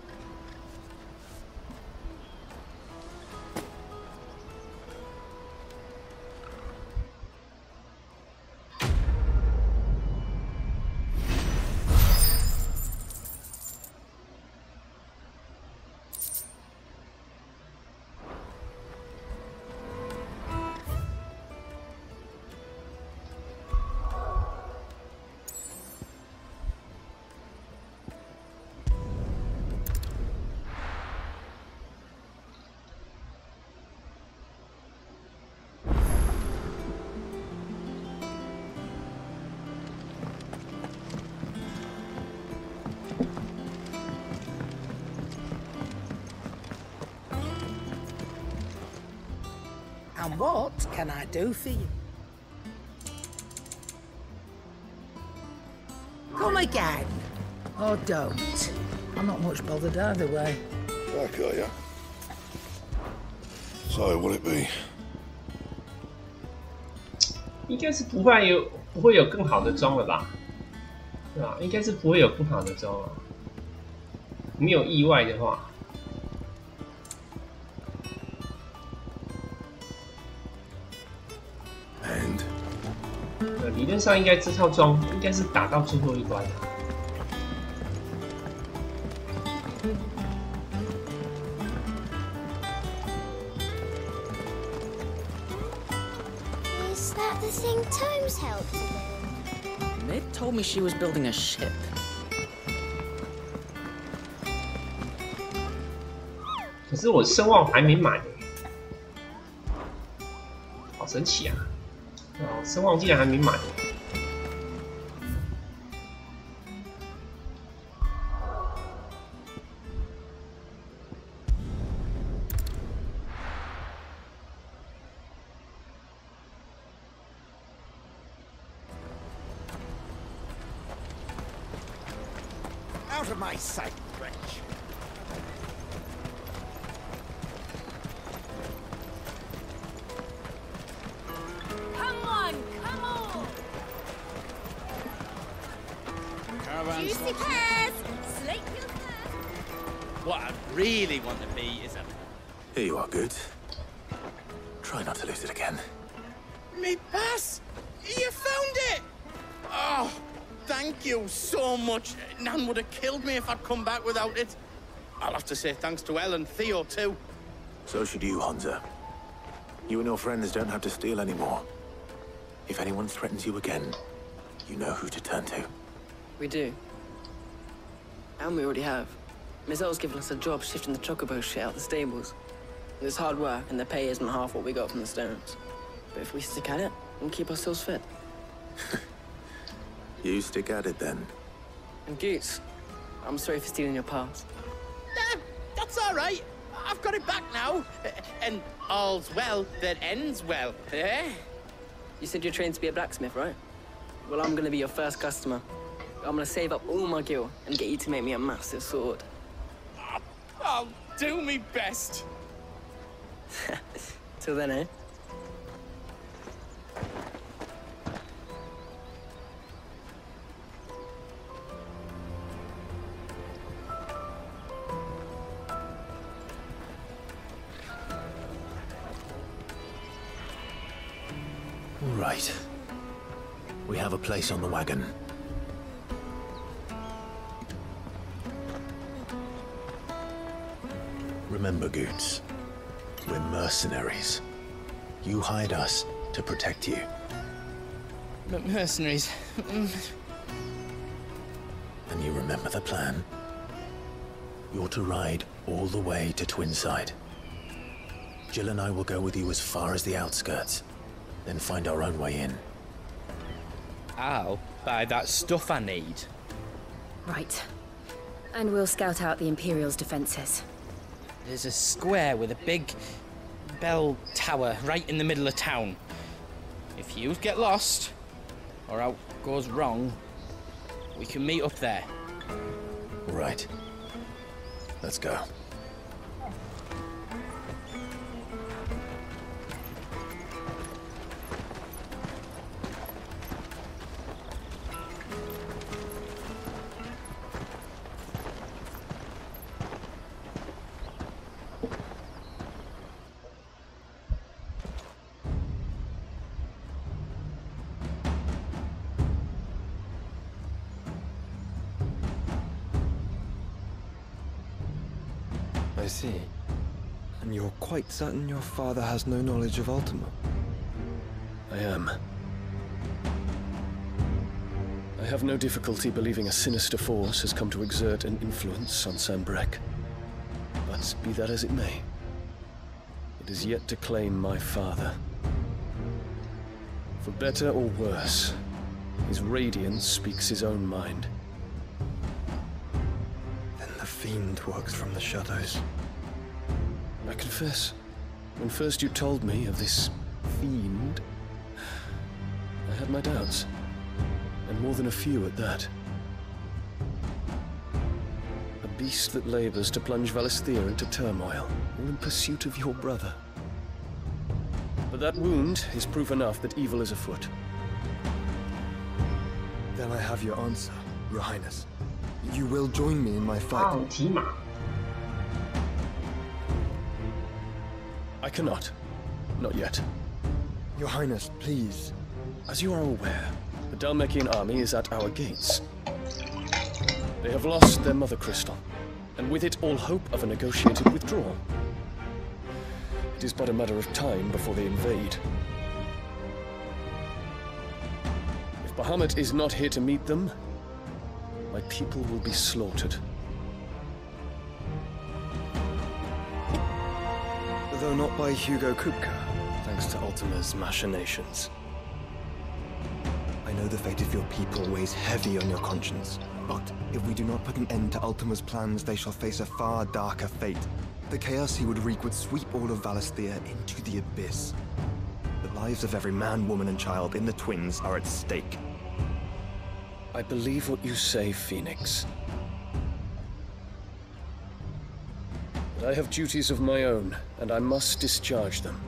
And what can I do for you? Come again. Or don't. I'm not much bothered either way. Back, are you? So, will it be? 应该是不会有更好的装了吧？对吧？应该是不会有更好的装了，没有意外的话。 理论上应该这套装应该是打到最后一关的。Is that the thing Tomes helped to build? Nid told me she was building a ship. 可是我声望还没满耶，好神奇啊！ 哦，声望竟然还没满。Out of my sight, wretch. Juicy pears! Slate your thirst! What I really want to be is a... Here you are, Good. Try not to lose it again. Me pass! You found it! Oh, thank you so much. Nan would have killed me if I'd come back without it. I'll have to say thanks to Elle and Theo, too. So should you, Hunter. You and your friends don't have to steal anymore. If anyone threatens you again, you know who to turn to. We do. And we already have. Miss Elle's given us a job shifting the chocobo shit out the stables. It's hard work, and the pay isn't half what we got from the stones. But if we stick at it, we'll keep ourselves fit. You stick at it, then. And Goose, I'm sorry for stealing your pass. Nah, that's all right. I've got it back now. And all's well that ends well, eh? You said you're trained to be a blacksmith, right? Well, I'm gonna be your first customer. I'm gonna save up all my gil and get you to make me a massive sword. I'll do me best. Till then, eh? right. We have a place on the wagon. Remember, Goots, we're mercenaries. You hired us to protect you. But mercenaries... And you remember the plan? You're to ride all the way to Twinside. Jill and I will go with you as far as the outskirts, then find our own way in. I'll buy that stuff I need. Right. And we'll scout out the Imperial's defenses. There's a square with a big bell tower right in the middle of town. If you get lost, or out goes wrong, we can meet up there. Right. Let's go. I see. And you're quite certain your father has no knowledge of Ultima? I am. I have no difficulty believing a sinister force has come to exert an influence on Sanbreque. But be that as it may, it is yet to claim my father. For better or worse, his radiance speaks his own mind. Then the Fiend works from the shadows. I confess, when first you told me of this Fiend, I had my doubts. And more than a few at that. A beast that labors to plunge Valisthea into turmoil, all in pursuit of your brother. But that wound is proof enough that evil is afoot. Then I have your answer, Your Highness. You will join me in my fight. I cannot. Not yet. Your Highness, please. As you are aware, the Dhalmekian army is at our gates. They have lost their mother crystal, and with it all hope of a negotiated withdrawal. It is but a matter of time before they invade. If Bahamut is not here to meet them, my people will be slaughtered. Though not by Hugo Kupka, thanks to Ultima's machinations. I know the fate of your people weighs heavy on your conscience, but if we do not put an end to Ultima's plans, they shall face a far darker fate. The chaos he would wreak would sweep all of Valisthea into the abyss. The lives of every man, woman, and child in the Twins are at stake. I believe what you say, Phoenix. But I have duties of my own, and I must discharge them.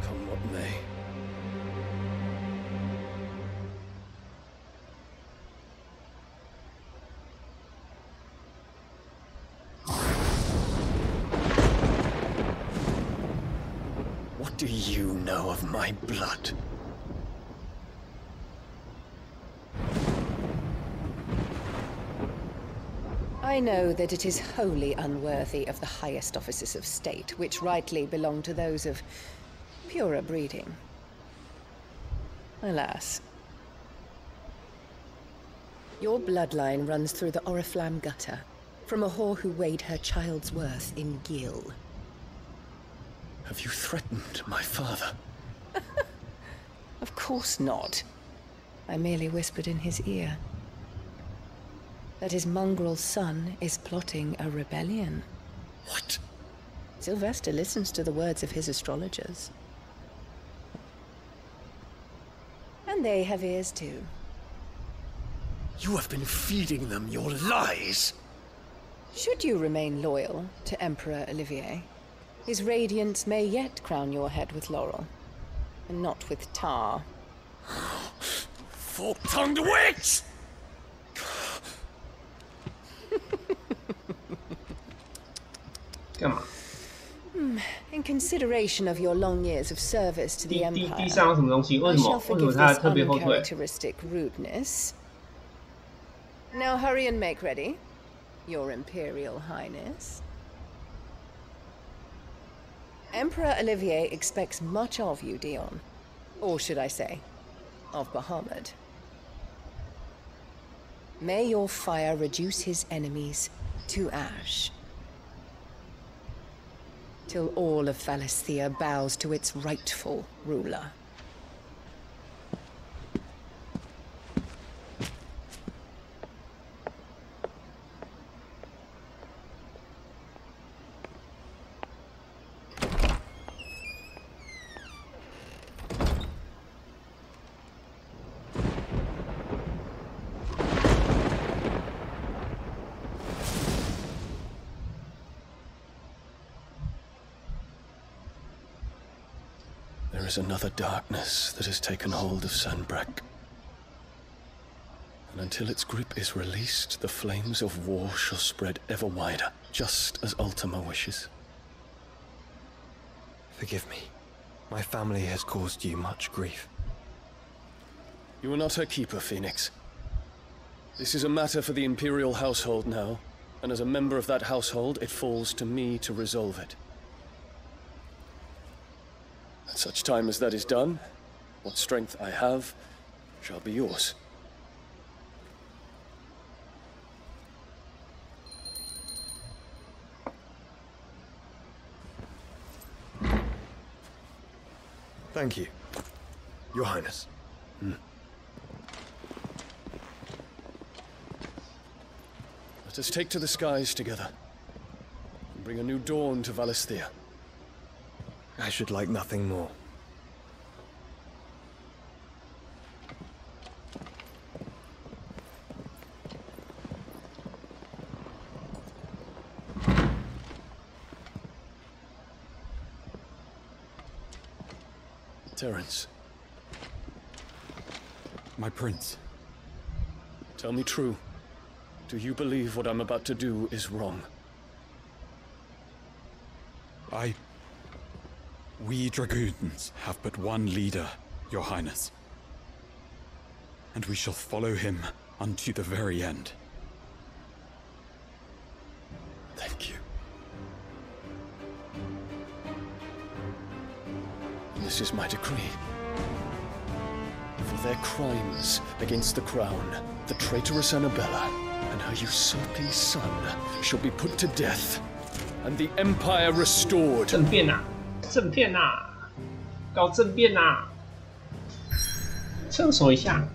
Come what may. What do you know of my blood? I know that it is wholly unworthy of the highest offices of state, which rightly belong to those of purer breeding. Alas. Your bloodline runs through the Oriflamme gutter, from a whore who weighed her child's worth in gil. Have you threatened my father? Of course not. I merely whispered in his ear that his mongrel son is plotting a rebellion. What? Sylvester listens to the words of his astrologers. And they have ears too. You have been feeding them your lies! Should you remain loyal to Emperor Olivier, his radiance may yet crown your head with laurel, and not with tar. Fork-tongued witch! Come on. In consideration of your long years of service to the Empire, 地上有什么东西？为 I 什么？ shall 为什么 forgive 他 this 特别后退？ uncharacteristic rudeness. Now hurry and make ready, Your Imperial Highness. Emperor Olivier expects much of you, Dion. Or should I say, of Bahamut. May your fire reduce his enemies to ash, till all of Valisthea bows to its rightful ruler. There is another darkness that has taken hold of Sanbreque. And until its grip is released, the flames of war shall spread ever wider, just as Ultima wishes. Forgive me. My family has caused you much grief. You are not her keeper, Phoenix. This is a matter for the Imperial household now, and as a member of that household, it falls to me to resolve it. At such time as that is done, what strength I have shall be yours. Thank you, Your Highness. Let us take to the skies together, and bring a new dawn to Valisthea. I should like nothing more. Terence. My prince. Tell me true. Do you believe what I'm about to do is wrong? We dragoons have but one leader, Your Highness. And we shall follow him unto the very end. Thank you. This is my decree. For their crimes against the crown, the traitorous Annabella and her usurping son shall be put to death, and the Empire restored. 政变啊！政变啊！搞政变啊！厕所一下。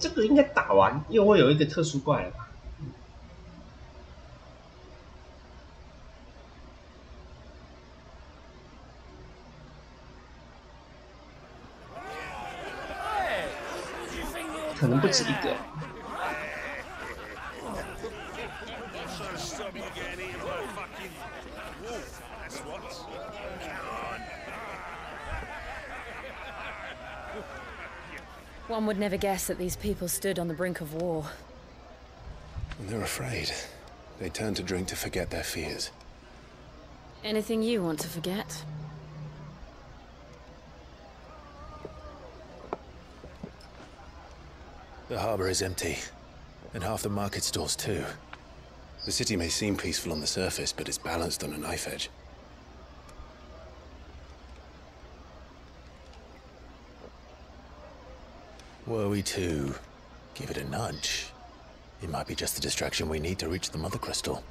这个应该打完又会有一个特殊怪了吧？可能不止一个。One would never guess that these people stood on the brink of war. When they're afraid, they turn to drink to forget their fears. Anything you want to forget? The harbor is empty, and half the market stalls too. The city may seem peaceful on the surface, but it's balanced on a knife edge. Were we to give it a nudge, it might be just the distraction we need to reach the Mother Crystal.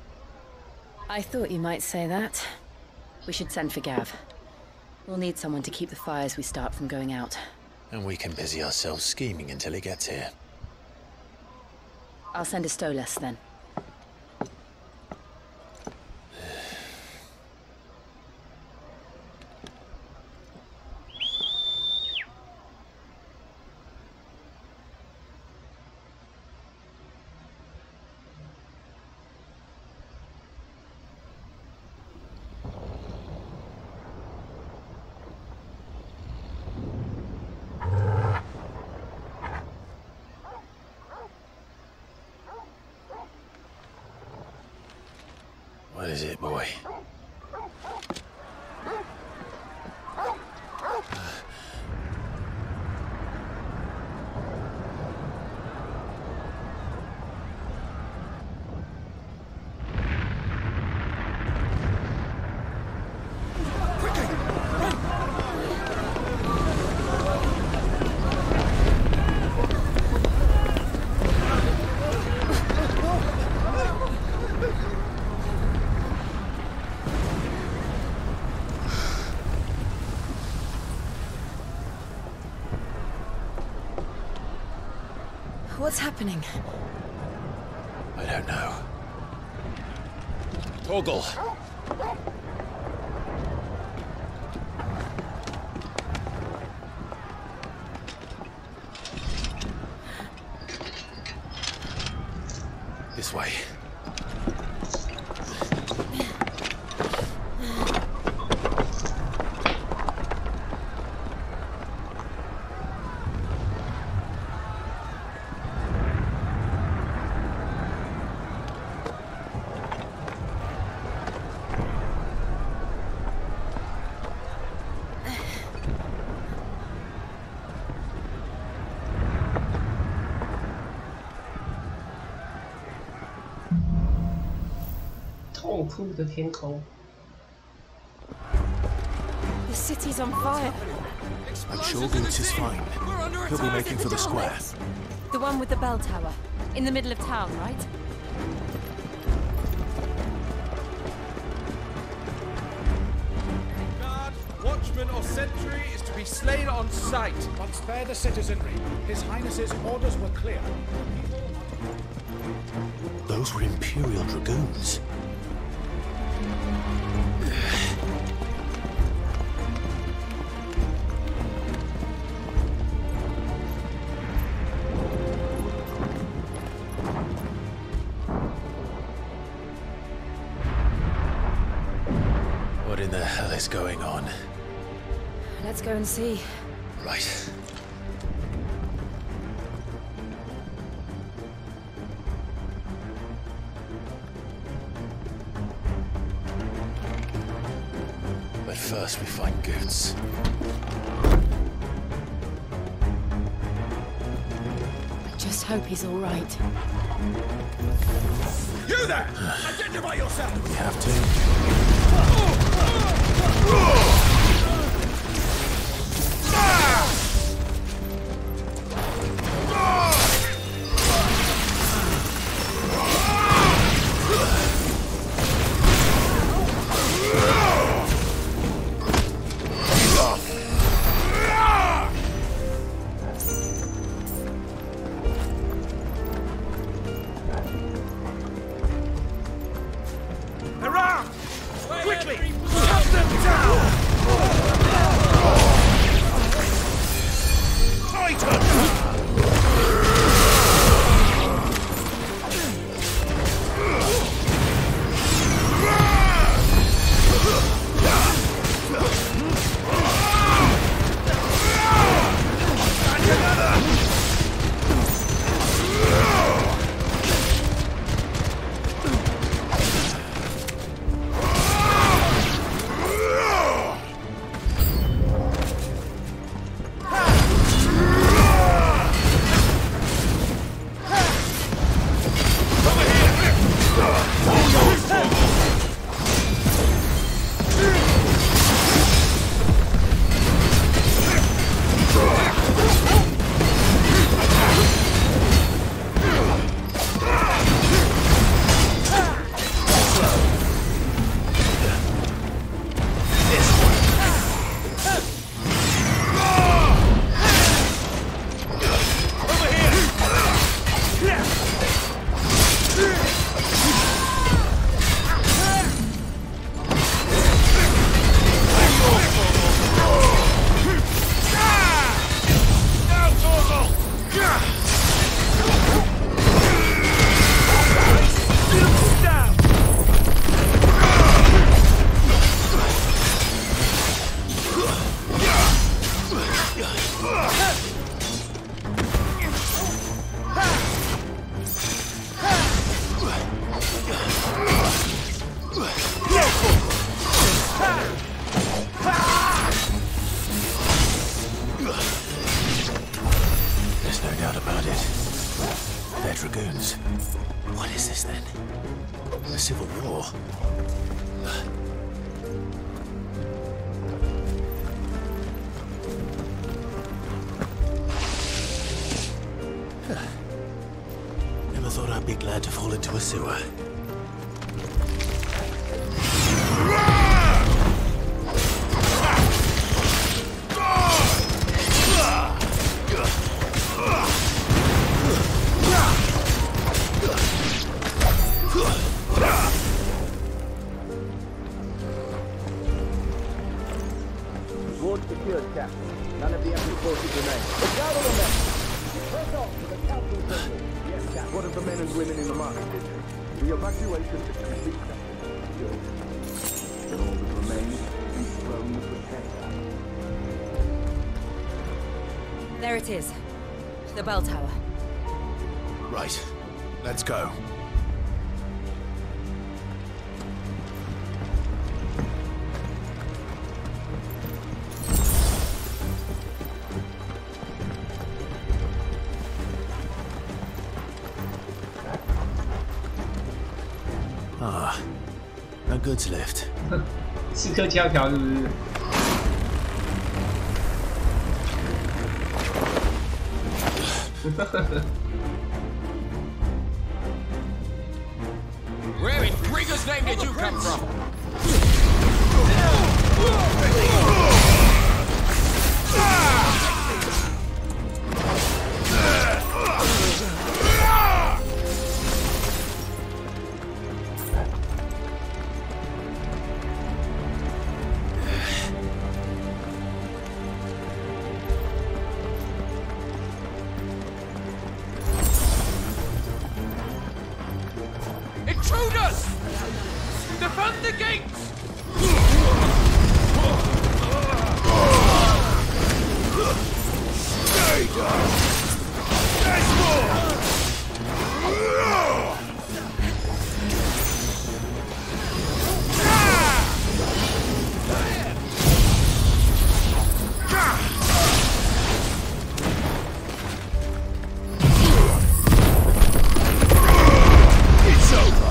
I thought you might say that. We should send for Gav. We'll need someone to keep the fires we start from going out. And we can busy ourselves scheming until he gets here. I'll send a Stolas then. What is it, boy? What's happening? I don't know. Torgal! This way. The city's on fire. I'm sure Goots is fine. He'll be making for the square. The one with the bell tower. In the middle of town, right? Guard, watchman or sentry is to be slain on sight. But spare the citizenry. His Highness's orders were clear. Those were Imperial Dragoons. What in the hell is going on? Let's go and see. Right. But first we find Goots. I just hope he's all right. You there! Identify yourself! We have to. Quickly! Cut them down! dragoons. What is this then? A civil war? Never thought I'd be glad to fall into a sewer. Ward secured, Captain. None of the enemy forces remain. Look out on the men! Press on to the council building. Yes, Captain. What of the men and women in the market district? The evacuation is complete. Then all that remains is thrown to protect us. There it is. The bell tower. Right. Let's go. Ah, no goods left. 刺客教条是不是？ Where in Grigger's name did you come from? Intruders! Defend the gates! It's over.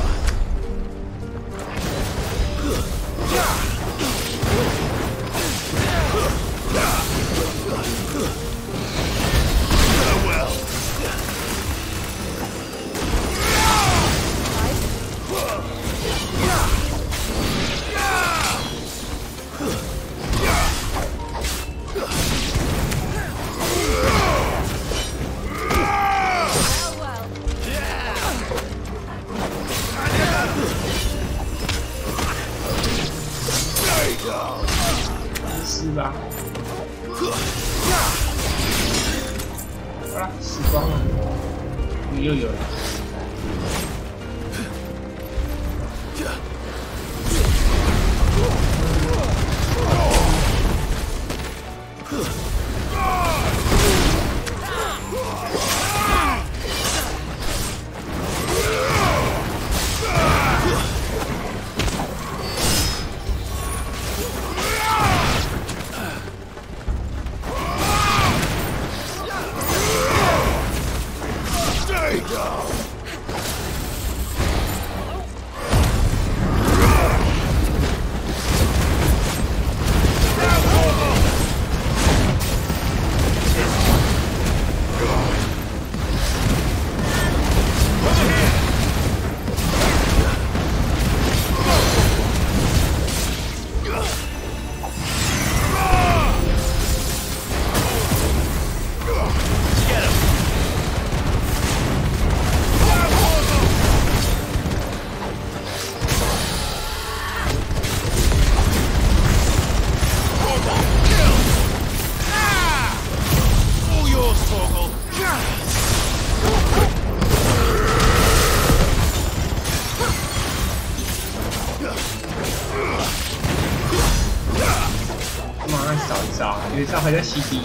Esa falla City.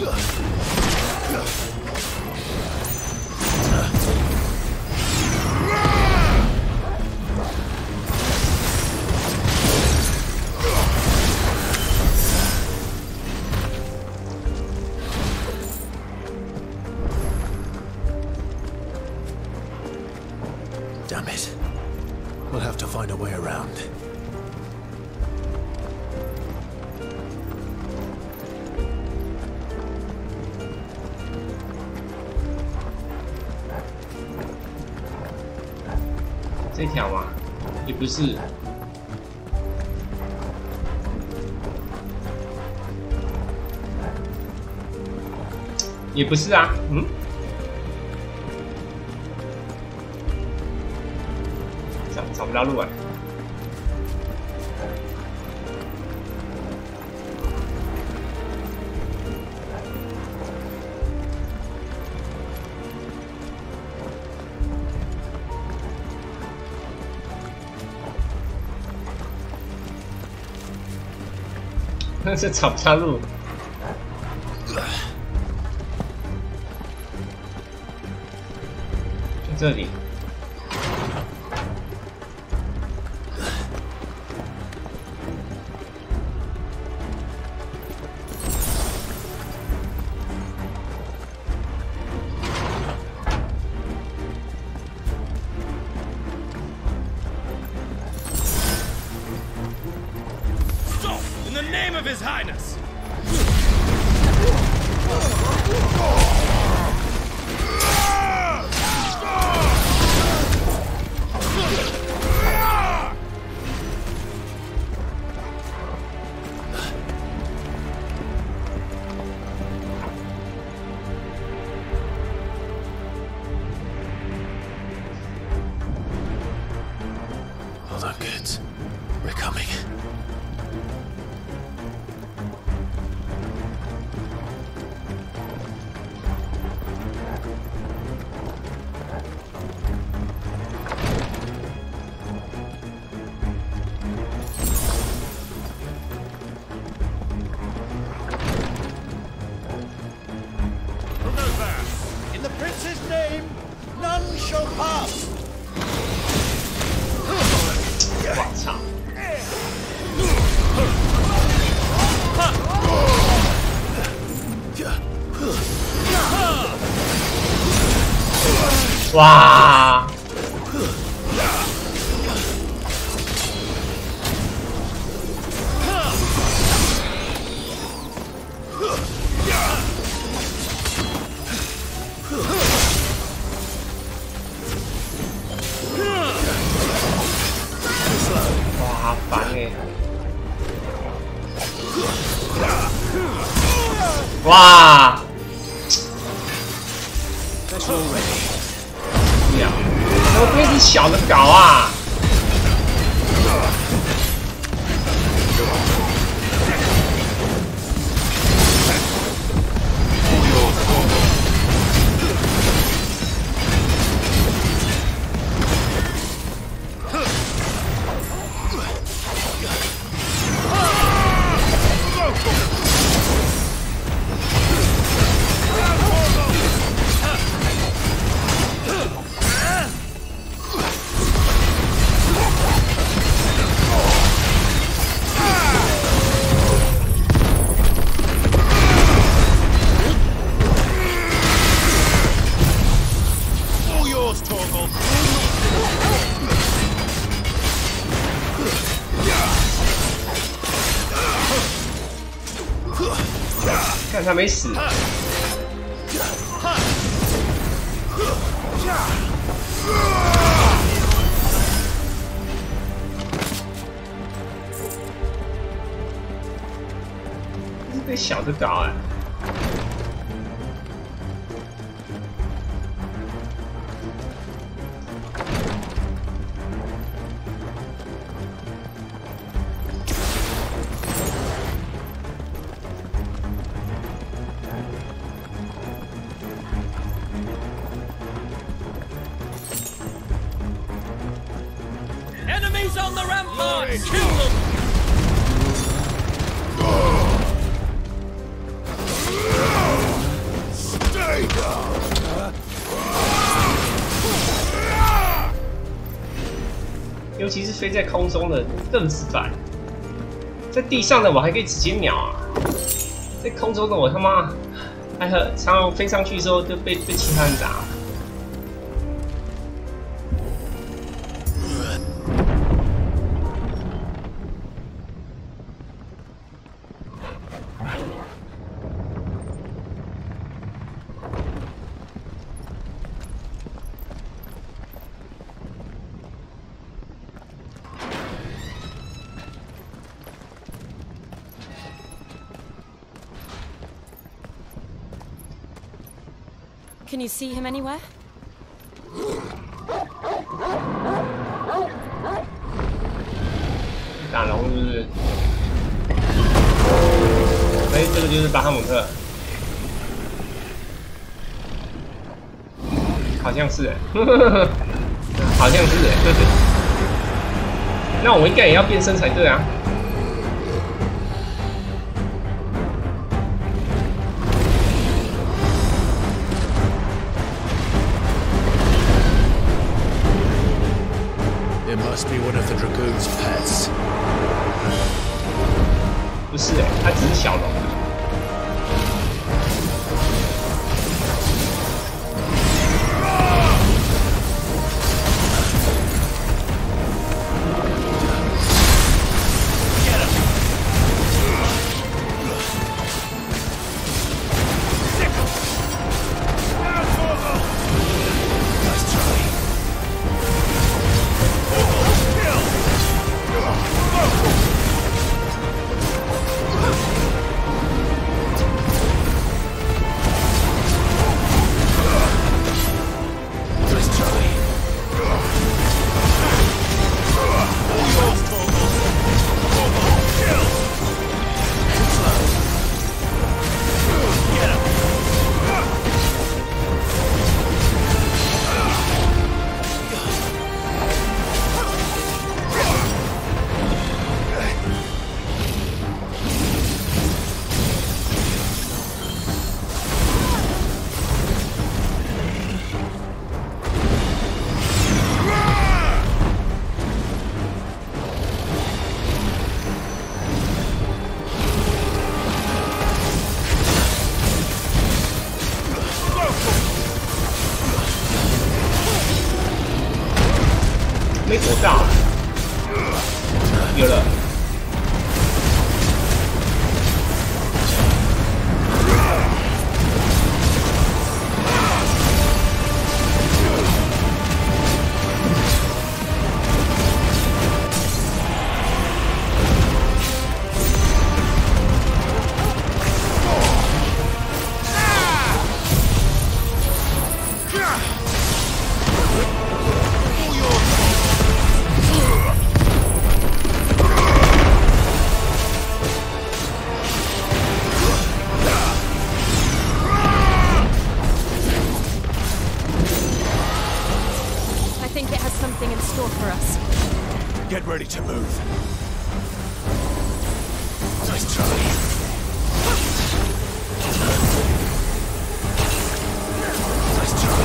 这条吗？也不是。也不是啊，嗯。找不到路啊。那是找不到路。就这里。In the name of His Highness! Hold on, kids. We're coming. Who goes there? In the prince's name, none shall pass. 我操！哇！哇，烦哎！哇！呀，我被你小的搞啊！看他没死。是被小的搞哎。Enemies on the ramparts! Kill them! Stay down! 尤其是飞在空中的更是烦，在地上的我还可以直接秒啊，在空中的我他妈还常常飞上去之后就被其他人打。Can you see him anywhere? 打龙是不是？哎，这个就是巴哈姆特，好像是哎，好像是哎，那我应该也要变身才对啊。 It must be one of the Dragoon's pets. 不是哎，它只是小龙。没躲到，有了。Get ready to move. Nice try. Nice try.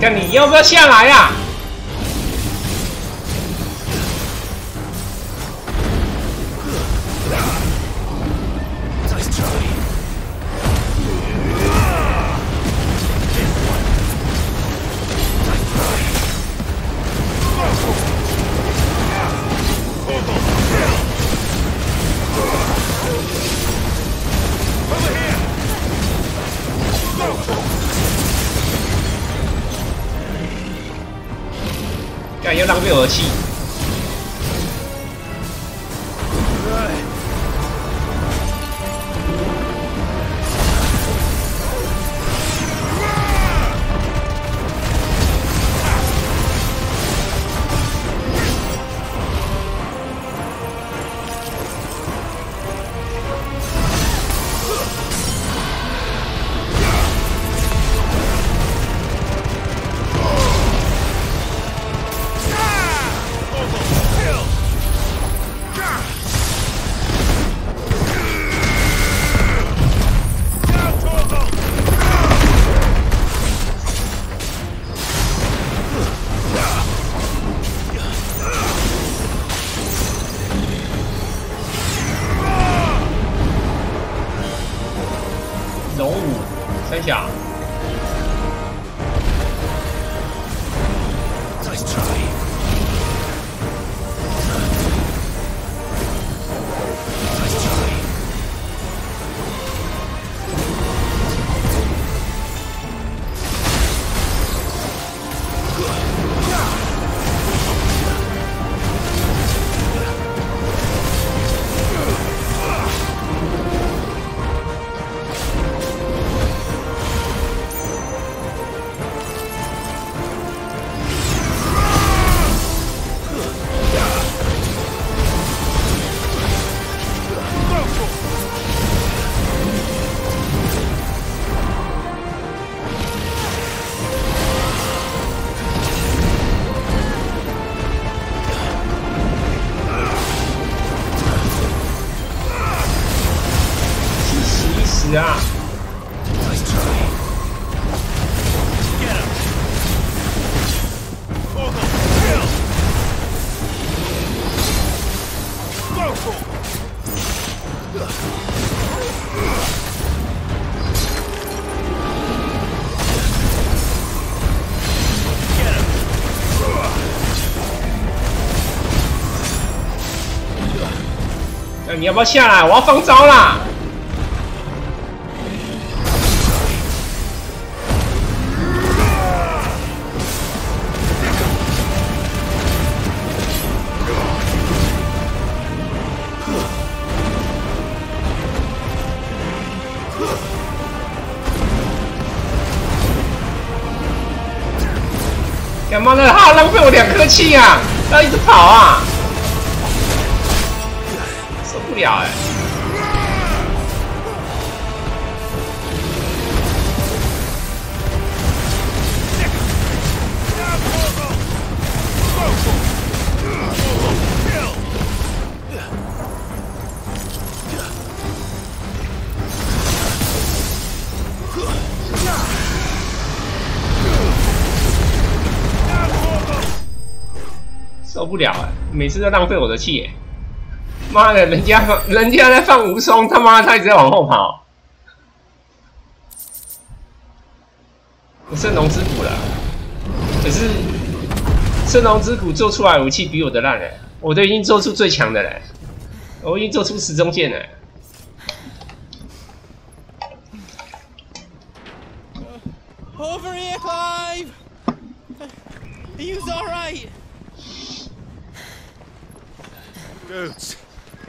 看你要不要下来啊？干又浪费我的气。三小。 Nice try. Nice try. 啊！ Nice try. Get him. Orgo, kill. Go for. Get him. 那你要不要下来？我要放招啦！ 他妈的，他浪费我2颗气啊！要一直跑啊，受不了哎！受不了哎！每次都浪费我的气哎！妈的，人家在放无双，他妈他一直在往后跑。我圣龙之骨了，可是圣龙之骨做出来的武器比我的烂哎！我都已经做出最强的了，我已经做出时钟剑了。 Over here, Clive! Are you alright? Goats,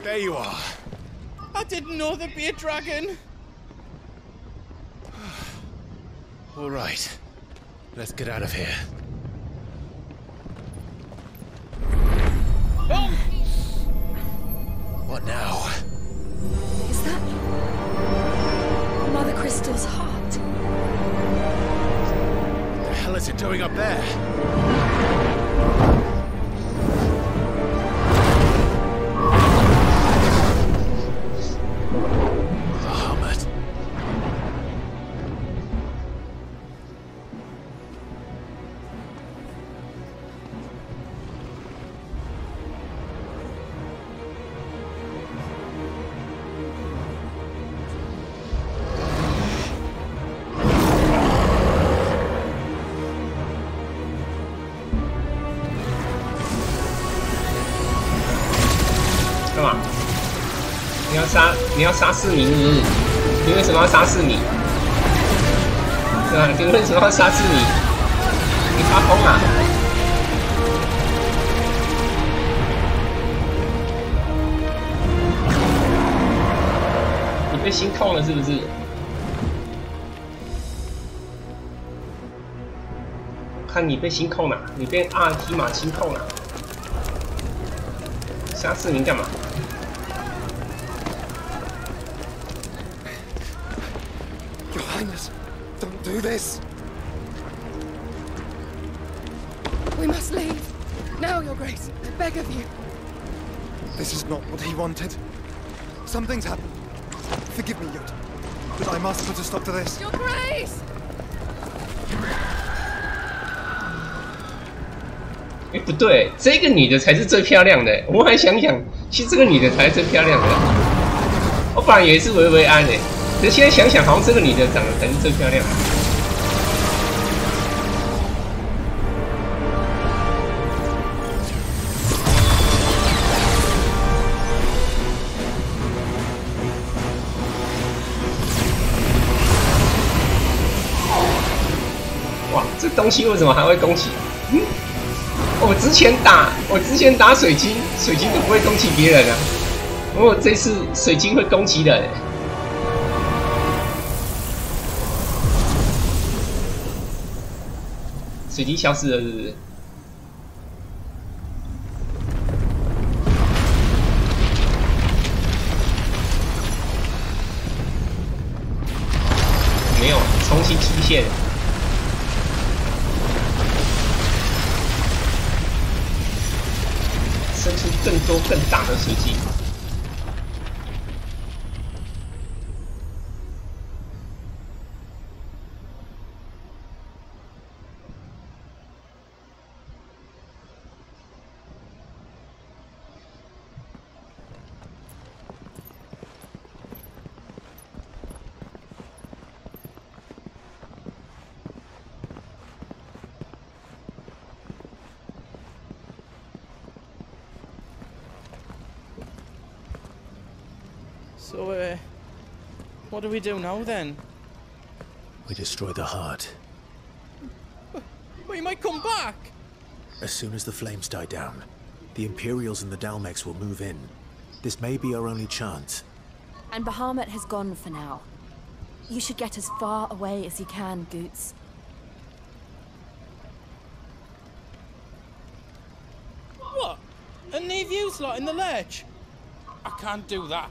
there you are. I didn't know there'd be a dragon. All right, let's get out of here. Oh! What now? Is that Mother Crystal's heart? What the hell is it doing up there?你要杀4名是不是？你为什么要杀4名？对吧？你为什么要杀4名？你发疯啊！你被心痛了是不是？看你被心痛了，你被阿尔提玛心痛了。杀4名干嘛？ Your Highness, don't do this. We must leave. Now, Your Grace, I beg of you. This is not what he wanted. Something's happened. Forgive me, Yoda, but I must put a stop to this. Your Grace! 哎，不对，这个女的才是最漂亮的。我还想想，其实这个女的才是最漂亮的。我本来以为是维维安诶。可是现在想想，好像这个女的长得才是最漂亮的。哇，这东西为什么还会攻击？嗯，我之前打水晶，水晶都不会攻击别人啊。哦，这次水晶会攻击人。水晶消失了，是不是？没有，重新出现。生出更多更大的水晶。So, what do we do now then? We destroy the heart. But he might come back! As soon as the flames die down, the Imperials and the Dalmex will move in. This may be our only chance. And Bahamut has gone for now. You should get as far away as you can, Goots. What? And leave you lot in the lurch? I can't do that.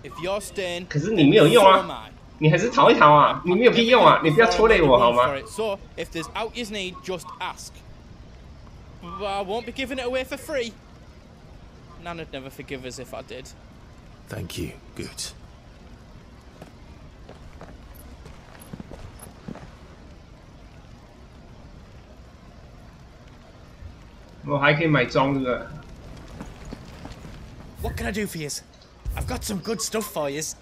If you're staying, 可是你没有用啊，你还是逃一逃啊，你没有屁用啊，你不要拖累我好吗？ So, if there's out you need, just ask. But I won't be giving it away for free. Nana'd never forgive us if I did. Thank you, Goots. 我还可以买装这个。 What can I do for you? I've got some good stuff for you. Is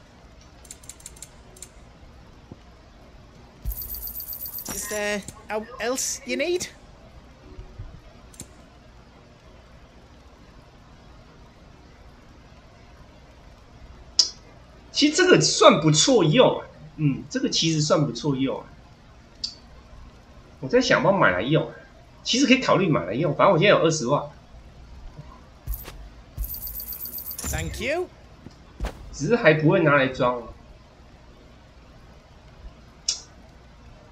there else you need? 其实这个算不错用，这个其实算不错用。我在想要买来用，其实可以考虑买来用，反正我现在有20万。 Thank you. 只是还不会拿来装，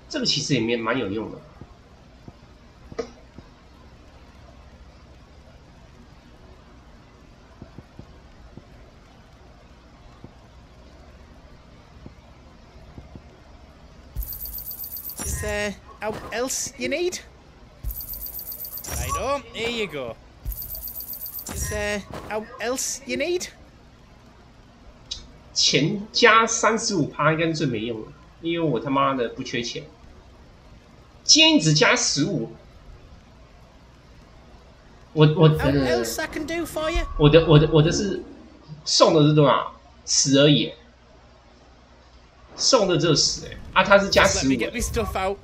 这个其实也蛮有用的。Is there else you need? Righto, here you go. Is there else you need? 钱加35%应该是最没用的，因为我他妈的不缺钱。今天只加15，我的是送的是多少？10而已，送的只有10啊，他是加15。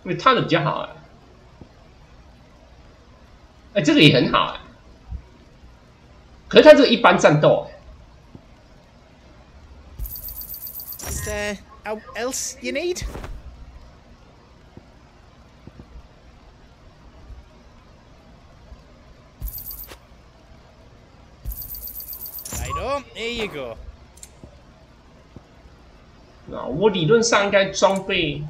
因为他的比较好这个也很好可是他这个一般战斗Is there else you need? Righto, here you go. 我理论上应该装备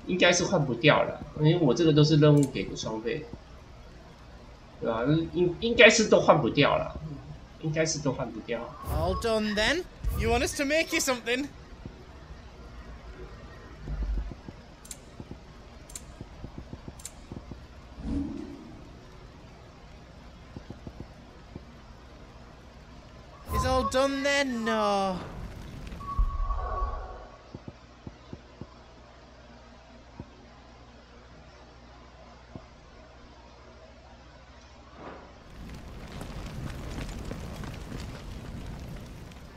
应该是换不掉了，因为我这个都是任务给的装备。 对吧？应该是都换不掉了，应该是都换不掉。All done then. You want us to make you something? Is all done then? No.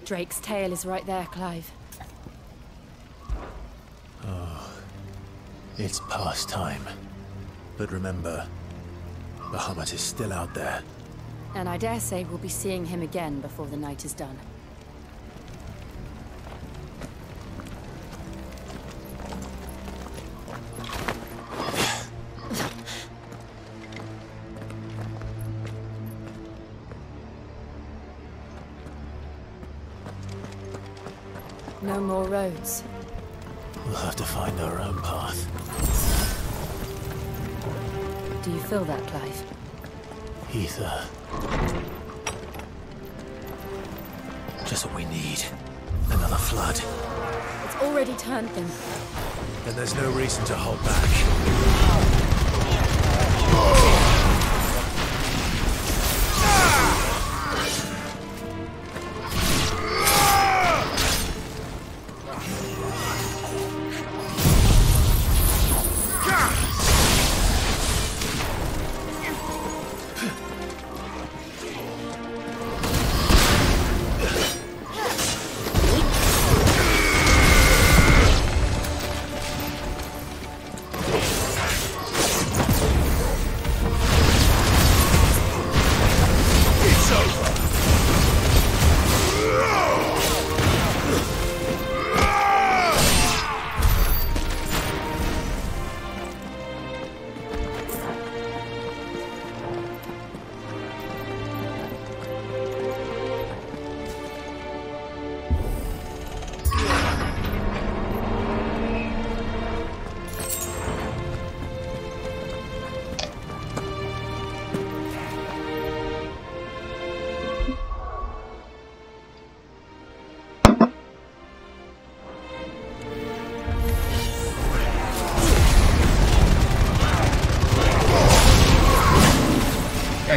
Drake's tail is right there, Clive. Oh, it's past time. But remember, Bahamut is still out there. And I dare say we'll be seeing him again before the night is done. No more roads. We'll have to find our own path. Do you feel that, Clive? Ether. Just what we need. Another flood. It's already turned them. Then there's no reason to hold back.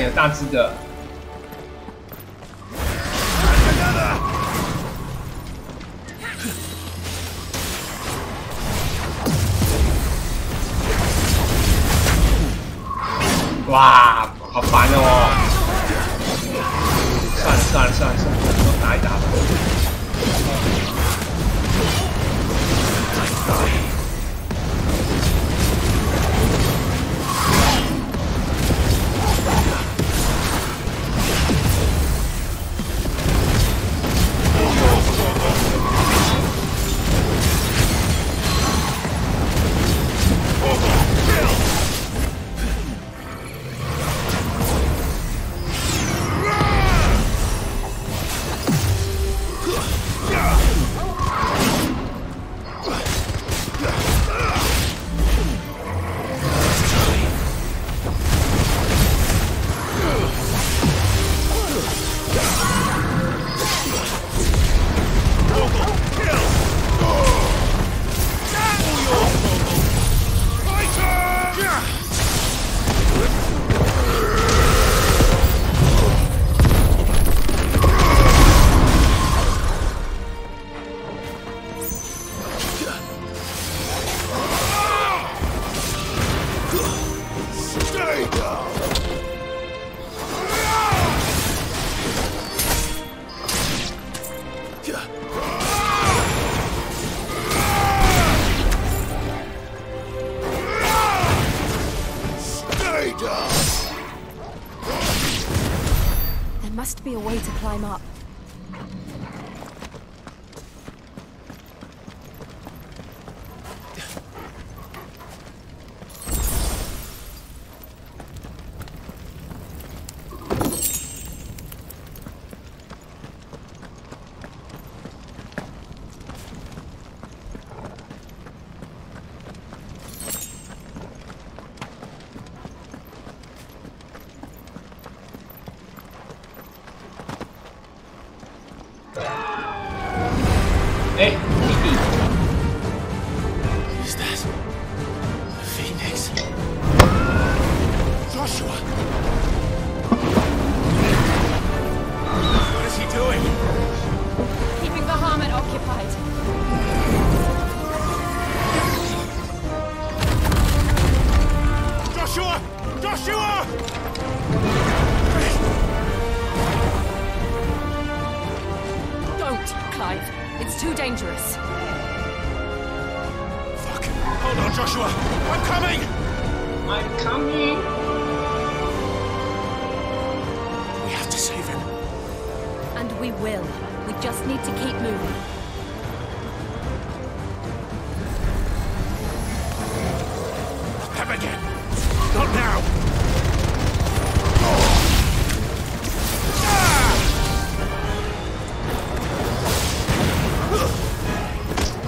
有大只的。哇，好烦哦！算了，都打一打吧。There must be a way to climb up. Is that a phoenix? Joshua! What is he doing? Keeping Bahamut occupied. Joshua! Joshua! Don't! Clive. It's too dangerous. Fuck. Hold on, Joshua. I'm coming! I'm coming! We have to save him. And we will. We just need to keep moving. Have again. Not now.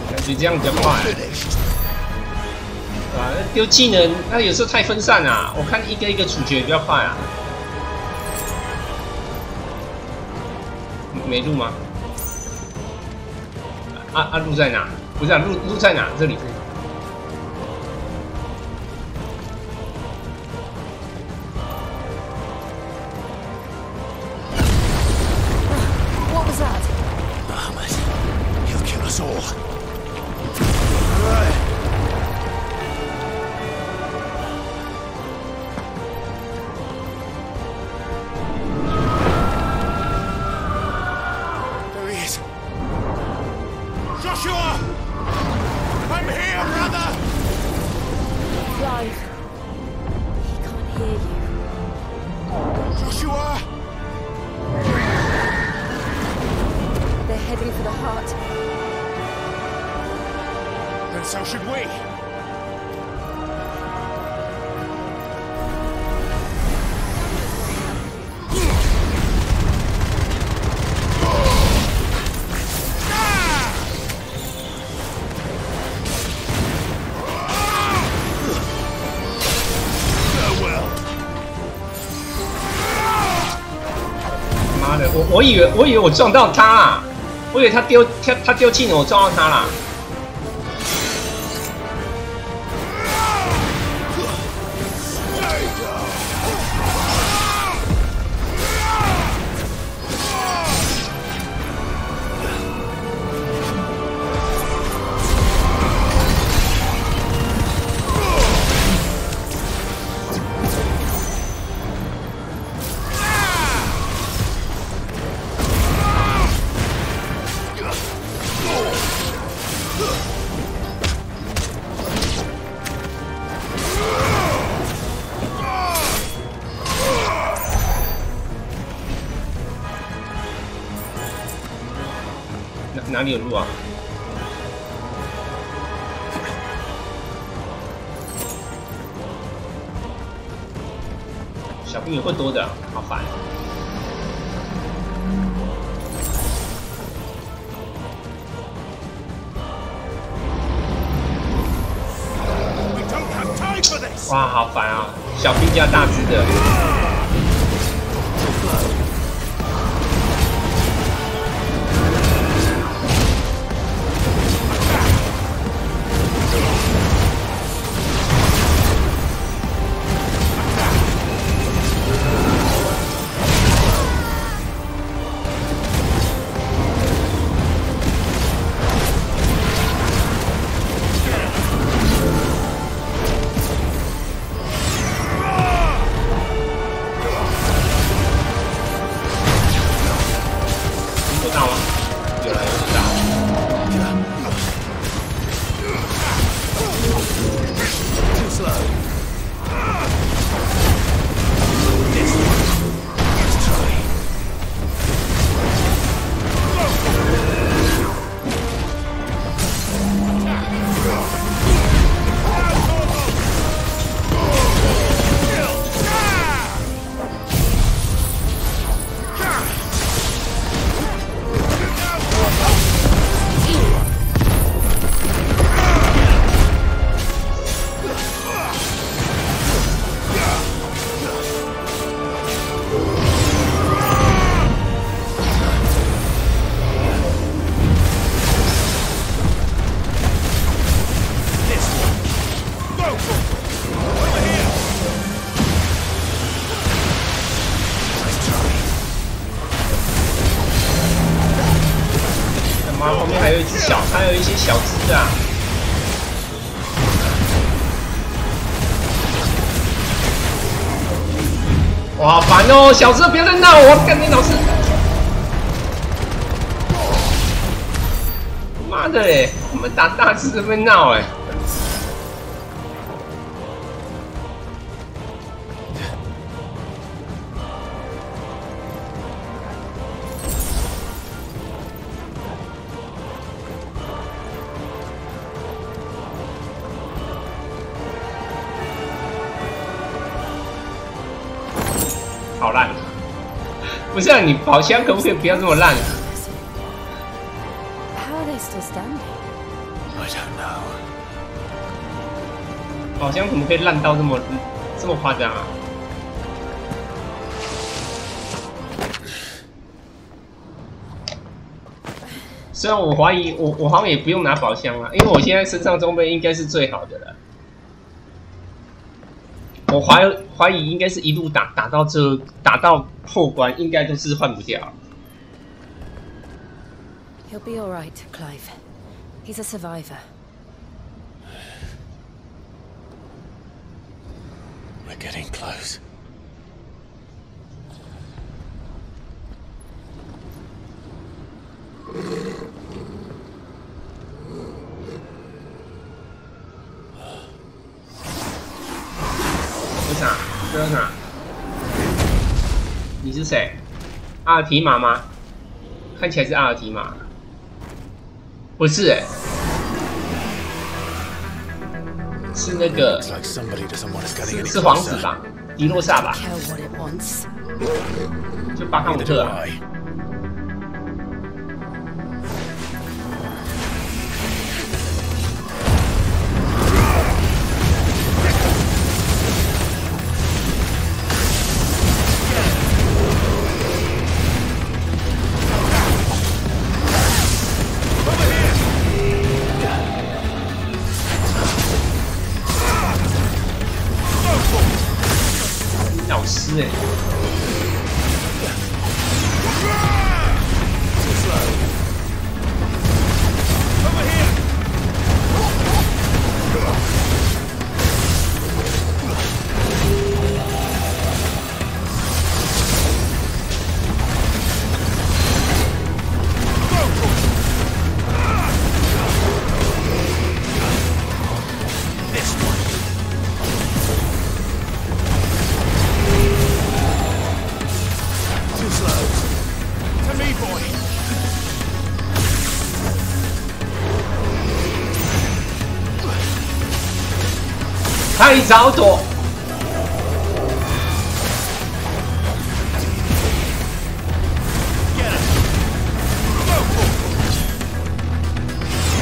感觉这样比较快。啊，丢技能，那有时候太分散啊。我看一个一个处决比较快啊。没路吗？路在哪？不是啊，路在哪？这里。What was that? Bahamut. He'll kill us all. There he is. Joshua! I'm here, brother! Clive. He can't hear you. Joshua! They're heading for the heart. Then so should we. Farewell. 妈的，我以为我撞到他啊！我以为他丢技能，我撞到他啦。哪里有路啊？小兵也会多的，好烦。哇，好烦啊！小兵加大只的。后面还有一些小只的啊。哇，好烦哦！小只不要再闹，我要干你老师。妈的嘞！我们打大字在那边闹哎。好烂！不是啊，你宝箱可不可以不要这么烂？ How are they still standing? I don't know. 宝箱怎么可以烂到这么夸张啊？虽然我怀疑我好像也不用拿宝箱了，因为我现在身上装备应该是最好的了。我怀疑应该是一路打到破关，应该都是换不掉。 He'll be all right, Clive. He's a survivor. We're getting close.这是啥？你是谁？阿尔提玛吗？看起来是阿尔提玛。 不是哎、欸，是那个，是皇子吧？迪洛萨吧？就巴康姆特啊。老师哎、太早躲！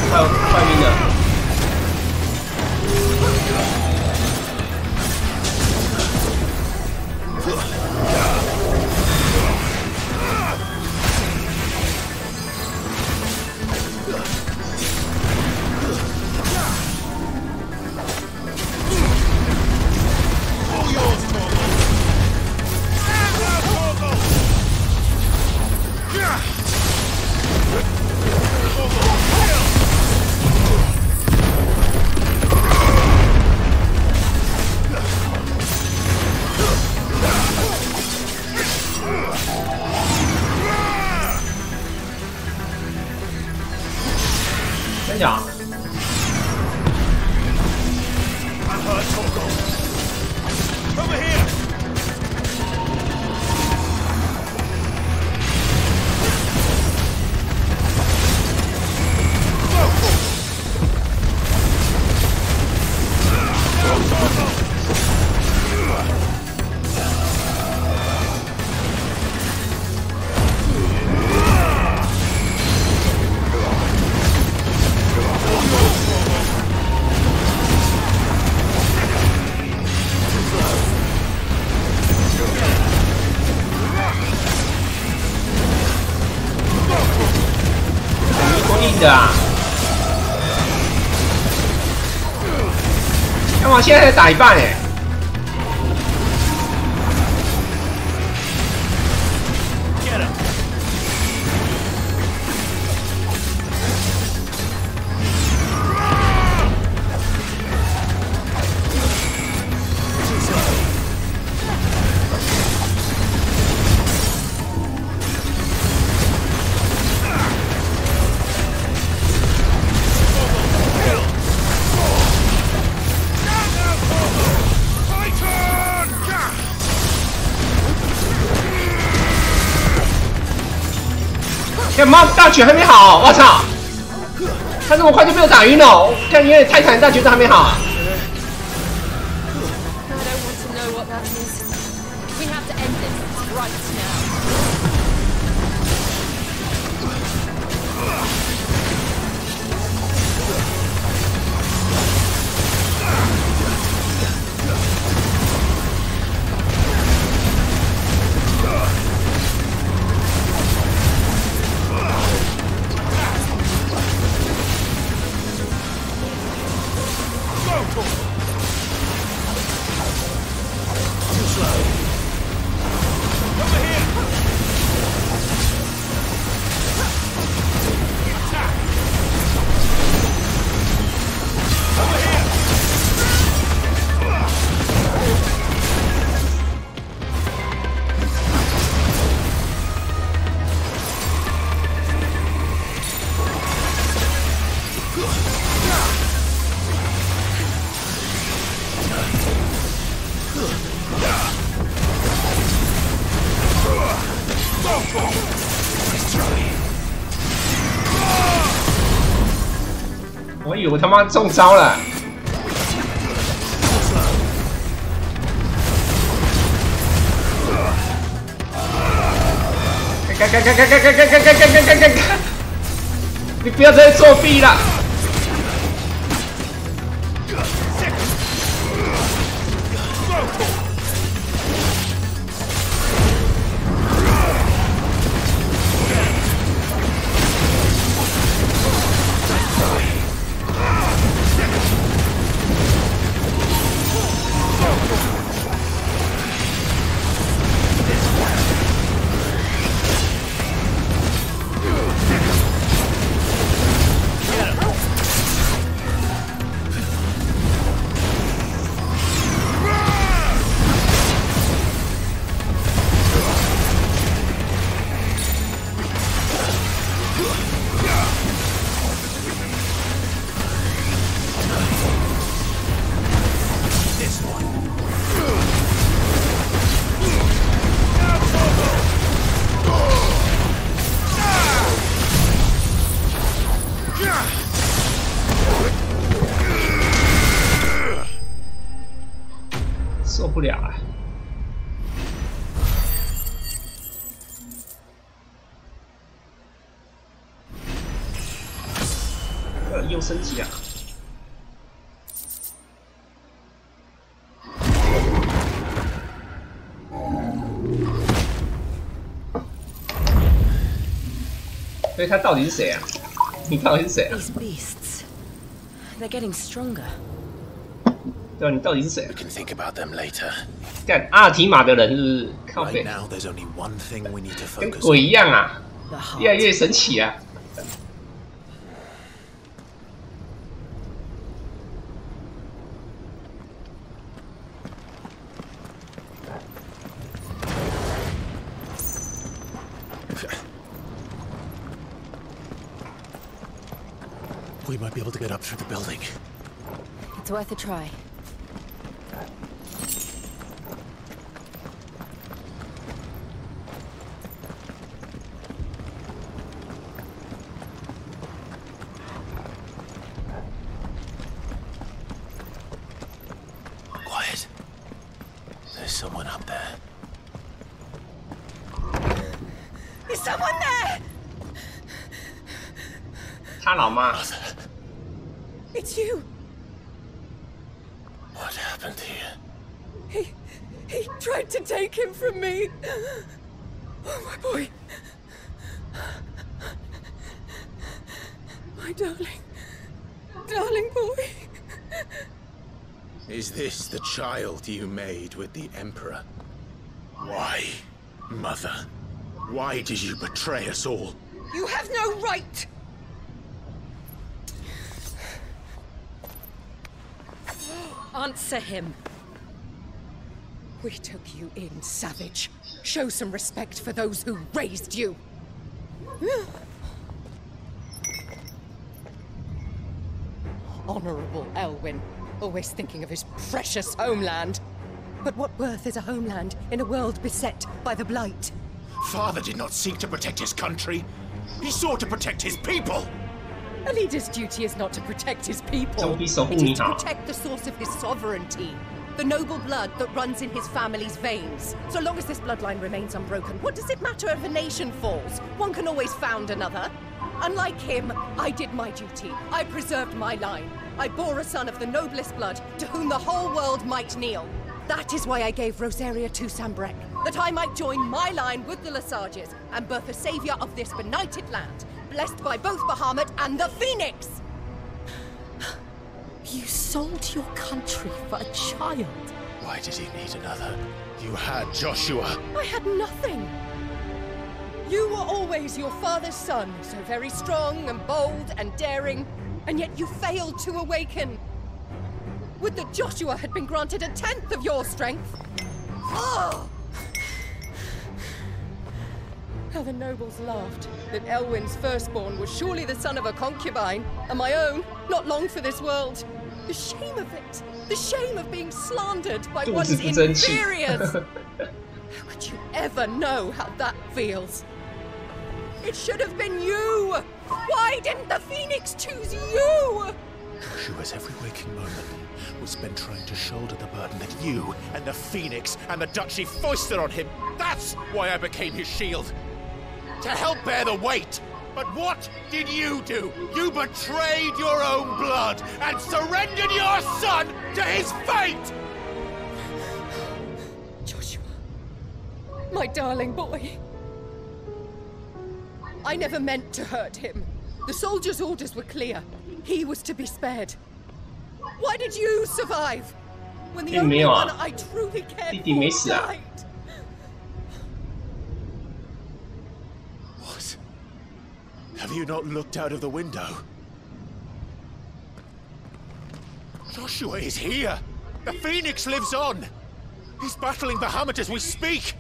快晕了！真假？ 啊！干嘛现在才打一半哎？干嘛大绝还没好？我操！他这么快就被我打晕了，看因为泰坦大绝都还没好啊。 我以为我他妈中招了。你不要再作弊了。 受不了啊！又升级啊！所以他到底是谁啊？你到底是谁啊？ They're getting stronger. 对啊，你到底是谁啊？ We can think about them later. 干阿尔提马的人是不是靠北？ Right now, there's only one thing we need to 跟 focus 鬼一 on. 样啊，越来越神奇啊！ We might be able to get up through the building. It's worth a try. Quiet. There's someone up there. Is someone there? 他老妈。 It's you. What happened here? He tried to take him from me. Oh, my boy. My darling boy. Is this the child you made with the Emperor? Why, Mother? Why did you betray us all? You have no right. Answer him. We took you in, savage. Show some respect for those who raised you. Honorable Elwyn, always thinking of his precious homeland. But what worth is a homeland in a world beset by the Blight? Father did not seek to protect his country. He sought to protect his people. A leader's duty is not to protect his people. 总比守护 It 你 is to 好。 protect the source of his sovereignty. The noble blood that runs in his family's veins. So long as this bloodline remains unbroken, what does it matter if a nation falls? One can always found another. Unlike him, I did my duty. I preserved my line. I bore a son of the noblest blood, to whom the whole world might kneel. That is why I gave Rosaria to Sambrek, that I might join my line with the Lesages and birth a savior of this benighted land, blessed by both Bahamut and the Phoenix! You sold your country for a child. Why did he need another? You had Joshua. I had nothing. You were always your father's son, so very strong and bold and daring, and yet you failed to awaken. Would that Joshua had been granted 1/10 of your strength. Oh! How the nobles laughed that Elwyn's firstborn was surely the son of a concubine, and my own, not long for this world. The shame of it! The shame of being slandered by one's inferiors! How could you ever know how that feels? It should have been you! Why didn't the Phoenix choose you? Joshua's every waking moment was spent trying to shoulder the burden that you and the Phoenix and the Duchy foisted on him. That's why I became his shield. To help bear the weight. But what did you do? You betrayed your own blood and surrendered your son to his fate! Joshua, my darling boy. I never meant to hurt him. The soldiers' orders were clear. He was to be spared. Why did you survive? When the only one I truly cared for died. What? Have you not looked out of the window? Joshua is here! The Phoenix lives on! He's battling Bahamut as we speak!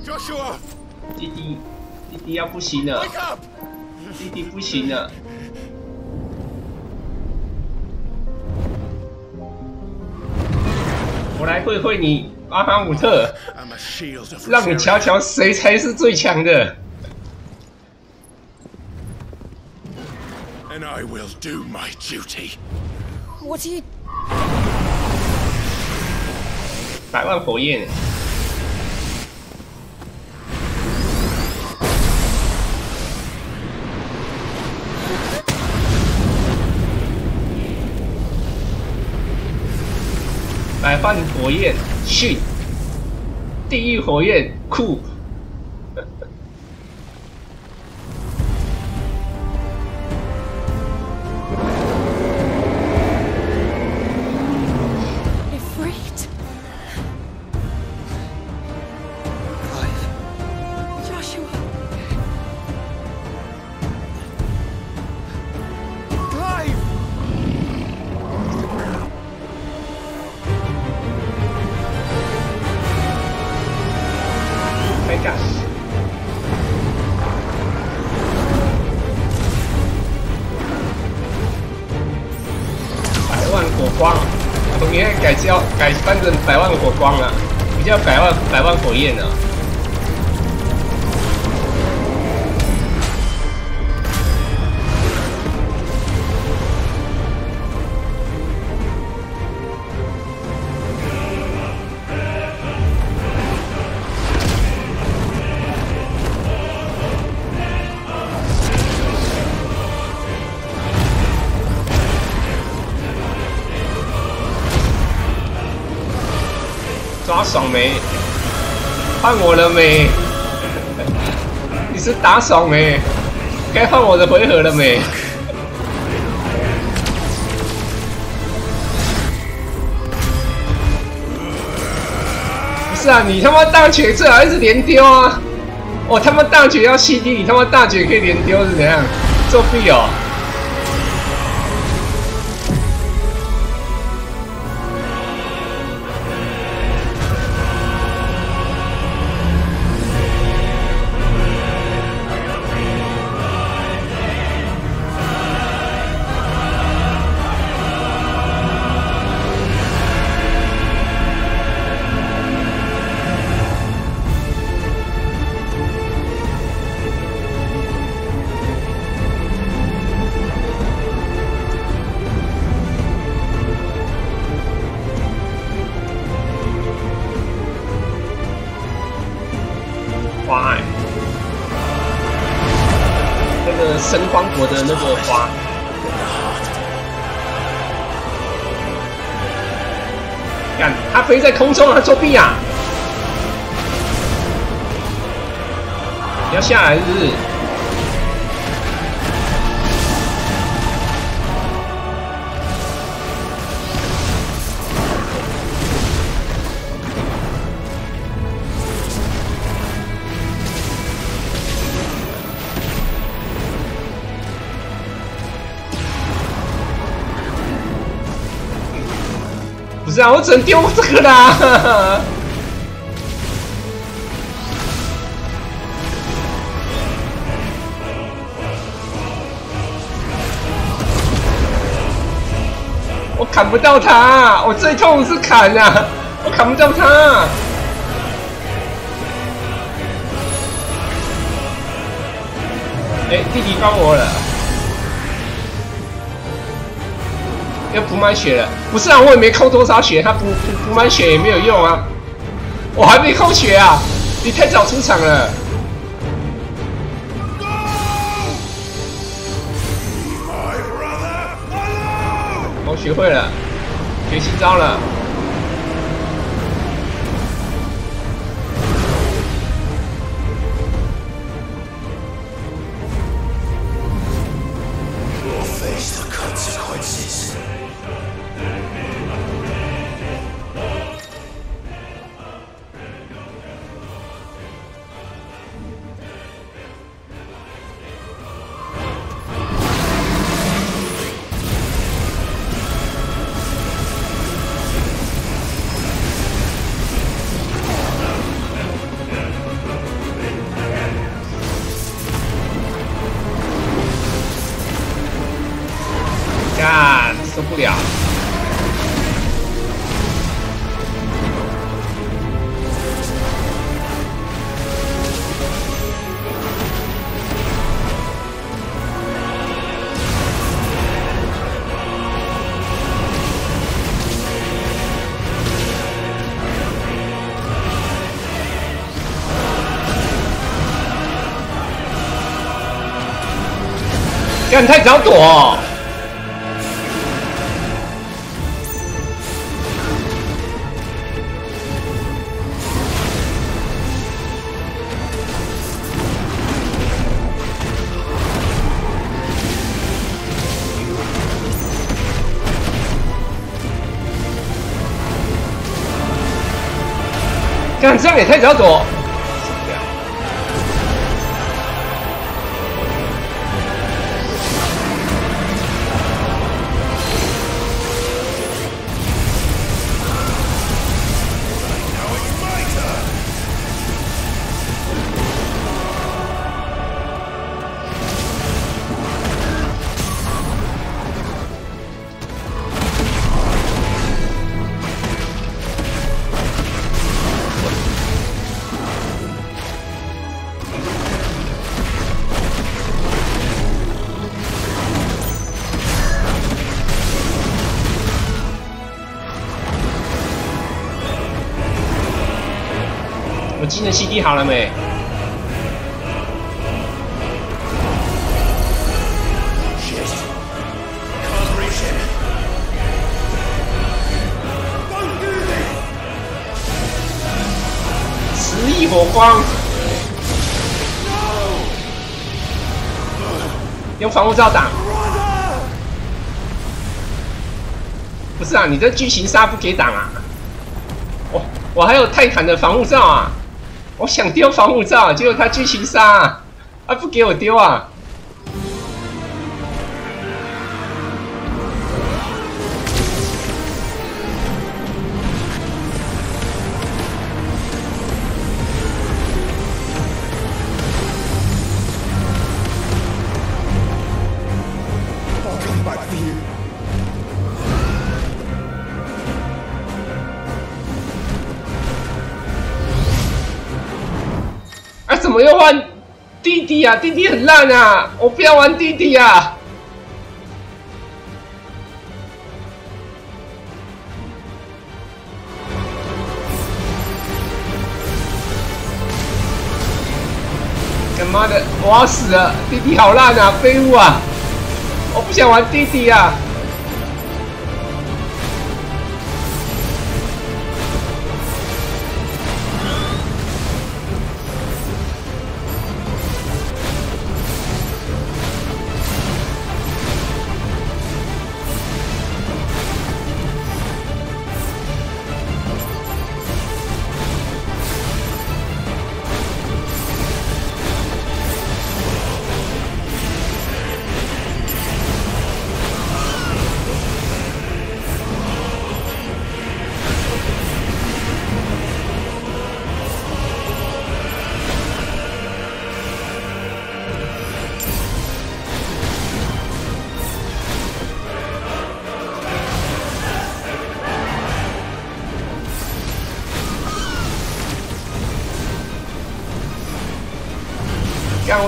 Joshua! 弟弟要不行了，弟弟不行了。我来会会你，巴哈姆特，让你瞧瞧谁才是最强的。And I will do my duty. What are you? 百万火焰。百万火焰训，地狱火焰酷。改翻成百万火光了，比较百万火焰了。抓爽没？换我了没？你是打爽没？该换我的回合了没？不是啊，你他妈大绝最好一直连丢啊！我他妈大绝要 CD， 你他妈大绝可以连丢是怎样？作弊哦！城荒国的那个花。看，它飞在空中啊，作弊啊！你要下来是不是？不是啊，我只能丢这个啦。我砍不到他，我最痛是砍啊，我砍不到他。哎，弟弟帮我了。要补满血了，不是啊，我也没扣多少血，他补满血也没有用啊，我还没扣血啊，你太早出场了。我学会了，学新招了。受不了！干太早躲！干这样也太早躲！我技能 CD 好了没？10亿火光，用防护罩挡。不是啊，你这巨型杀不给挡啊！我还有泰坦的防护罩啊！我想丢防护罩，结果他巨型杀啊，不给我丢啊！怎么又换弟弟啊？弟弟很烂啊！我不要玩弟弟啊！干妈的，我要死了！弟弟好烂啊，废物啊！我不想玩弟弟啊！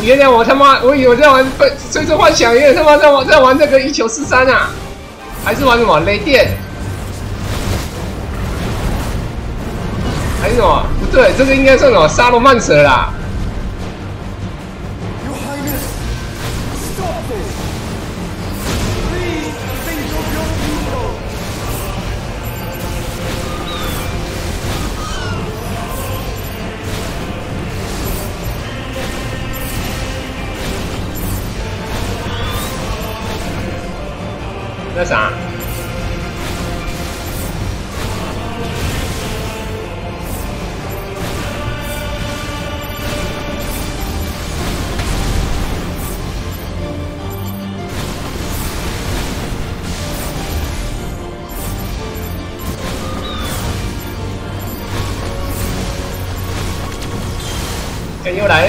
原来我他妈，我以为在玩《最终幻想》，原来他妈在玩那个1球43啊，还是玩什么雷电？还是什么？不对，这个应该算什么沙罗曼蛇啦。那啥？又来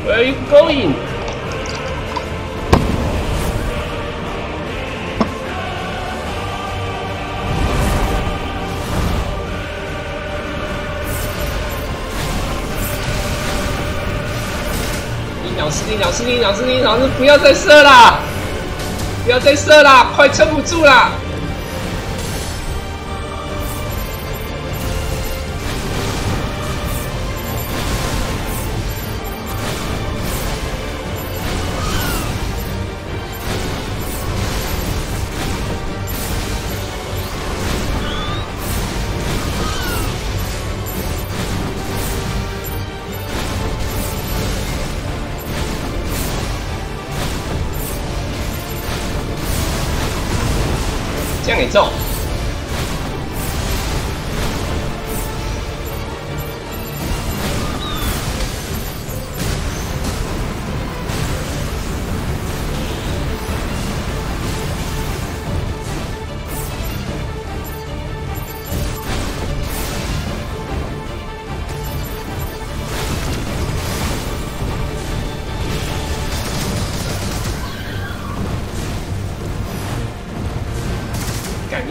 ！Where are you going?老师，不要再射啦！不要再射啦！快撑不住啦！这样也中。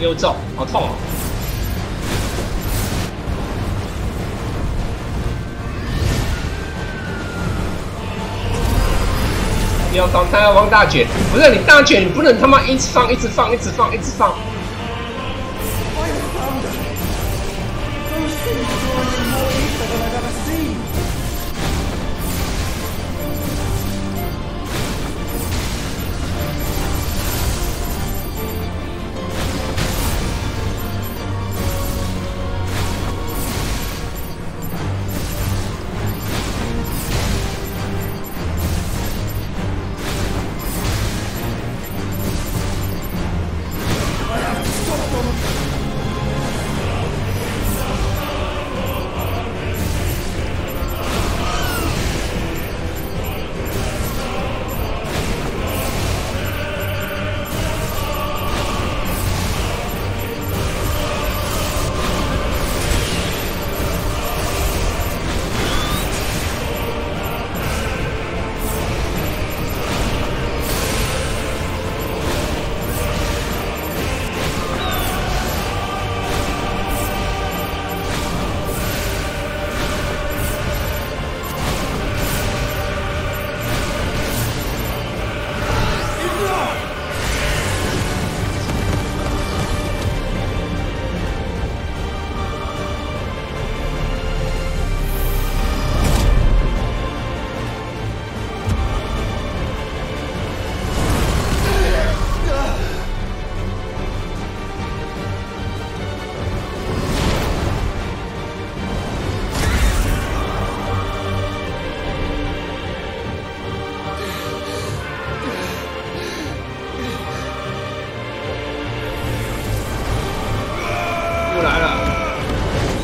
又中，好痛哦！他要放大卷，不是你大卷，你不能他妈一直放。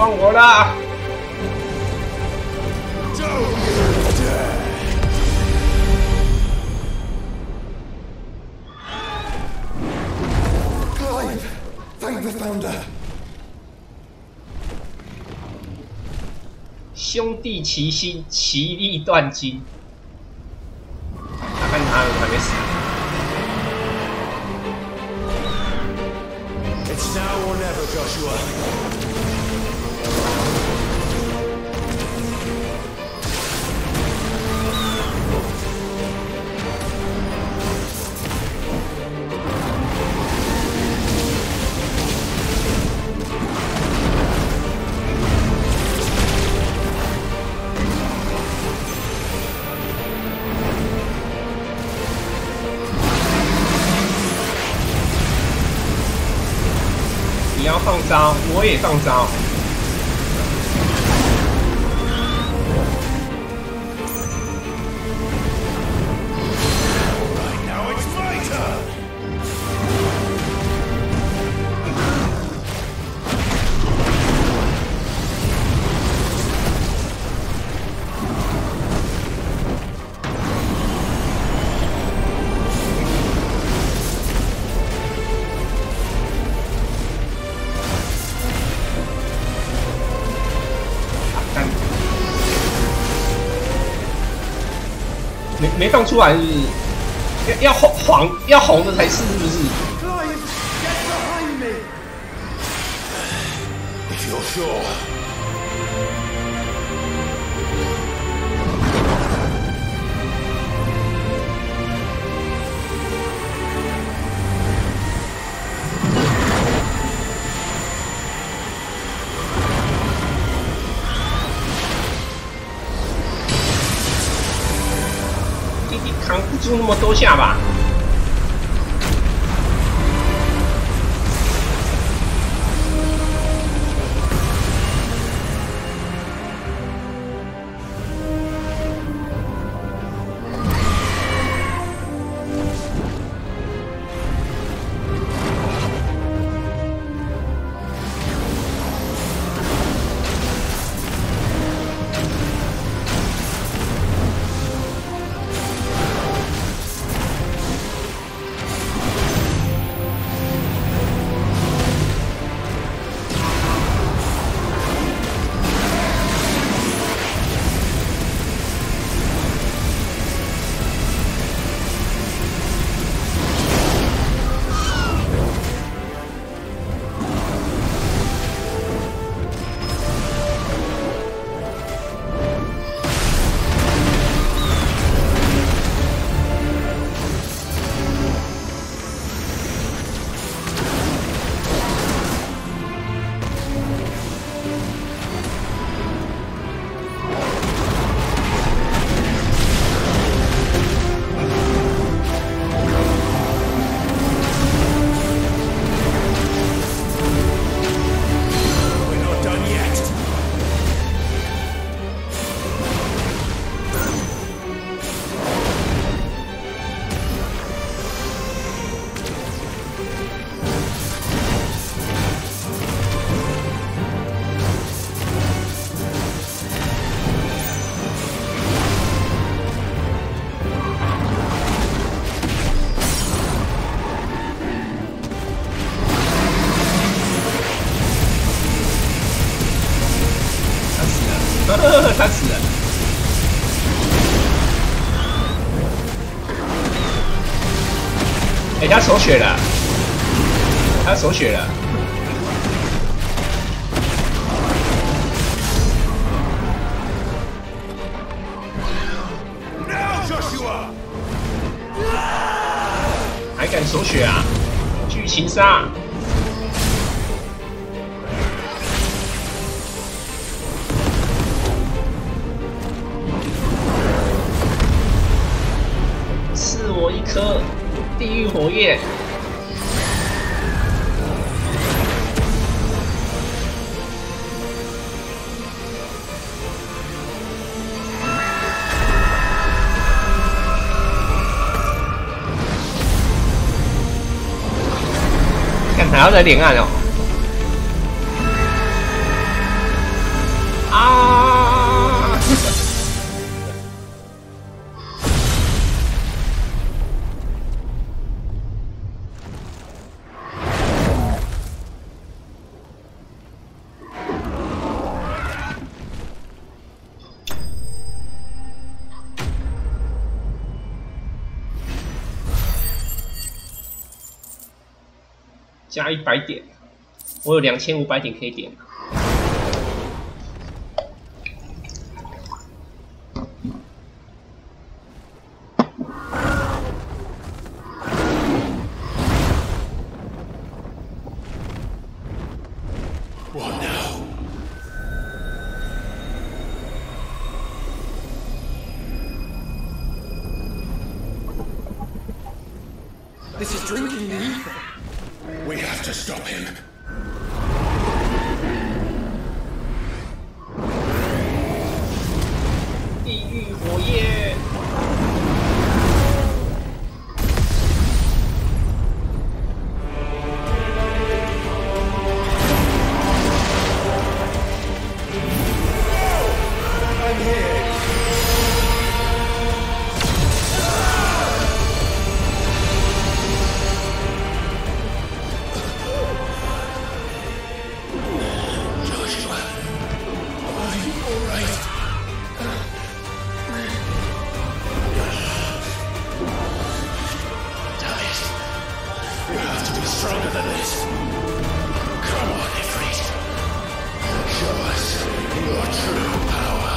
放我啦！ Thank the founder. 兄弟齐心，其利断金。看他还没死。 It's now or never, Joshua.你要放招，我也放招。Now it's my turn. 没放出来是不是？要红的才是，是不是？ If you're sure. 扛不住那么多下吧？他死了！哎，他手血了，他手血了。还敢手血啊！剧情杀！ 赐我一颗地狱火焰！看还要再连按哦！加100点，我有2500点可以点。What now? This is drinking me. We have to stop him. 地狱火焰。Stronger than this. Come on, Ifrit. Show us your true power.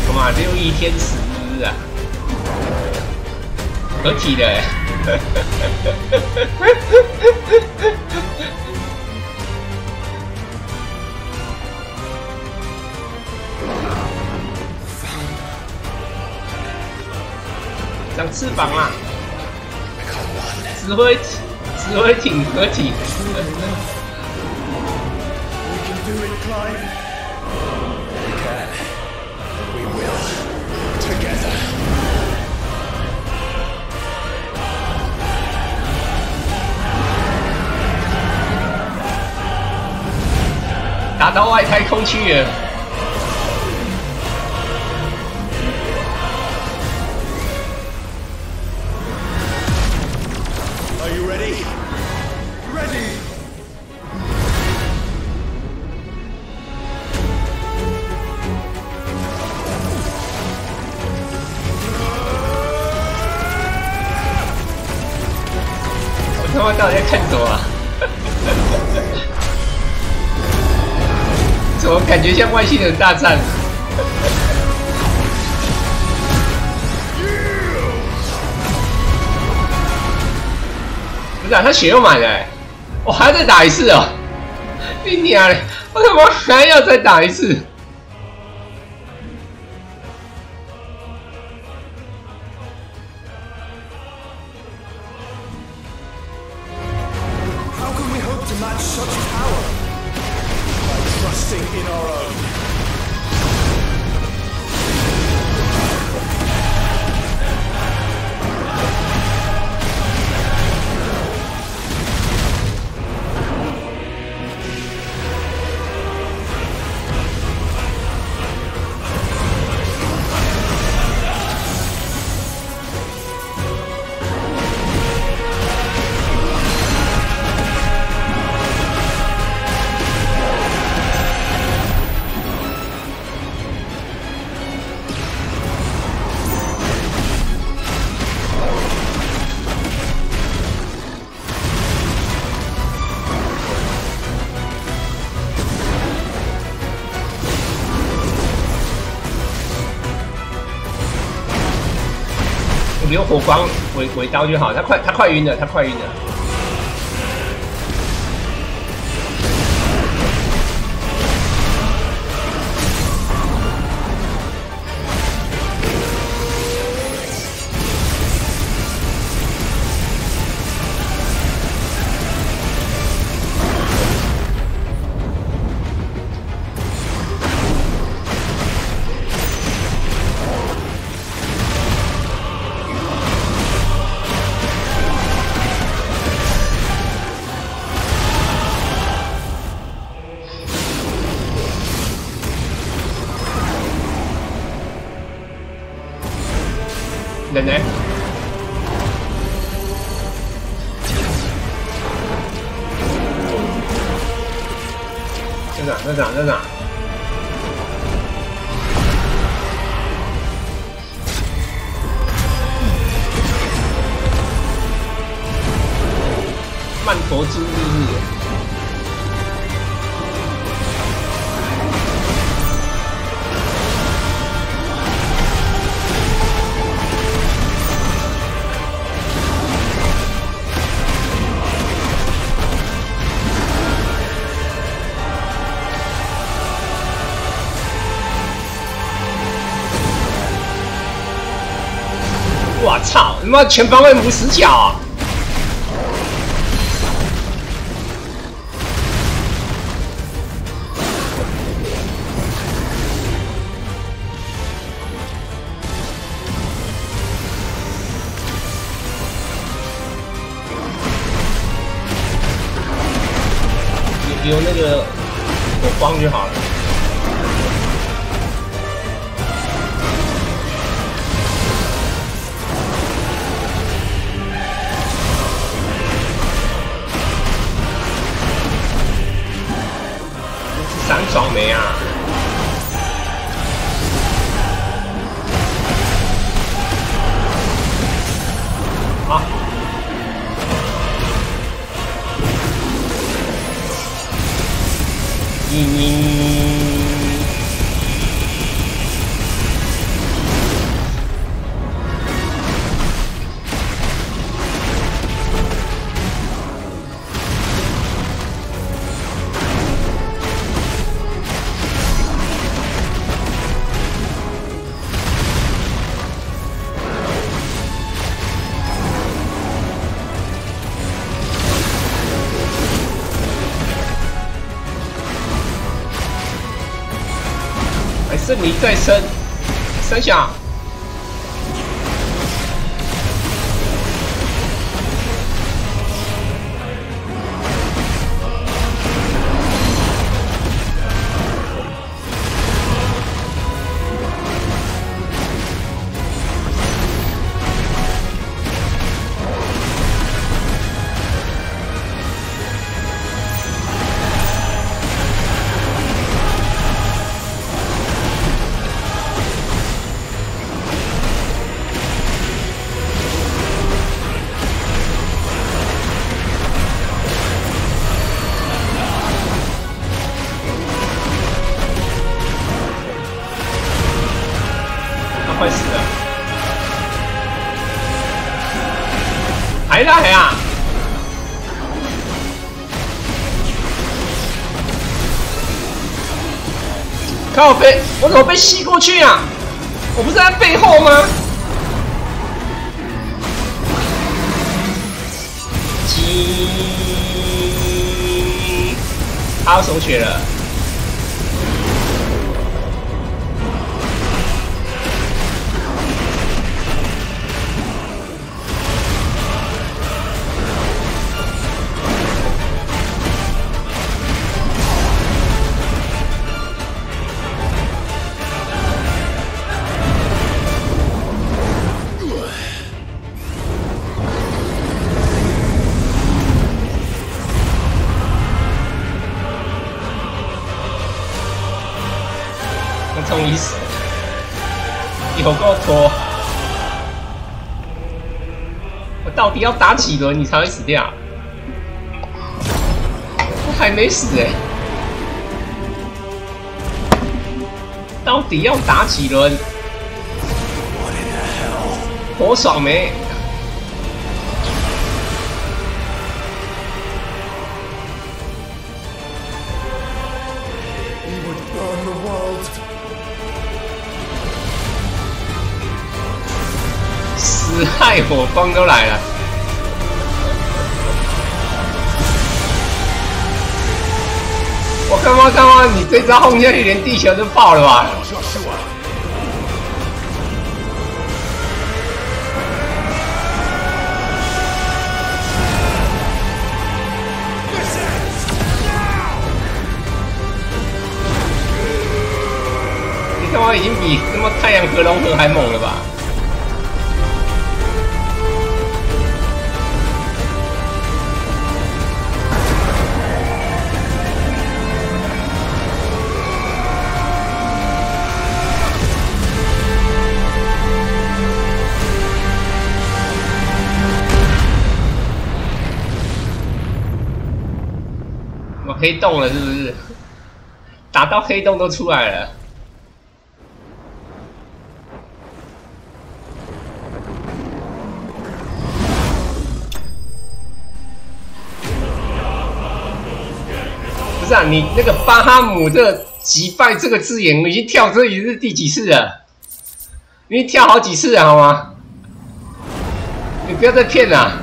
Come on, 6翼天使啊，合体的哎。长翅膀啊！指挥艇合体。We can do it, Clive. We can. We will. Together. 打到外太空去了。Are you ready? Ready! 我他妈到底在看什么啊？怎么感觉像外星人大战？不是啊，他血又满了欸，我还要再打一次哦！你娘嘞！我他妈还要再打一次！ Match such power by trusting in our own.你用火光尾刀就好，他快晕了，他快晕了。人呢？在哪？曼陀珠是不是？我操！他妈全方位无死角啊！有那个火光就好了。闪爽没啊？啊！胜利再生，三下。快死了！还来啊！靠背，我怎么被吸过去啊？我不是在背后吗？他要手血了。终于死了，有够拖！我到底要打几轮你才会死掉？我还没死哎、欸！到底要打几轮？活爽没？死害火光都来了！我看嘛，你这招轰下去，连地球都爆了吧？你他妈已经比他妈太阳合龙河还猛了吧？我黑洞了是不是？打到黑洞都出来了。不是啊，你那个巴哈姆这个击败这个字眼，我已经跳这已经是第几次了？你已经跳好几次了好吗？你不要再骗了、啊，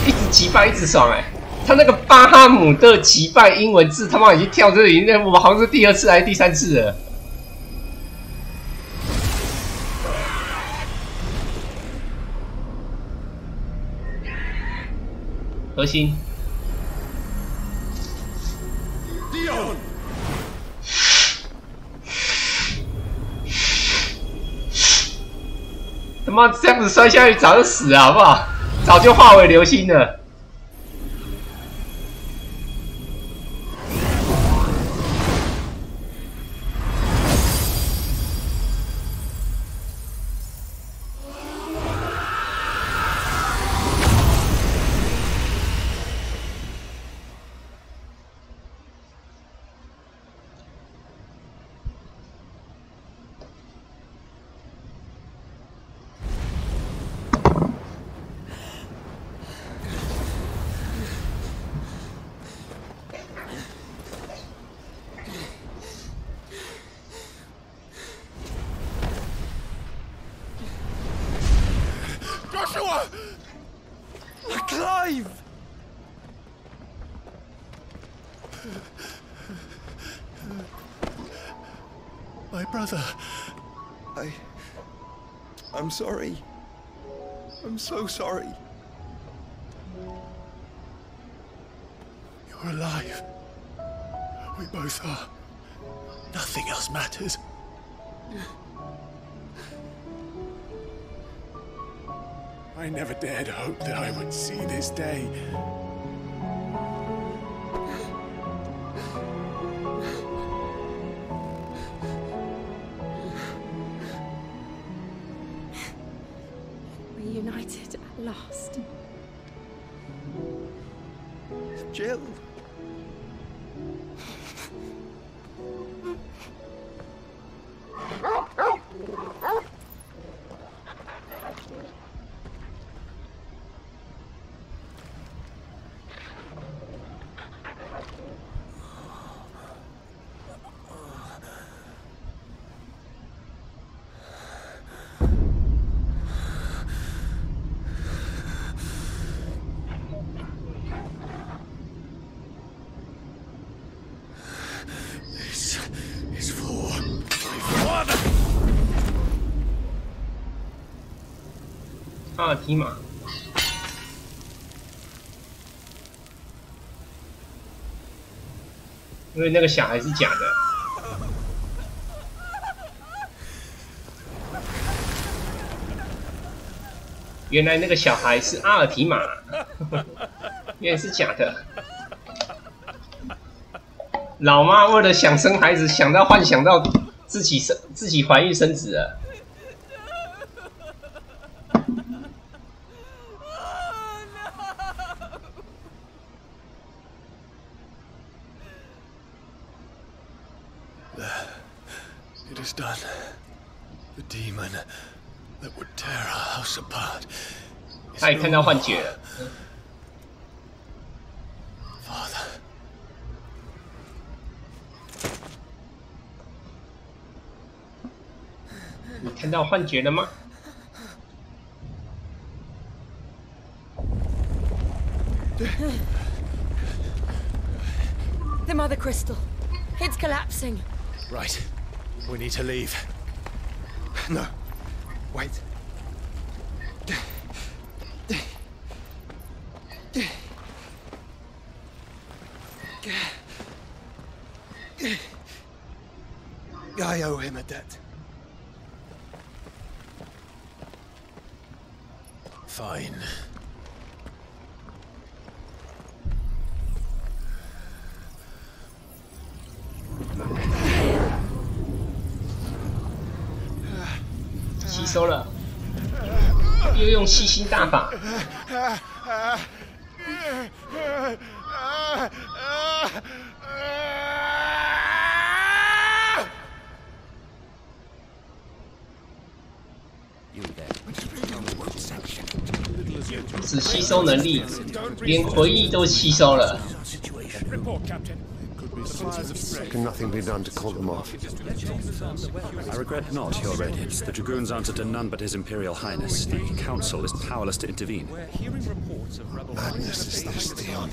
一直击败一直爽哎、欸！他那个巴哈姆的击败英文字，他妈已经跳这已经我好像是第2次还是第3次了。核心。他妈这样子摔下去早就死了好不好？早就化为流星了。Clive! My brother. I'm sorry. I'm so sorry. You're alive. We both are. Nothing else matters. I never dared hope that I would see this day. Reunited at last. Jill. This is for my father. 阿尔提马。因为那个小孩是假的。原来那个小孩是阿尔提马，原来是假的。老妈为了想生孩子，幻想到自己怀孕生子了。It is done. The demon that would tear our house apart. 他也看到幻觉了。Father. 你看到幻觉了吗？ The mother crystal. It's collapsing. Right. We need to leave. No. Wait. I owe him a debt. Fine. He 吸收了，又用吸星大法。吸收能力，连回忆都吸收了。 Can nothing be done to call them off? I regret not, Your Radiance. The Dragoons answer to none but His Imperial Highness. The Council is powerless to intervene. Madness is this, Dion.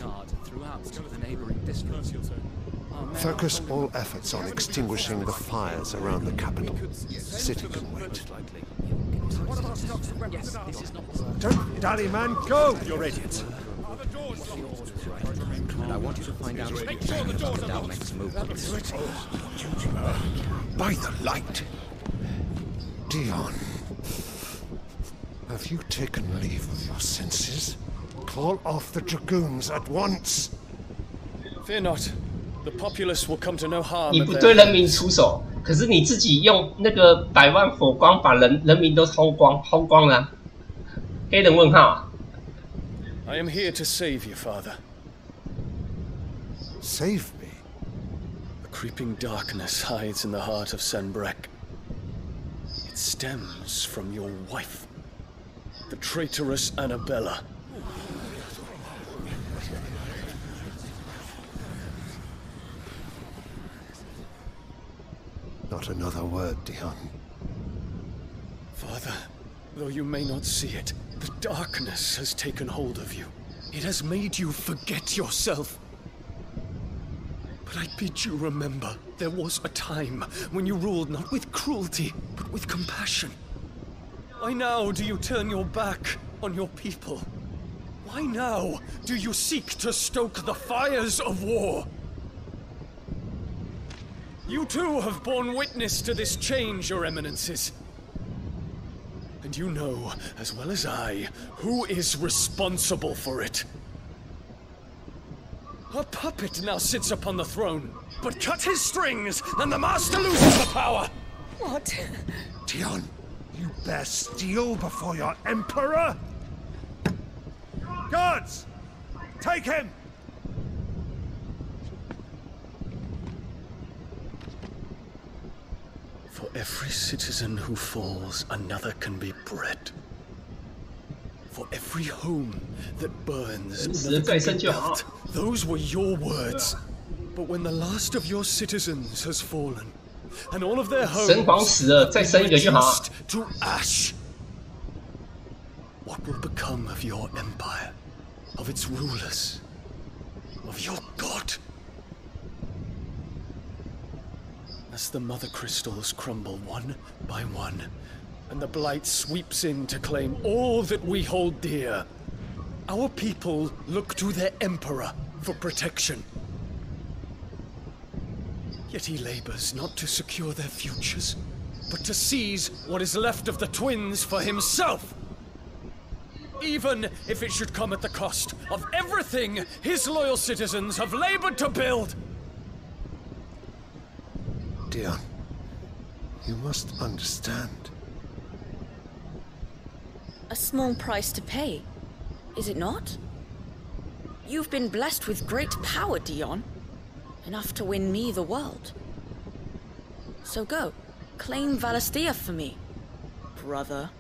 Focus all efforts on extinguishing the fires around the capital. City can wait. Don't dally, man, go! Your Radiance. And I want you to find out the Dalmek's movements. By the light! Dion, have you taken leave of your senses? Call off the Dragoons at once! Fear not. The populace will come to no harm. 你不对人民出手，可是你自己用那个100万火光把人民都薅光了、啊。黑人问号。 I am here to save you, Father. Save me? A creeping darkness hides in the heart of Sanbreque. It stems from your wife, the traitorous Annabella. Not another word, Dion. Father, though you may not see it, the darkness has taken hold of you. It has made you forget yourself. But I bid you remember, there was a time when you ruled not with cruelty, but with compassion. Why now do you turn your back on your people? Why now do you seek to stoke the fires of war? You too have borne witness to this change, Your Eminences. And you know, as well as I, who is responsible for it. A puppet now sits upon the throne, but cut his strings, and the master loses the power! What? Dion, you bear steel before your Emperor? Guards! Take him! For every citizen who falls, another can be bred. For every home that burns, another can be built. Those were your words. But when the last of your citizens has fallen, and all of their homes reduced to ash, what will become of your empire, of its rulers, of your god? As the mother crystals crumble one by one, and the blight sweeps in to claim all that we hold dear, our people look to their emperor for protection. Yet he labors not to secure their futures, but to seize what is left of the twins for himself. Even if it should come at the cost of everything his loyal citizens have labored to build. Dion, you must understand. A small price to pay, is it not? You've been blessed with great power, Dion. Enough to win me the world. So go, claim Valisthea for me, brother.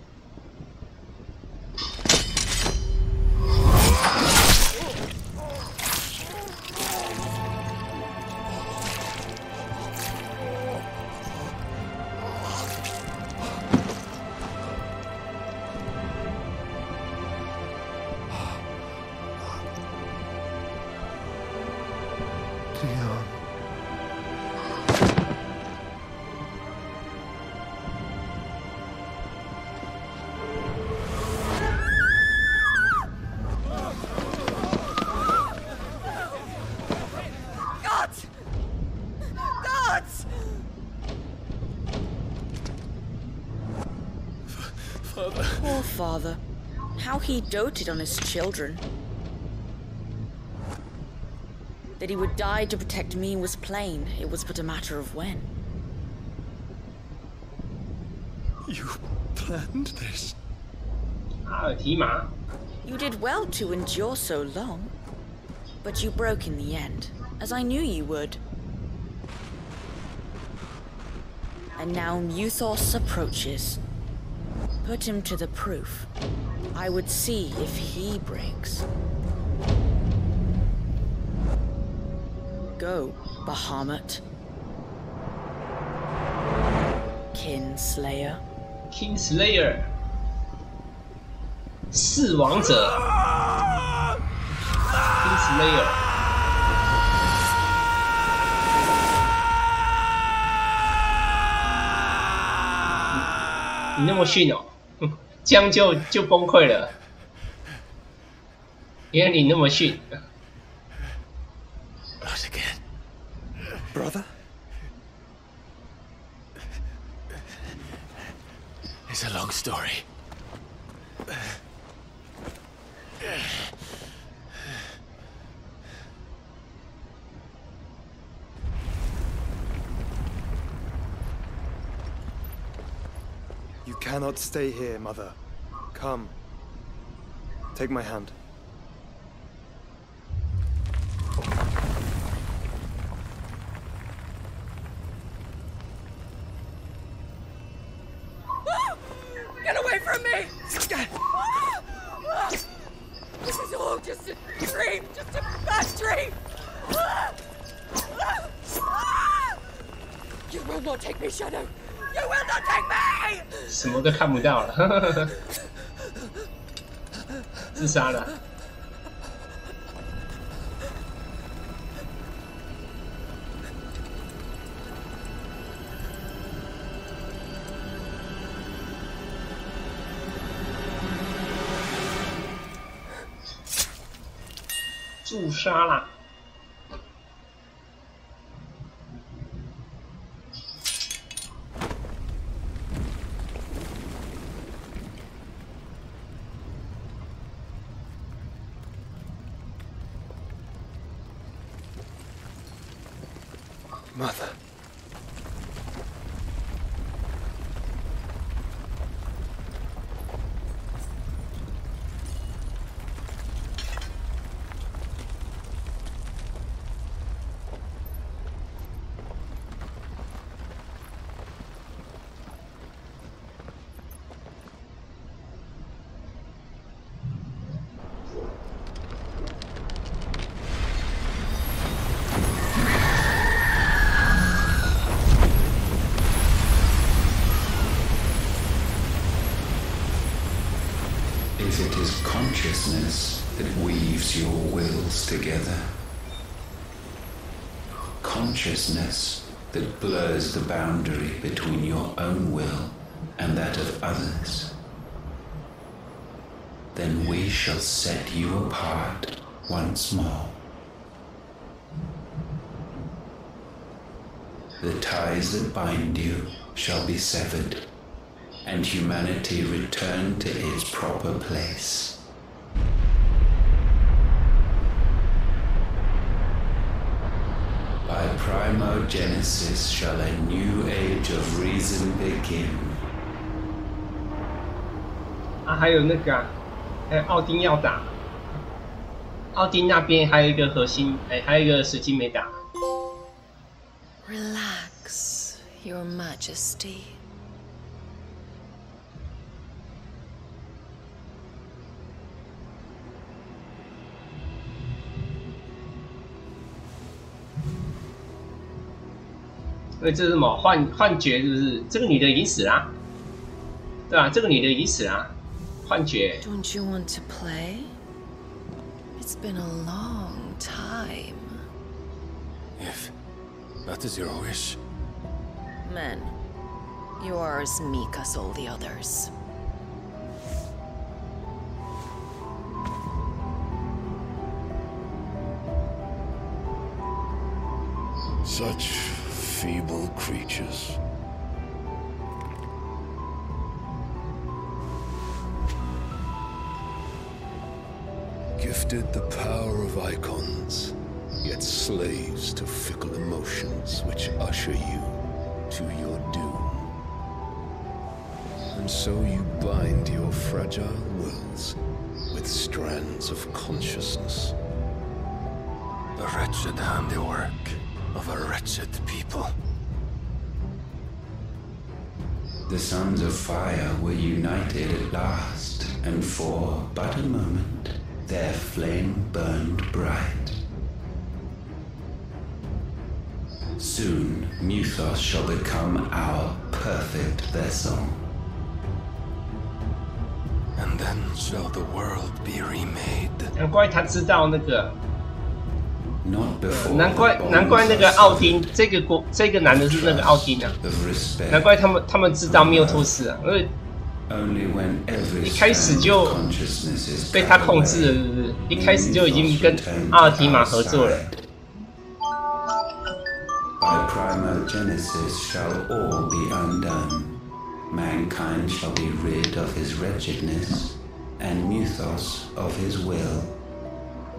Poor father. How he doted on his children. That he would die to protect me was plain. It was but a matter of when. You planned this? You did well to endure so long. But you broke in the end, as I knew you would. And now Muthos approaches. Put him to the proof. I would see if he breaks. Go, Bahamut. Kinslayer. Kinslayer. 弑王者。Kinslayer。你那么逊哦，这样就崩溃了。原来你那么逊。Not again, brother. It's a long story. You cannot stay here, Mother. Come. Take my hand. Get away from me! This is all just a dream, just a bad dream! You will not take me, Shadow! You will not take me! 什么都看不到了，自杀了。自杀啦！ Mother. It is consciousness that weaves your wills together. Consciousness that blurs the boundary between your own will and that of others. Then we shall set you apart once more. The ties that bind you shall be severed, and humanity return to its proper place. By primogenesis shall a new age of reason begin. 啊，还有那个、啊，还有奥丁要打，奥丁那边还有一个核心，还有一个死金没打。Relax, Your Majesty. 因为这是什么幻觉，是不是？这个女的已经死了、啊，对吧、啊？这个女的已经死了、啊，幻觉。Don't you want to play? It's been a long time. If that is your wish. Men, you are as meek as all the others. Such feeble creatures. Gifted the power of icons, yet slaves to fickle emotions which usher you to your doom. And so you bind your fragile wills with strands of consciousness. The wretched handiwork of a wretched people. The sons of fire were united at last, and for but a moment, their flame burned bright. Soon, Muthos shall become our perfect vessel. And then shall the world be remade. 难怪他知道那个。 Not before 难怪那个奥丁这个男的是那个奥丁啊，难怪他们知道缪托斯啊，因为一开始就被他控制了，是不是？一开始就已经跟阿尔提玛合作了。By primogenesis shall all be undone. Mankind shall be rid of his wretchedness, and Muthos of his will.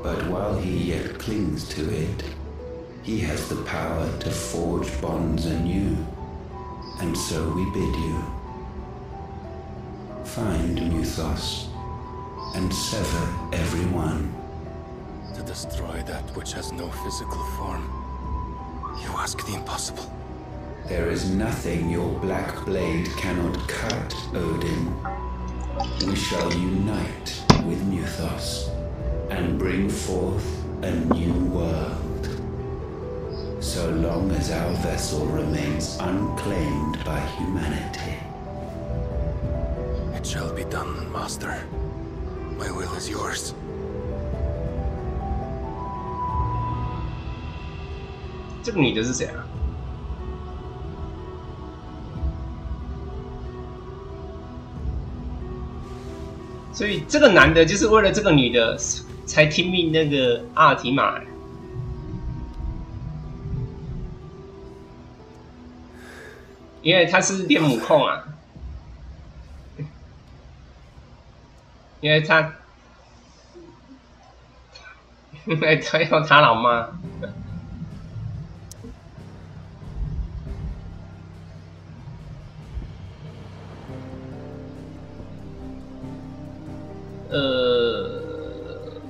But while he yet clings to it, he has the power to forge bonds anew. And so we bid you. Find Muthos, and sever every one. To destroy that which has no physical form. You ask the impossible. There is nothing your black blade cannot cut, Odin. We shall unite with Muthos and bring forth a new world. So long as our vessel remains unclaimed by humanity. It shall be done, Master. My will is yours. 这个女的是谁啊？所以这个男的就是为了这个女的才听命那个阿尔提玛，因为他是恋母控啊，因为他要他老妈。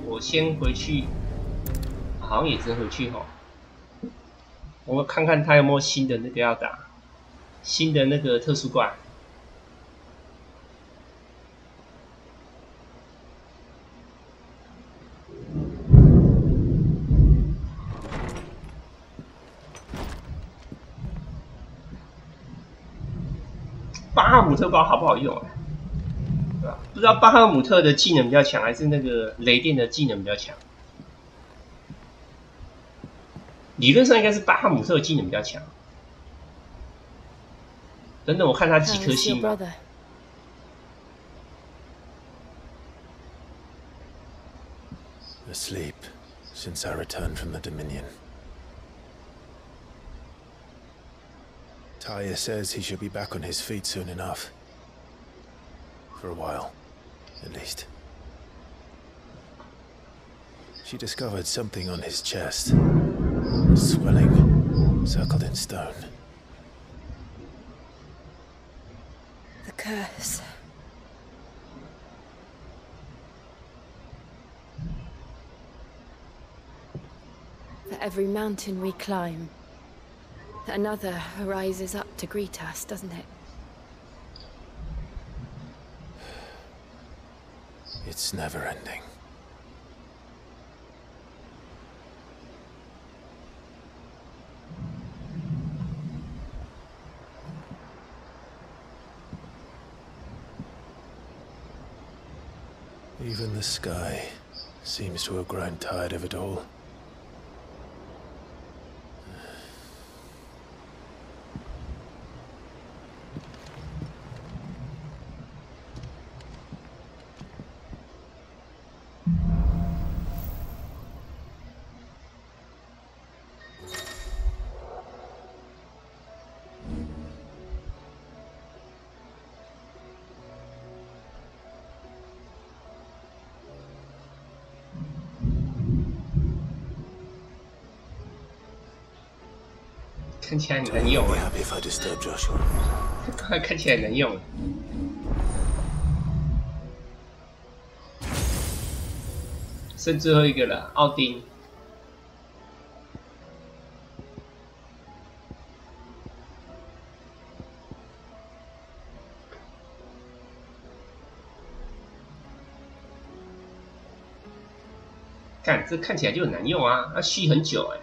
我先回去，好像也只能回去吼。我看看他有没有新的那个要打，新的那个特殊怪。巴哈姆特不知道好不好用啊？不知道巴哈姆特的技能比较强，还是那个雷电的技能比较强？理论上应该是巴哈姆特的技能比较强。等等，我看他几颗星吧。Asleep since I returned from the Dominion. Taya says he should be back on his feet soon enough. For a while, at least. She discovered something on his chest. Swelling, circled in stone. The curse. For every mountain we climb, another rises up to greet us, doesn't it? It's never ending. Even the sky seems to have grown tired of it all.看起来能用啊！看起来能用。剩最后一个了，奥丁。干，这看起来就很难用啊，要续很久哎。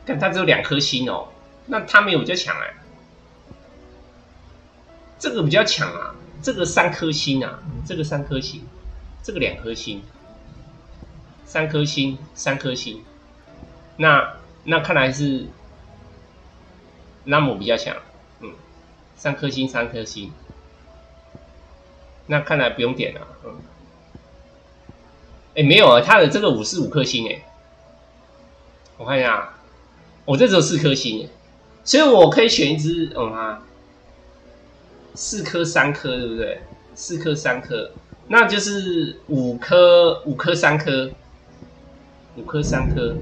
看它只有2颗星哦，那它没有比较强哎。这个比较强啊，这个3颗星啊，这个3颗星，这个2颗星，3颗星，3颗星。那看来是拉姆比较强，3颗星，3颗星。那看来不用点了，没有啊，他的这个5是5颗星哎，我看一下，我这只有4颗星哎，所以我可以选一只4颗3颗，对不对？4颗3颗，那就是5颗3颗，5颗3颗。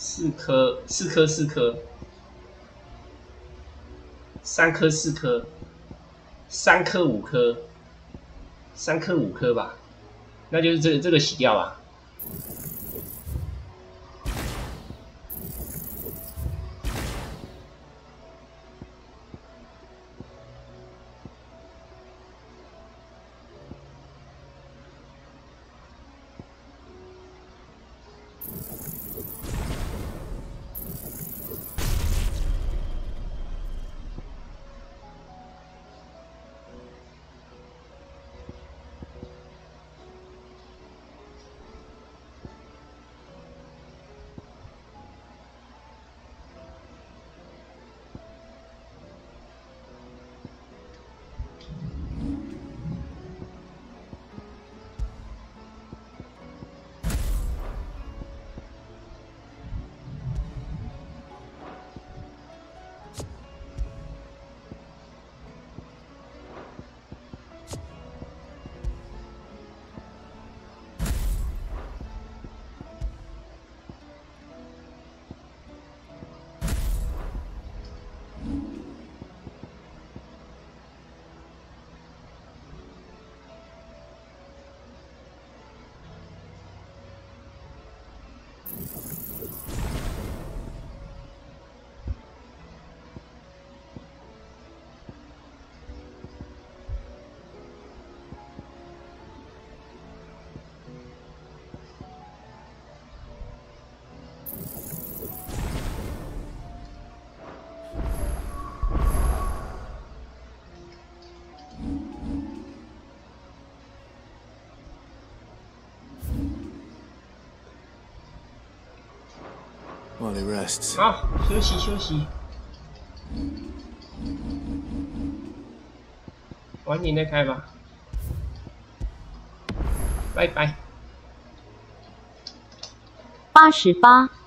4颗，4颗4颗，3颗4颗，3颗5颗，3颗5颗吧，那就是这个洗掉吧。While he rests. 好，休息休息。晚点再开吧。拜拜。88。